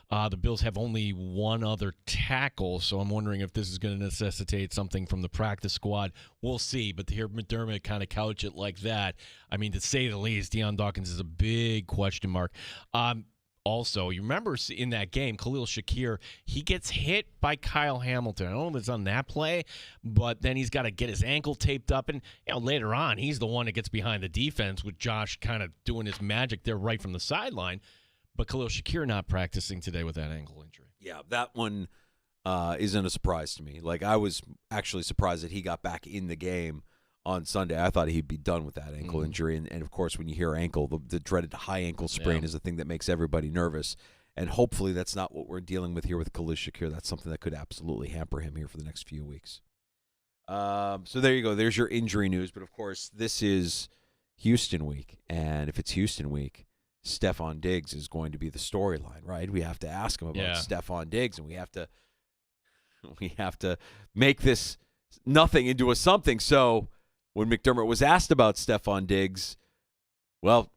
the Bills have only one other tackle. So I'm wondering if this is going to necessitate something from the practice squad. We'll see. But to hear McDermott kind of couch it like that, I mean, to say the least, Deion Dawkins is a big question mark. Also, you remember in that game, Khalil Shakir, he gets hit by Kyle Hamilton. I don't know if it's on that play, but then he's got to get his ankle taped up. And later on, he's the one that gets behind the defense with Josh kind of doing his magic there right from the sideline. But Khalil Shakir not practicing today with that ankle injury. Yeah, that one isn't a surprise to me. Like, I was actually surprised that he got back in the game on Sunday. I thought he'd be done with that ankle injury. And, of course, when you hear ankle, the dreaded high ankle sprain is the thing that makes everybody nervous. And hopefully that's not what we're dealing with here with Khalil Shakir. That's something that could absolutely hamper him here for the next few weeks. So there you go. There's your injury news. But, of course, this is Houston week. And if it's Houston week, Stephon Diggs is going to be the storyline, right? We have to ask him about Stephon Diggs, and we have to make this nothing into a something. So when McDermott was asked about Stephon Diggs, well,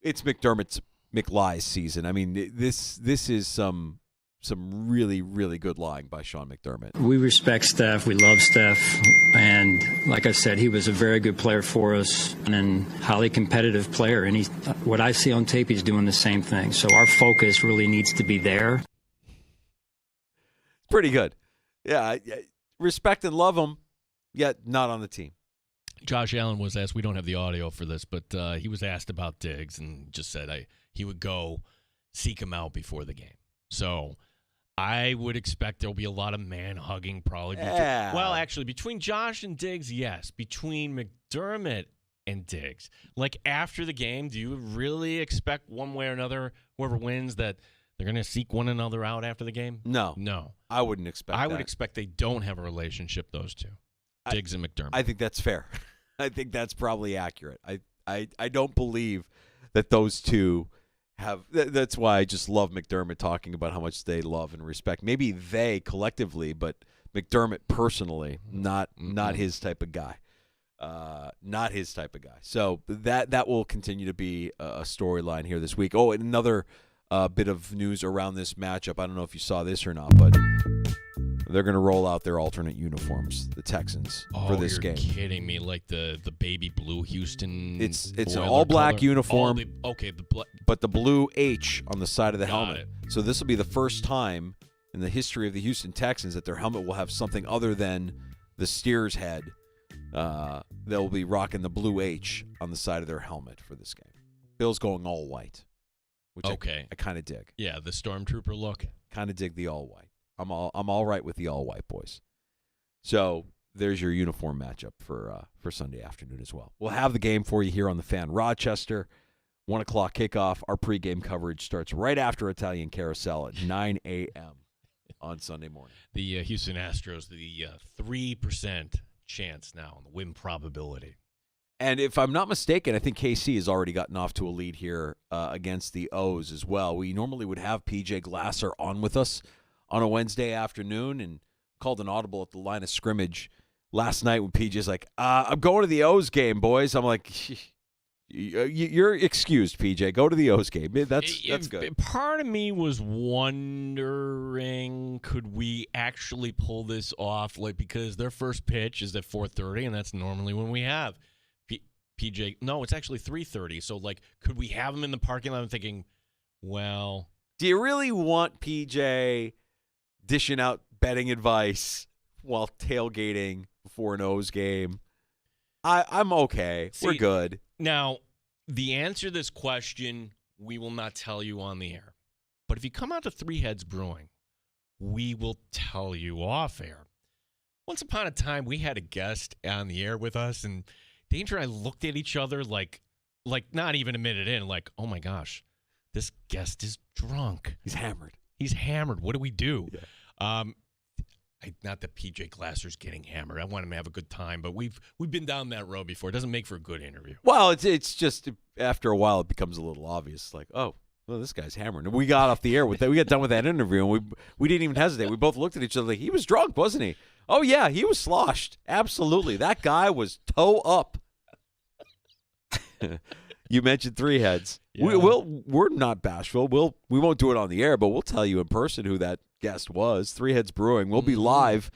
it's McDermott's McLies season. I mean, this is some really, really good lying by Sean McDermott. We respect Steph. We love Steph. And like I said, he was a very good player for us and a highly competitive player. And what I see on tape, he's doing the same thing. So our focus really needs to be there. Pretty good. Yeah, respect and love him, yet not on the team. Josh Allen was asked, we don't have the audio for this, but he was asked about Diggs and just said he would go seek him out before the game. So I would expect there'll be a lot of man-hugging probably. Between Josh and Diggs, yes. Between McDermott and Diggs. Like, after the game, do you really expect one way or another, whoever wins, that they're going to seek one another out after the game? No. I wouldn't expect I would expect they don't have a relationship, those two, Diggs and McDermott. I think that's fair. I think that's probably accurate. I don't believe that those two have. That's why I just love McDermott talking about how much they love and respect. Maybe they collectively, but McDermott personally, not his type of guy. Not his type of guy. So that will continue to be a storyline here this week. Oh, and another bit of news around this matchup. I don't know if you saw this or not, but they're going to roll out their alternate uniforms, the Texans, for this game. Oh, you're kidding me. Like the baby blue Houston. It's an all-black uniform, but the blue H on the side of the helmet. So this will be the first time in the history of the Houston Texans that their helmet will have something other than the steer's head. They'll be rocking the blue H on the side of their helmet for this game. Bill's going all white, which I kind of dig. Yeah, the stormtrooper look. Kind of dig the all white. I'm all right with the all white boys. So there's your uniform matchup for Sunday afternoon as well. We'll have the game for you here on the Fan. Rochester, 1 o'clock kickoff. Our pregame coverage starts right after Italian Carousel at 9 a.m. on Sunday morning. The Houston Astros, the 3% chance now on the win probability. And if I'm not mistaken, I think KC has already gotten off to a lead here against the O's as well. We normally would have PJ Glasser on with us on a Wednesday afternoon and called an audible at the line of scrimmage last night when PJ's like, I'm going to the O's game, boys. I'm like, you're excused, PJ. Go to the O's game. That's good. Part of me was wondering, could we actually pull this off? Like, because their first pitch is at 4:30, and that's normally when we have PJ. No, it's actually 3:30. So, like, could we have him in the parking lot? I'm thinking, well, do you really want PJ dishing out betting advice while tailgating before an O's game? I'm okay. We're good. Now, the answer to this question, we will not tell you on the air. But if you come out to Three Heads Brewing, we will tell you off air. Once upon a time, we had a guest on the air with us, and Danger and I looked at each other like not even a minute in, like, oh my gosh, this guest is drunk. He's hammered. What do we do? Yeah. Not that PJ Glasser's getting hammered. I want him to have a good time, but we've been down that road before. It doesn't make for a good interview. Well, it's just after a while it becomes a little obvious. Like, oh, well, this guy's hammered. And we got off the air with that. We got done with that interview, and we didn't even hesitate. We both looked at each other like, he was drunk, wasn't he? Oh yeah, he was sloshed. Absolutely, that guy was toe up. You mentioned Three Heads. Yeah. We're not bashful. We won't do it on the air, but we'll tell you in person who that guest was. Three Heads Brewing. We'll be live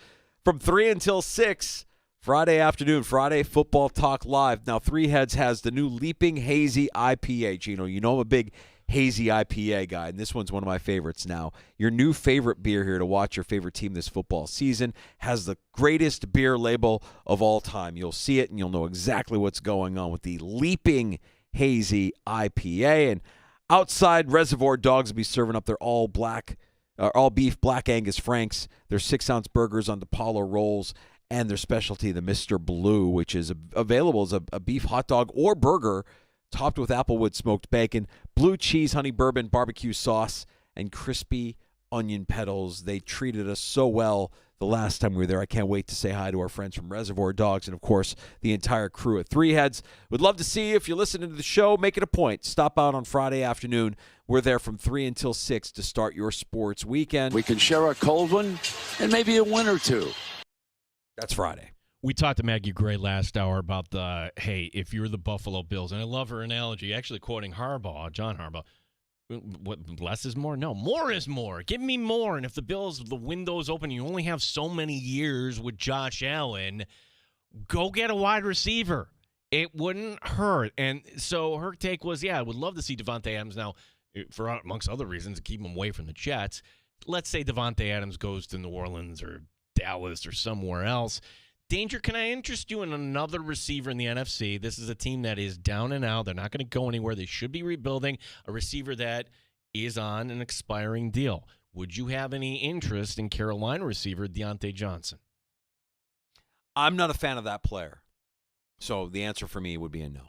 from 3 until 6 Friday afternoon. Friday Football Talk Live. Now, Three Heads has the new Leaping Hazy IPA. Gino, you know I'm a big hazy IPA guy, and this one's one of my favorites now. Your new favorite beer here to watch your favorite team this football season has the greatest beer label of all time. You'll see it, and you'll know exactly what's going on with the Leaping Hazy IPA. And outside, Reservoir Dogs will be serving up their all beef Black Angus Franks, their 6-ounce burgers on DePaulo rolls, and their specialty, the Mr. Blue, which is available as a beef hot dog or burger topped with applewood smoked bacon, blue cheese, honey bourbon, barbecue sauce, and crispy onion petals. They treated us so well the last time we were there. I can't wait to say hi to our friends from Reservoir Dogs and, of course, the entire crew at Three Heads. Would love to see you. If you're listening to the show, make it a point. Stop out on Friday afternoon. We're there from 3 until 6 to start your sports weekend. We can share a cold one and maybe a win or two. That's Friday. We talked to Maggie Gray last hour about hey, if you're the Buffalo Bills, and I love her analogy, actually quoting John Harbaugh, what, less is more? No, more is more. Give me more. And if the Bills, the window's open, you only have so many years with Josh Allen, go get a wide receiver. It wouldn't hurt. And so her take was, I would love to see Davante Adams now, for amongst other reasons, to keep him away from the Jets. Let's say Davante Adams goes to New Orleans or Dallas or somewhere else. Danger, can I interest you in another receiver in the NFC? This is a team that is down and out. They're not going to go anywhere. They should be rebuilding. A receiver that is on an expiring deal. Would you have any interest in Carolina receiver Deontay Johnson? I'm not a fan of that player. So the answer for me would be a no.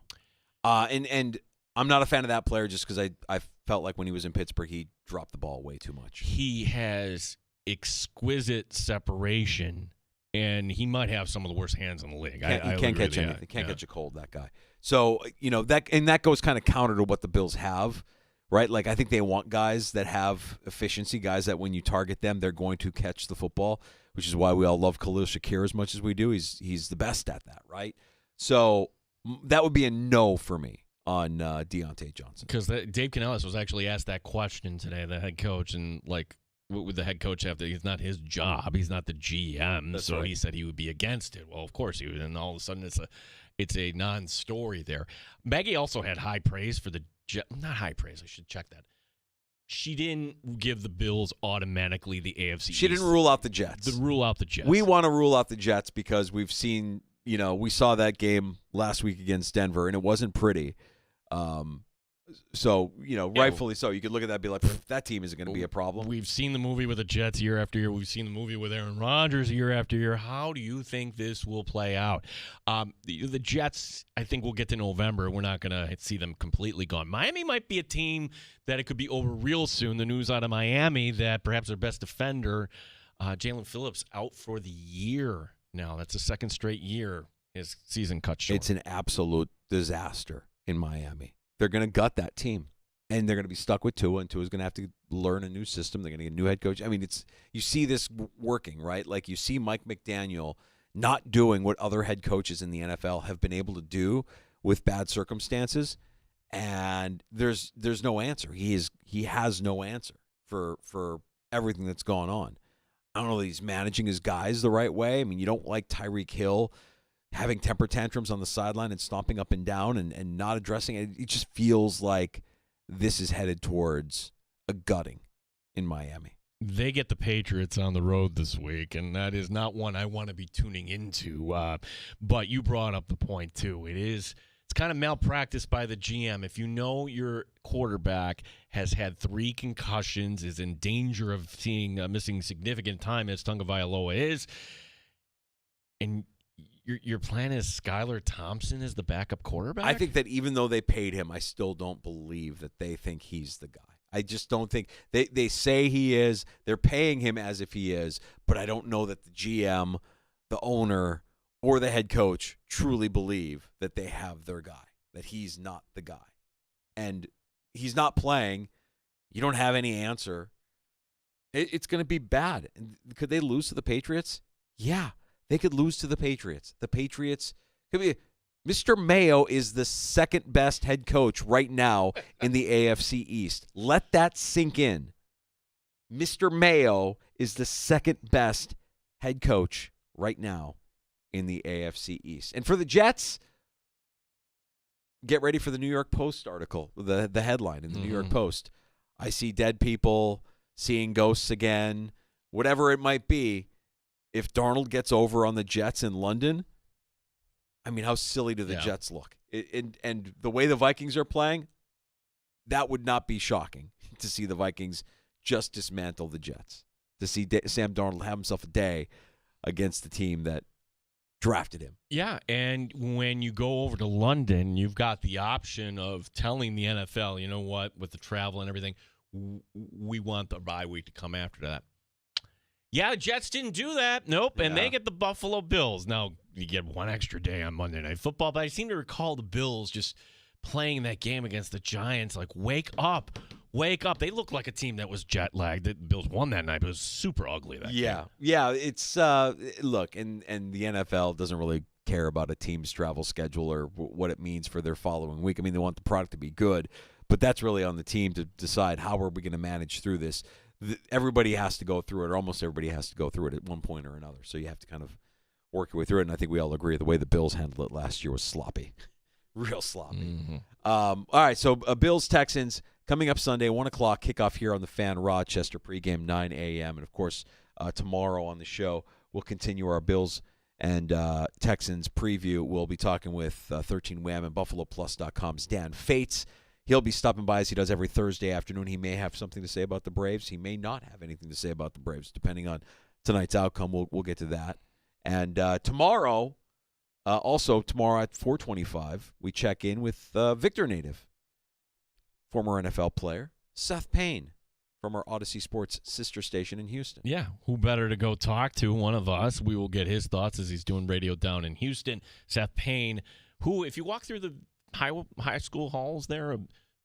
And I'm not a fan of that player just because I felt like when he was in Pittsburgh, he dropped the ball way too much. He has exquisite separation. And he might have some of the worst hands in the league. He can't catch anything. Can't catch a cold, that guy. So, that goes kind of counter to what the Bills have, right? Like, I think they want guys that have efficiency, guys that when you target them, they're going to catch the football. which is why we all love Khalil Shakir as much as we do. He's the best at that, right? So that would be a no for me on Deontay Johnson. Because Dave Canellis was actually asked that question today, the head coach, and like, what would the head coach have to? It's not his job. He's not the GM. That's so right. He said he would be against it. Well, of course he would. And all of a sudden it's a non-story there. Maggie also had high praise for the not high praise. I should check that. She didn't give the Bills automatically the AFC She East. didn't rule out the Jets. Rule out the Jets. We want to rule out the Jets because we've seen, we saw that game last week against Denver, and it wasn't pretty. So, rightfully so. You could look at that and be like, that team isn't going to be a problem. We've seen the movie with the Jets year after year. We've seen the movie with Aaron Rodgers year after year. How do you think this will play out? The Jets, I think we'll get to November. We're not going to see them completely gone. Miami might be a team that it could be over real soon. The news out of Miami that perhaps their best defender, Jalen Phillips, out for the year now. That's the second straight year his season cut short. It's an absolute disaster in Miami. They're going to gut that team, and they're going to be stuck with Tua, and Tua's going to have to learn a new system. They're going to get a new head coach. I mean, you see this working, right? Like you see Mike McDaniel not doing what other head coaches in the NFL have been able to do with bad circumstances, and there's no answer. He has no answer for everything that's gone on. I don't know that he's managing his guys the right way. I mean, you don't like Tyreek Hill having temper tantrums on the sideline and stomping up and down and not addressing it. It just feels like this is headed towards a gutting in Miami. They get the Patriots on the road this week, and that is not one I want to be tuning into. But you brought up the point, too. It's kind of malpractice by the GM. If you know your quarterback has had 3 concussions, is in danger of missing significant time, as Tagovailoa is, and your plan is Skylar Thompson as the backup quarterback? I think that even though they paid him, I still don't believe that they think he's the guy. I just don't think they say he is. They're paying him as if he is, but I don't know that the GM, the owner, or the head coach truly believe that they have their guy, that he's not the guy. And he's not playing. You don't have any answer. It's going to be bad. And could they lose to the Patriots? Yeah. They could lose to the Patriots. The Patriots could be. Mr. Mayo is the second best head coach right now in the AFC East. Let that sink in. Mr. Mayo is the second best head coach right now in the AFC East. And for the Jets, get ready for the New York Post article, the headline in the New York Post. I see dead people, seeing ghosts again, whatever it might be. If Darnold gets over on the Jets in London, I mean, how silly do the Jets look? And the way the Vikings are playing, that would not be shocking to see the Vikings just dismantle the Jets, to see Sam Darnold have himself a day against the team that drafted him. Yeah, and when you go over to London, you've got the option of telling the NFL, you know what, with the travel and everything, we want the bye week to come after that. Yeah, the Jets didn't do that. Nope, and they get the Buffalo Bills. Now, you get one extra day on Monday Night Football, but I seem to recall the Bills just playing that game against the Giants like, wake up. They look like a team that was jet-lagged. The Bills won that night, but it was super ugly that game. Yeah, it's look, and the NFL doesn't really care about a team's travel schedule or what it means for their following week. I mean, they want the product to be good, but that's really on the team to decide how are we going to manage through this. Everybody has to go through it, or almost everybody has to go through it at one point or another. So you have to kind of work your way through it, and I think we all agree the way the Bills handled it last year was sloppy. Real sloppy. All right, so Bills-Texans coming up Sunday, 1 o'clock, kickoff here on the Fan, Rochester, pregame 9 a.m. And, of course, tomorrow on the show, we'll continue our Bills and Texans preview. We'll be talking with 13 Wham and BuffaloPlus.com's Dan Fates. He'll be stopping by as he does every Thursday afternoon. He may have something to say about the Braves. He may not have anything to say about the Braves, depending on tonight's outcome. We'll get to that. And tomorrow, also tomorrow at 4:25, we check in with Victor native, former NFL player, Seth Payne, from our Odyssey Sports sister station in Houston. Yeah, who better to go talk to? One of us. We will get his thoughts as he's doing radio down in Houston. Seth Payne, who, if you walk through the high school halls there,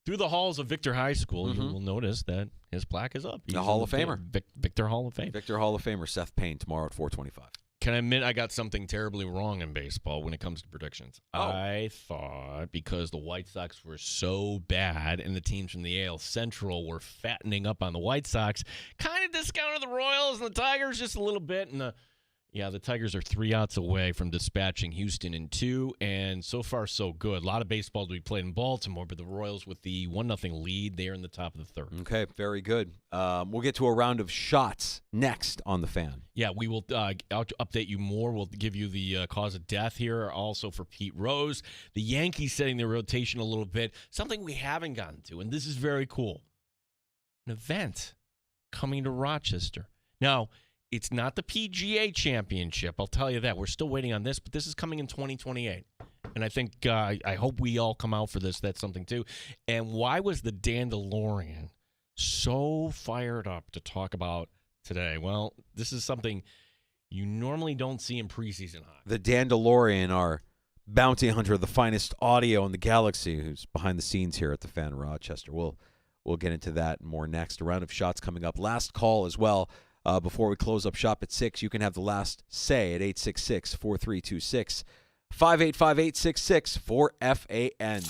Through the halls of Victor High School, you will notice that his plaque is up. He's a Hall of Famer. Victor Hall of Fame. Victor Hall of Famer Seth Payne tomorrow at 4:25. Can I admit I got something terribly wrong in baseball when it comes to predictions? Oh. I thought because the White Sox were so bad and the teams from the AL Central were fattening up on the White Sox, kind of discounted the Royals and the Tigers just a little bit. And the Tigers are 3 outs away from dispatching Houston in 2, and so far so good. A lot of baseball to be played in Baltimore, but the Royals with the 1-0 lead, they're in the top of the third. Okay, very good. We'll get to a round of shots next on The Fan. Yeah, we will I'll update you more. We'll give you the cause of death here also for Pete Rose. The Yankees setting their rotation a little bit, something we haven't gotten to, and this is very cool. An event coming to Rochester. Now, it's not the PGA Championship, I'll tell you that. We're still waiting on this, but this is coming in 2028. And I think, I hope we all come out for this. That's something, too. And why was the Dandelion so fired up to talk about today? Well, this is something you normally don't see in preseason hockey. The Dandelion, our bounty hunter, the finest audio in the galaxy, who's behind the scenes here at the Fan Rochester. We'll get into that and more next. A round of shots coming up. Last call as well. Before we close up shop at 6, you can have the last say at 866-4326, 585-866 for FAN.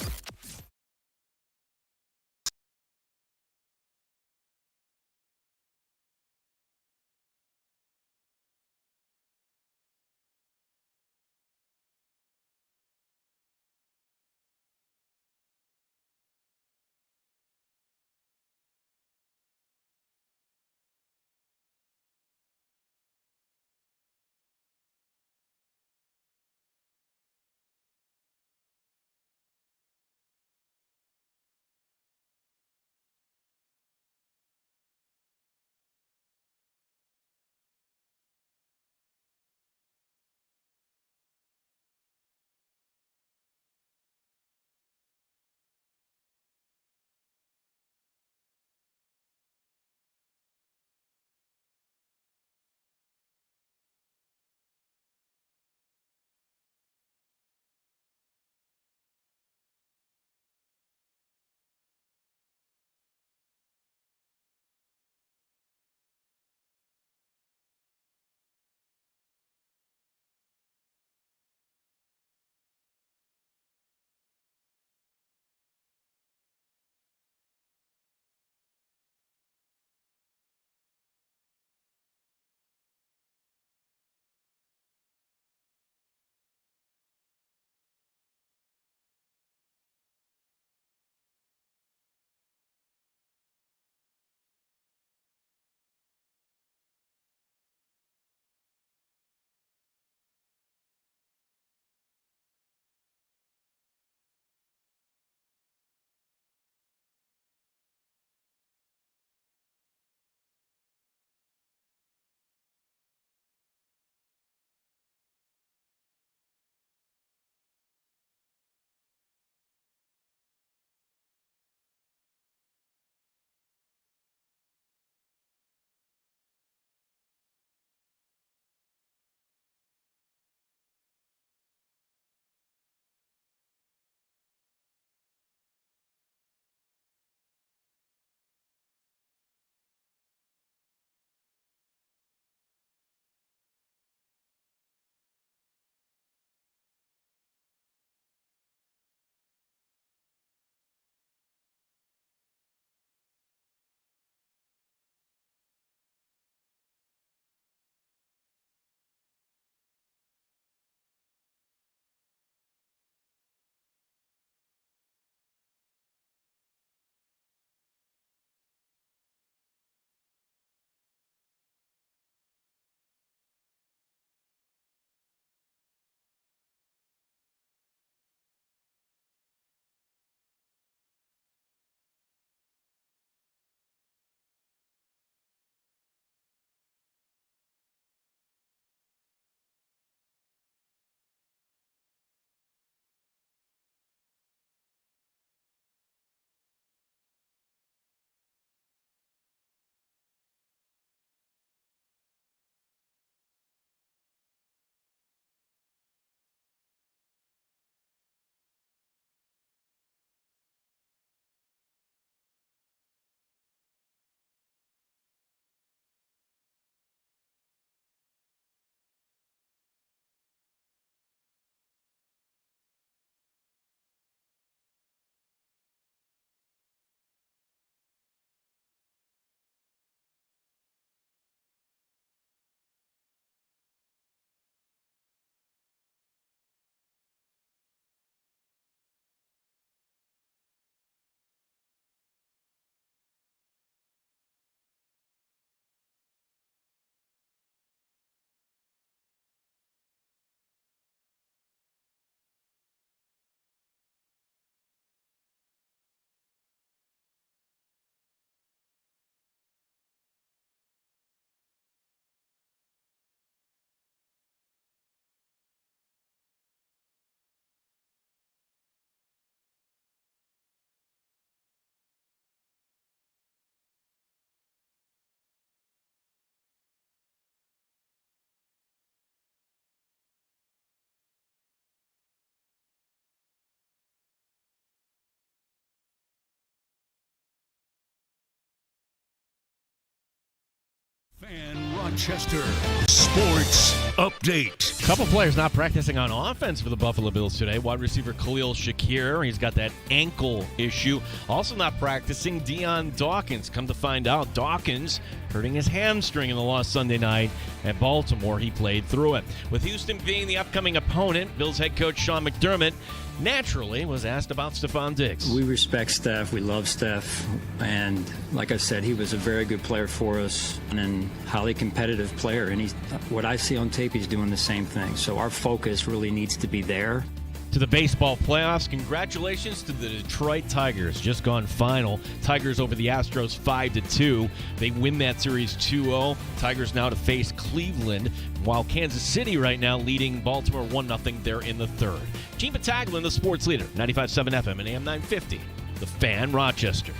Rochester Sports Update. A couple players not practicing on offense for the Buffalo Bills today. Wide receiver Khalil Shakir, he's got that ankle issue. Also not practicing, Dion Dawkins. Come to find out, Dawkins hurting his hamstring in the loss Sunday night at Baltimore. He played through it. With Houston being the upcoming opponent, Bills head coach Sean McDermott naturally was asked about Stephon Diggs. We respect Steph. We love Steph. And like I said, he was a very good player for us and a highly competitive player. And what I see on tape, he's doing the same thing. So our focus really needs to be there. To the baseball playoffs, congratulations to the Detroit Tigers. Just gone final. Tigers over the Astros 5-2. They win that series 2-0. Tigers now to face Cleveland, while Kansas City right now leading Baltimore 1-0. They're in the third. Gene Battaglia, the sports leader, 95.7 FM and AM 950. The Fan, Rochester.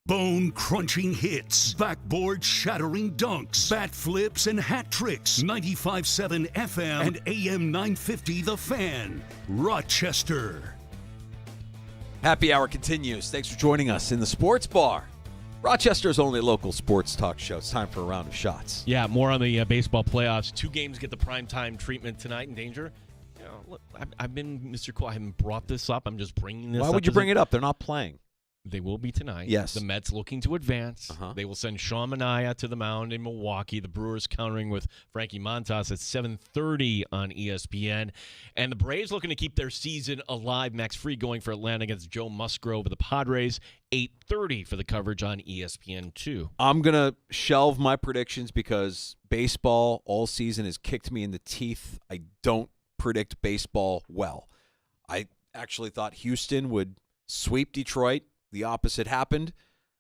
Bone-crunching hits, backboard-shattering dunks, bat flips, and hat tricks. 95.7 FM and AM 950 The Fan, Rochester. Happy Hour continues. Thanks for joining us in the Sports Bar, Rochester's only local sports talk show. It's time for a round of shots. Yeah, more on the baseball playoffs. 2 games get the primetime treatment tonight in Danger. You know, look, I've been Mr. Cool. I haven't brought this up. I'm just bringing this up. Why would you bring it up? They're not playing. They will be tonight. Yes. The Mets looking to advance. They will send Sean Manaea to the mound in Milwaukee. The Brewers countering with Frankie Montas at 7:30 on ESPN. And the Braves looking to keep their season alive. Max Fried going for Atlanta against Joe Musgrove of the Padres. 8:30 for the coverage on ESPN2. I'm going to shelve my predictions because baseball all season has kicked me in the teeth. I don't predict baseball well. I actually thought Houston would sweep Detroit. The opposite happened.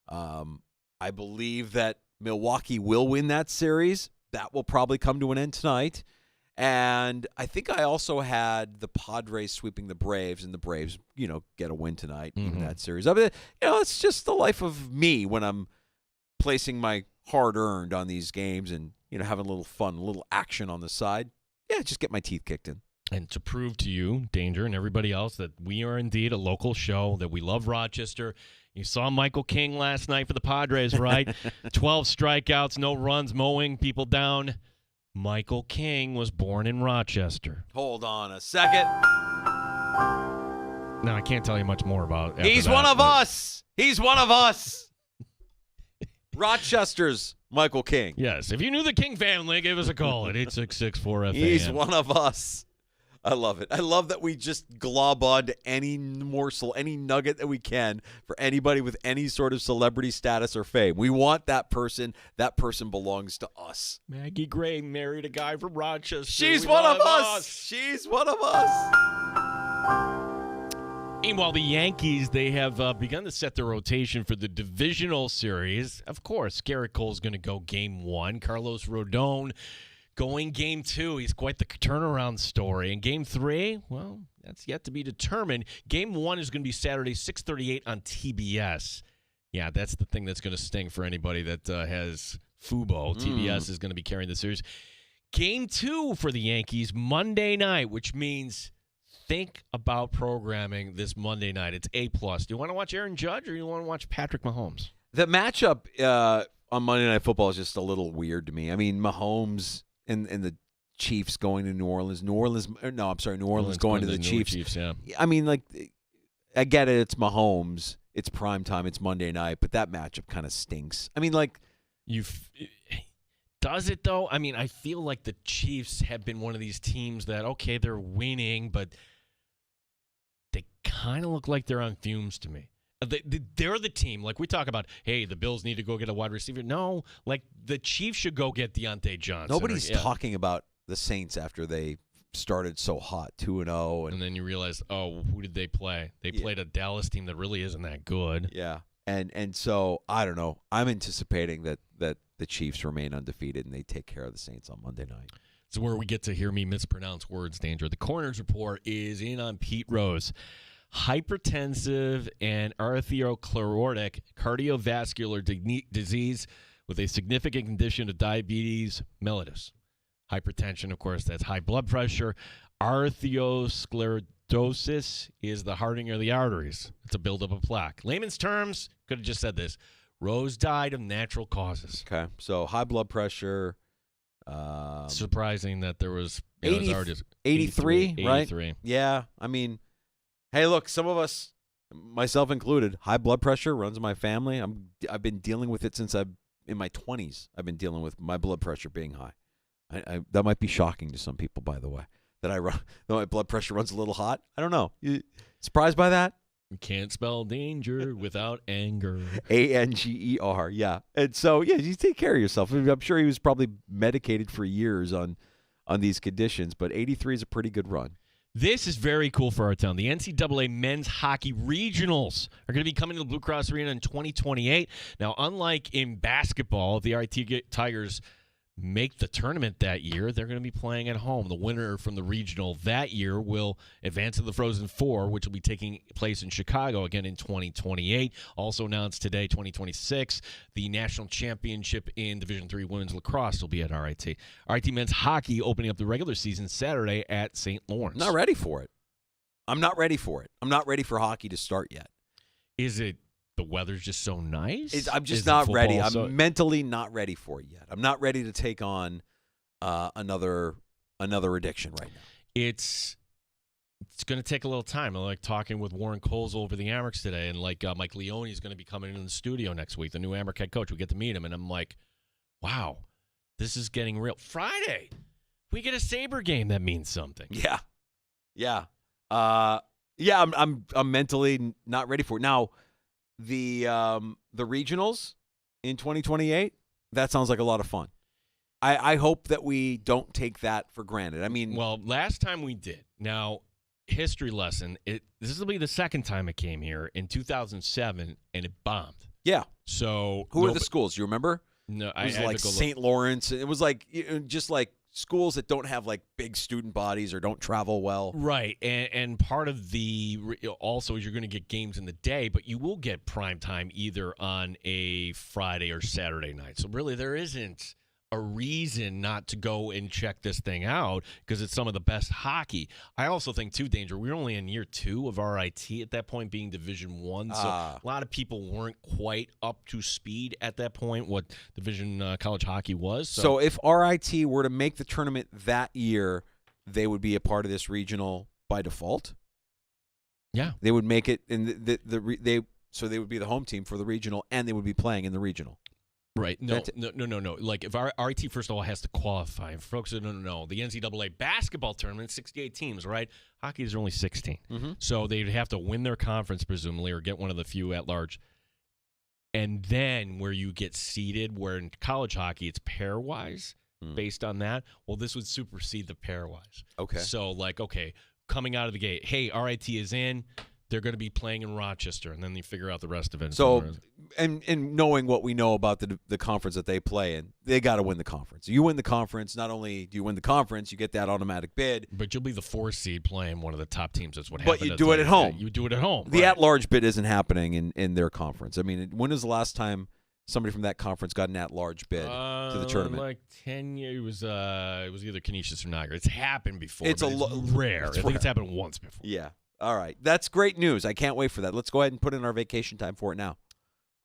I believe that Milwaukee will win that series. That will probably come to an end tonight. And I think I also had the Padres sweeping the Braves, and the Braves, get a win tonight in that series. I mean, it's just the life of me when I'm placing my hard-earned on these games and, having a little fun, a little action on the side. Yeah, just get my teeth kicked in. And to prove to you, Danger, and everybody else that we are indeed a local show, that we love Rochester. You saw Michael King last night for the Padres, right? 12 strikeouts, no runs, mowing people down. Michael King was born in Rochester. Hold on a second. No, I can't tell you much more about it. He's one of us. He's one of us. Rochester's Michael King. Yes. If you knew the King family, give us a call at 866-4FAN. He's one of us. I love it. I love that we just glob on to any morsel, any nugget that we can for anybody with any sort of celebrity status or fame. We want that person. That person belongs to us. Maggie Gray married a guy from Rochester. She's one of us. She's one of us. Meanwhile, the Yankees, they have begun to set their rotation for the divisional series. Of course, Garrett Cole's going to go game 1. Carlos Rodon going game 2. He's quite the turnaround story. And game 3, well, that's yet to be determined. Game 1 is going to be Saturday, 6:38 on TBS. Yeah, that's the thing that's going to sting for anybody that has Fubo. TBS is going to be carrying the series. Game 2 for the Yankees, Monday night, which means think about programming this Monday night. It's A+. Do you want to watch Aaron Judge or do you want to watch Patrick Mahomes? The matchup on Monday Night Football is just a little weird to me. I mean, Mahomes and the Chiefs going to New Orleans. New Orleans going to the Chiefs. Yeah. I mean, like, I get it. It's Mahomes. It's prime time. It's Monday night. But that matchup kind of stinks. I mean, like, does it, though? I mean, I feel like the Chiefs have been one of these teams that, okay, they're winning, but they kind of look like they're on fumes to me. They're the team. Like, we talk about, hey, the Bills need to go get a wide receiver. No, like, the Chiefs should go get Deontay Johnson. Nobody's talking about the Saints after they started so hot, 2-0. And then you realize, oh, who did they play? They played a Dallas team that really isn't that good. Yeah. And so, I don't know. I'm anticipating that the Chiefs remain undefeated and they take care of the Saints on Monday night. It's where we get to hear me mispronounce words, Danger. The Coroner's Report is in on Pete Rose. Hypertensive and atherosclerotic cardiovascular disease with a significant condition of diabetes mellitus. Hypertension, of course, that's high blood pressure. Atherosclerosis is the hardening of the arteries. It's a buildup of plaque. Layman's terms, could have just said this. Rose died of natural causes. Okay, so high blood pressure. Surprising that there was 83, right? 83. Yeah, I mean, hey, look, some of us, myself included, high blood pressure runs in my family. I've been dealing with it since in my 20s. I've been dealing with my blood pressure being high. That might be shocking to some people, by the way, that my blood pressure runs a little hot. I don't know. You surprised by that? You can't spell danger without anger. Anger, yeah. And so, yeah, you take care of yourself. I'm sure he was probably medicated for years on these conditions, but 83 is a pretty good run. This is very cool for our town. The NCAA Men's Hockey Regionals are going to be coming to the Blue Cross Arena in 2028. Now, unlike in basketball, the RIT Tigers make the tournament that year, they're going to be playing at home. The winner from the regional that year will advance to the Frozen Four, which will be taking place in Chicago again in 2028. Also announced today, 2026, the national championship in Division III women's lacrosse will be at RIT. RIT men's hockey opening up the regular season Saturday at St. Lawrence. Not ready for it. I'm not ready for it. I'm not ready for hockey to start yet. Is it the weather's just so nice? I'm just not ready. I'm mentally not ready for it yet. I'm not ready to take on another addiction right now. It's going to take a little time. I'm like talking with Warren Coles over the Amerks today, and like Mike Leone is going to be coming in the studio next week, the new Amerks head coach. We get to meet him, and I'm like, wow, this is getting real. Friday, we get a Sabre game that means something. Yeah. I'm mentally not ready for it now. The regionals in 2028, that sounds like a lot of fun. I hope that we don't take that for granted. I mean, well, last time we did. Now, history lesson. This will be the second time it came here in 2007, and it bombed. Yeah. So who were the schools? You remember? No, it was like St. Lawrence. It was like just like schools that don't have like big student bodies or don't travel well. Right. And part of the also is you're going to get games in the day, but you will get prime time either on a Friday or Saturday night. So really there isn't a reason not to go and check this thing out because it's some of the best hockey. I also think, too, Danger, we're only in year 2 of RIT at that point being Division 1. So a lot of people weren't quite up to speed at that point, what Division college hockey was. So if RIT were to make the tournament that year, they would be a part of this regional by default? Yeah. They would make it, and so they would be the home team for the regional, and they would be playing in the regional. Right. No. Like, if RIT, first of all, has to qualify. Folks that don't know, the NCAA basketball tournament, 68 teams, right? Hockey is only 16. Mm-hmm. So they'd have to win their conference, presumably, or get one of the few at large. And then where you get seeded, where in college hockey it's pairwise based on that, well, this would supersede the pairwise. Okay. So, like, coming out of the gate, hey, RIT is in. They're going to be playing in Rochester, and then you figure out the rest of it. So, and knowing what we know about the conference that they play in, they got to win the conference. You win the conference, not only do you win the conference, you get that automatic bid. But you'll be the 4th seed playing one of the top teams. That's what happens. But you do it at home. You do it at home. The at-large bid isn't happening in their conference. I mean, when was the last time somebody from that conference got an at-large bid to the tournament? Like 10 years. It was either Canisius or Niagara. It's happened before. It's rare. I think it's happened once before. Yeah. All right, that's great news. I can't wait for that. Let's go ahead and put in our vacation time for it now.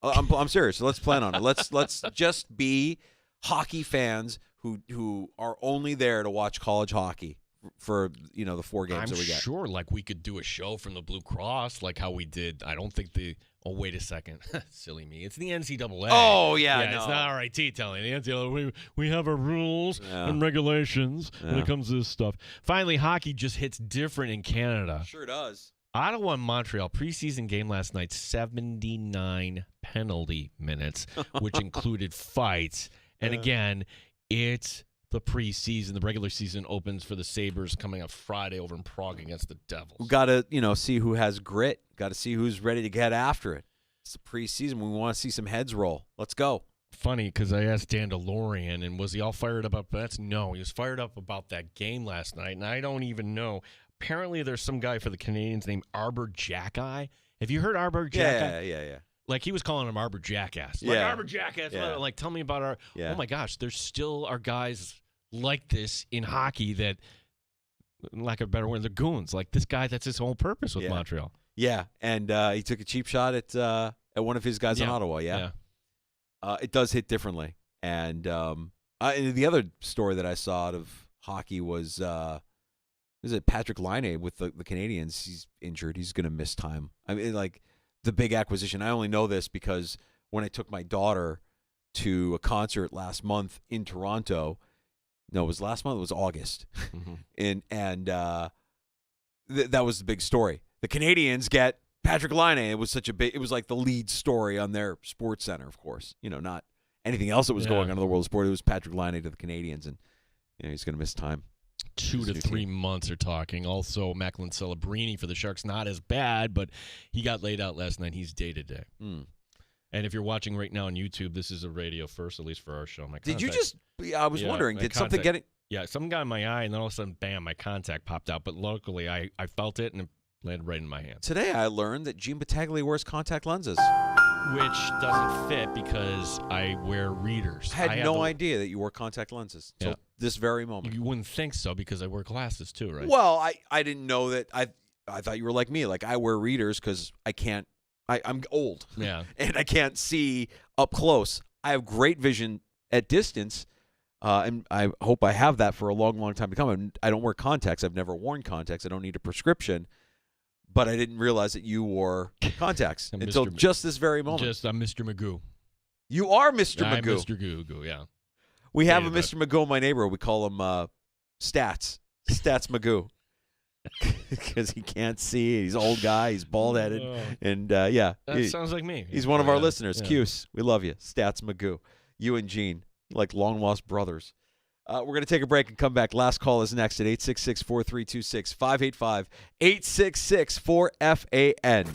I'm serious. So let's plan on it. Let's just be hockey fans who are only there to watch college hockey for the 4 games that we get. I'm sure, like, we could do a show from the Blue Cross, like how we did. I don't think Oh, wait a second. Silly me. It's the NCAA. Oh, yeah, no. It's not RIT telling you. The NCAA, we have our rules and regulations when it comes to this stuff. Finally, hockey just hits different in Canada. Sure does. Ottawa and Montreal, preseason game last night, 79 penalty minutes, which included fights. And again, it's the preseason. The regular season opens for the Sabres coming up Friday over in Prague against the Devils. We've got to, see who has grit. Got to see who's ready to get after it. It's the preseason. We want to see some heads roll. Let's go. Funny, because I asked Dan DeLorean, and was he all fired up about that? No, he was fired up about that game last night, and I don't even know. Apparently, there's some guy for the Canadians named Arbor Jackeye. Have you heard Arbor Jackeye? Yeah. Like, he was calling him Arbor Jackass. Like, Arbor Jackass. Yeah. Like, tell me about our... Yeah. Oh, my gosh, there still are guys like this in hockey that, lack of a better word, they're goons. Like, this guy, that's his whole purpose with Montreal. Yeah, and he took a cheap shot at one of his guys in Ottawa, yeah. it does hit differently. And the other story that I saw out of hockey was it Patrick Laine with the Canadiens? He's injured. He's going to miss time. I mean, like the big acquisition. I only know this because when I took my daughter to a concert last month in Toronto, no, it was last month. It was August, and that was the big story. The Canadiens get Patrick Laine. It was it was like the lead story on their Sports Center, of course. Not anything else that was going on in the world of sport. It was Patrick Laine to the Canadiens, and he's going to miss time. 2 to 3 months are talking. Also, Macklin Celebrini for the Sharks, not as bad, but he got laid out last night. He's day-to-day. And if you're watching right now on YouTube, this is a radio first, at least for our show. Did you just – I was wondering, did something get it? Yeah, something got in my eye, and then all of a sudden, bam, my contact popped out. But luckily, I felt it, and it landed right in my hand. Today, I learned that Gene Battaglia wears contact lenses. Which doesn't fit because I wear readers. I had no idea that you wore contact lenses until this very moment. You wouldn't think so because I wear glasses too, right? Well, I didn't know that. I thought you were like me. Like I wear readers because I can't. I'm old. Yeah. And I can't see up close. I have great vision at distance, and I hope I have that for a long, long time to come. I don't wear contacts. I've never worn contacts. I don't need a prescription. But I didn't realize that you wore contacts until just this very moment. I'm Mr. Magoo. You are Mr. Magoo. I'm Mr. Magoo, yeah. We have a Mr. Magoo in my neighborhood. We call him Stats Magoo. Because he can't see. He's an old guy. He's bald-headed. And, That sounds like me. He's one of our listeners. Cuse. We love you. Stats Magoo. You and Gene, like long-lost brothers. We're going to take a break and come back. Last call is next at 866-4326, 585-866-4FAN.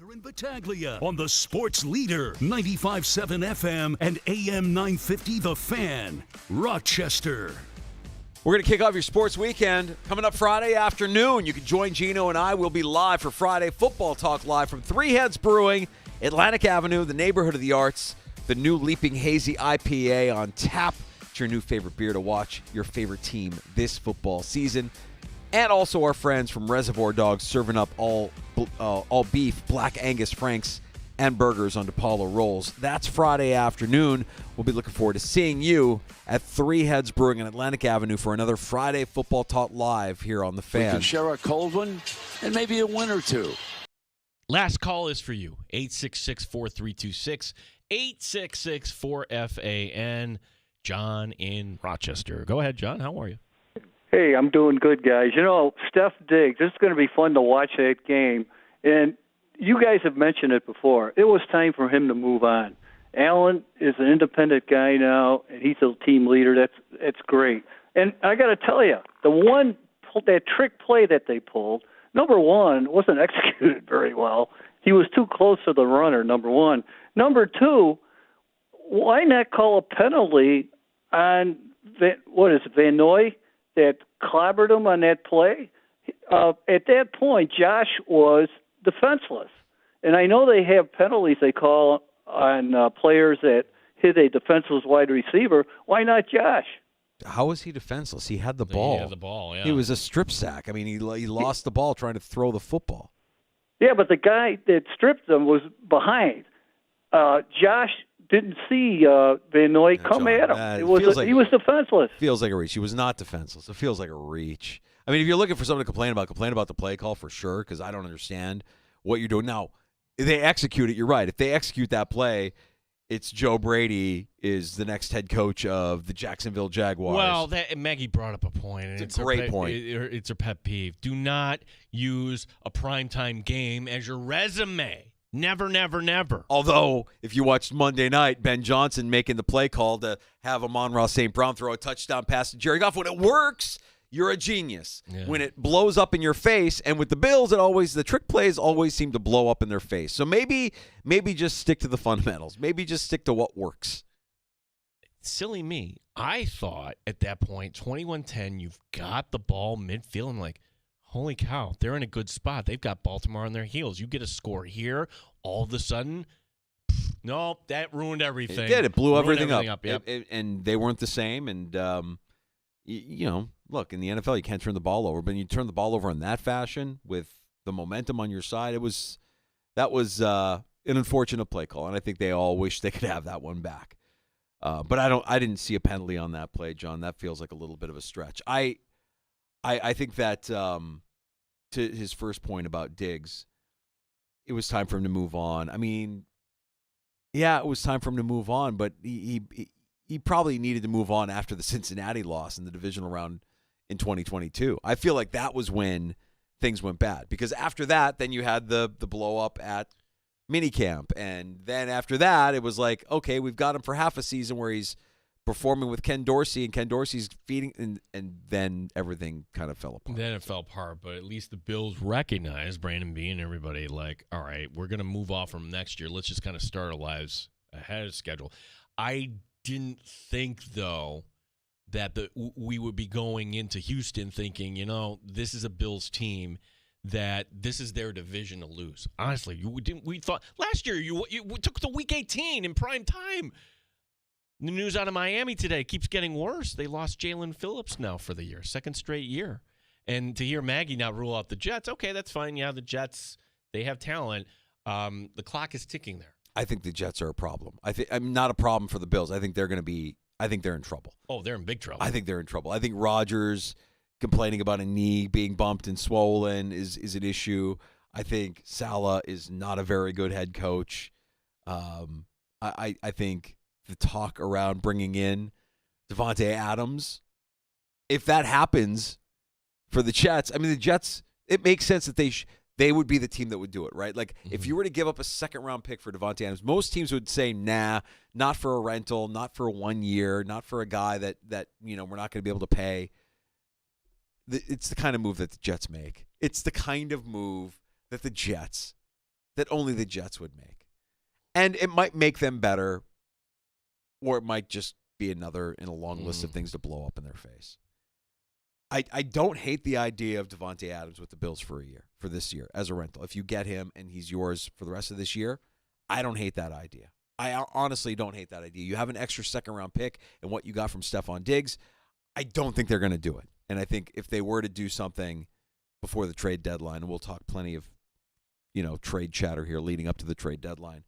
And Battaglia on the Sports Leader, 95.7 FM and AM 950 The Fan, Rochester. We're going to kick off your sports weekend. Coming up Friday afternoon, you can join Gino and I. We'll be live for Friday Football Talk live from Three Heads Brewing, Atlantic Avenue, the neighborhood of the arts. The new Leaping Hazy IPA on tap. It's your new favorite beer to watch your favorite team this football season. And also our friends from Reservoir Dogs serving up all beef, Black Angus Franks, and burgers on DePaulo rolls. That's Friday afternoon. We'll be looking forward to seeing you at Three Heads Brewing on Atlantic Avenue for another Friday Football Talk live here on The Fan. We can share a cold one and maybe a win or two. Last call is for you. 866-4326, 866-4FAN. John in Rochester. Go ahead, John. How are you? Hey, I'm doing good, guys. You know, Steph Diggs, this is going to be fun to watch that game. And you guys have mentioned it before. It was time for him to move on. Allen is an independent guy now, and he's a team leader. That's great. And I got to tell you, that trick play that they pulled, number one, wasn't executed very well. He was too close to the runner, number one. Number two, why not call a penalty on, Van Noy? That clobbered him on that play. At that point, Josh was defenseless. And I know they have penalties they call on players that hit a defenseless wide receiver. Why not Josh? How was he defenseless? He had the ball. He had the ball, yeah. He was a strip sack. I mean, he lost the ball trying to throw the football. Yeah, but the guy that stripped him was behind. Josh didn't see Van Noy come at him. He was defenseless. Feels like a reach. He was not defenseless. It feels like a reach. I mean, if you're looking for something to complain about the play call for sure, because I don't understand what you're doing. Now, if they execute it, you're right. If they execute that play, it's Joe Brady is the next head coach of the Jacksonville Jaguars. Well, Maggie brought up a point. And it's a great point. It's her pet peeve. Do not use a primetime game as your resume. Never, never, never. Although, if you watched Monday night, Ben Johnson making the play call to have Amon-Ra St. Brown throw a touchdown pass to Jerry Goff. When it works, you're a genius. Yeah. When it blows up in your face, and with the Bills, the trick plays always seem to blow up in their face. So maybe just stick to the fundamentals. Maybe just stick to what works. Silly me. I thought at that point, 21-10, you've got the ball midfield. I'm like, holy cow, they're in a good spot. They've got Baltimore on their heels. You get a score here, all of a sudden, no, that ruined everything. It did. It blew everything up. Yep. And they weren't the same. And, look, in the NFL, you can't turn the ball over. But you turn the ball over in that fashion with the momentum on your side, that was an unfortunate play call. And I think they all wish they could have that one back. But I didn't see a penalty on that play, John. That feels like a little bit of a stretch. I think that to his first point about Diggs, it was time for him to move on. I mean, yeah, it was time for him to move on, but he probably needed to move on after the Cincinnati loss in the divisional round in 2022. I feel like that was when things went bad, because after that, then you had the blow up at minicamp, and then after that, it was like, okay, we've got him for half a season where he's performing with Ken Dorsey, and Ken Dorsey's feeding, and then everything kind of fell apart. Then it fell apart, but at least the Bills recognized, Brandon Beane and everybody, like, all right, we're going to move off from next year. Let's just kind of start our lives ahead of schedule. I didn't think, though, that we would be going into Houston thinking, this is a Bills team that this is their division to lose. Honestly, we thought last year you took the Week 18 in prime time. The news out of Miami today keeps getting worse. They lost Jalen Phillips now for the year, second straight year. And to hear Maggie now rule out the Jets, okay, that's fine. Yeah, the Jets, they have talent. The clock is ticking there. I think the Jets are a problem. I'm not a problem for the Bills. I think they're in trouble. Oh, they're in big trouble. I think they're in trouble. I think Rodgers complaining about a knee being bumped and swollen is an issue. I think Saleh is not a very good head coach. I think the talk around bringing in Devontae Adams, if that happens for the Jets, I mean, the Jets, it makes sense that they would be the team that would do it, right? Like, if you were to give up a second-round pick for Devontae Adams, most teams would say, nah, not for a rental, not for 1 year, not for a guy that we're not going to be able to pay. It's the kind of move that the Jets make. It's the kind of move that the Jets that only the Jets would make. And it might make them better, or it might just be another in a long list of things to blow up in their face. I don't hate the idea of Davante Adams with the Bills for this year, as a rental. If you get him and he's yours for the rest of this year, I don't hate that idea. I honestly don't hate that idea. You have an extra second-round pick and what you got from Stephon Diggs. I don't think they're going to do it. And I think if they were to do something before the trade deadline, and we'll talk plenty of, trade chatter here leading up to the trade deadline,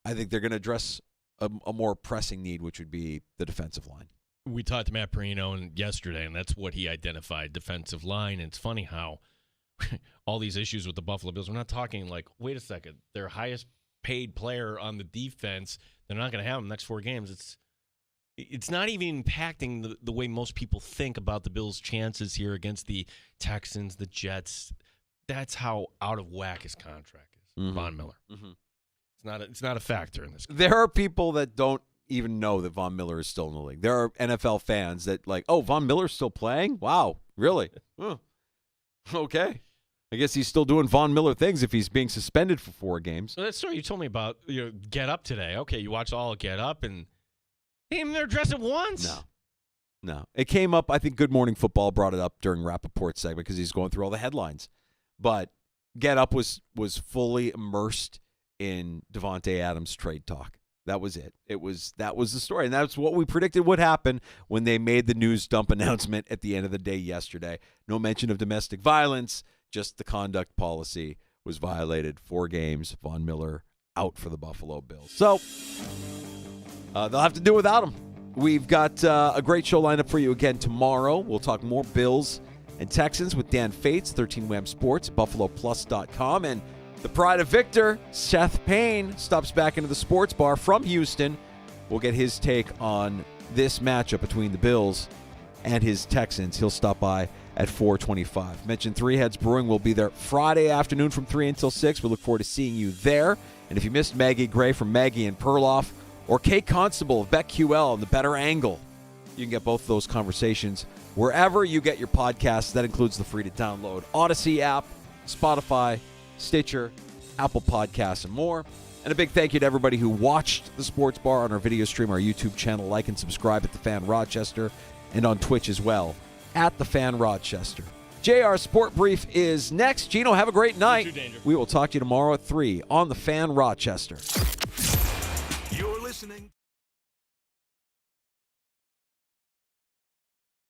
I think they're going to address a more pressing need, which would be the defensive line. We talked to Matt Perino yesterday, and that's what he identified, defensive line. And it's funny how all these issues with the Buffalo Bills, we're not talking like, wait a second, their highest paid player on the defense, they're not going to have him next 4 games. It's not even impacting the way most people think about the Bills' chances here against the Texans, the Jets. That's how out of whack his contract is, Von Miller. It's not a factor in this game. There are people that don't even know that Von Miller is still in the league. There are NFL fans that Von Miller's still playing? Wow, really? Huh. Okay. I guess he's still doing Von Miller things if he's being suspended for 4 games. Well, that story you told me about, Get Up today. Okay, you watched all of Get Up, and they didn't even address it once. No. It came up, I think Good Morning Football brought it up during Rappaport's segment because he's going through all the headlines. But Get Up was fully immersed in Davante Adams trade talk. That was it. That was the story. And that's what we predicted would happen when they made the news dump announcement at the end of the day yesterday. No mention of domestic violence, just the conduct policy was violated. 4 games, Von Miller out for the Buffalo Bills. So they'll have to do without him. We've got a great show lined up for you again tomorrow. We'll talk more Bills and Texans with Dan Fates, 13WAM Sports, BuffaloPlus.com, and the pride of Victor, Seth Payne, stops back into the sports bar from Houston. We'll get his take on this matchup between the Bills and his Texans. He'll stop by at 4:25. Mentioned Three Heads Brewing will be there Friday afternoon from 3 until 6. We look forward to seeing you there. And if you missed Maggie Gray from Maggie and Perloff, or Kate Constable of BetQL and The Better Angle, you can get both of those conversations wherever you get your podcasts. That includes the free-to-download Odyssey app, Spotify, Stitcher, Apple Podcasts, and more. And a big thank you to everybody who watched the Sports Bar on our video stream, our YouTube channel. Like and subscribe at The Fan Rochester, and on Twitch as well, at The Fan Rochester. JR Sport Brief is next. Gino, have a great night. You too, Danger. We will talk to you tomorrow at 3 on The Fan Rochester. You're listening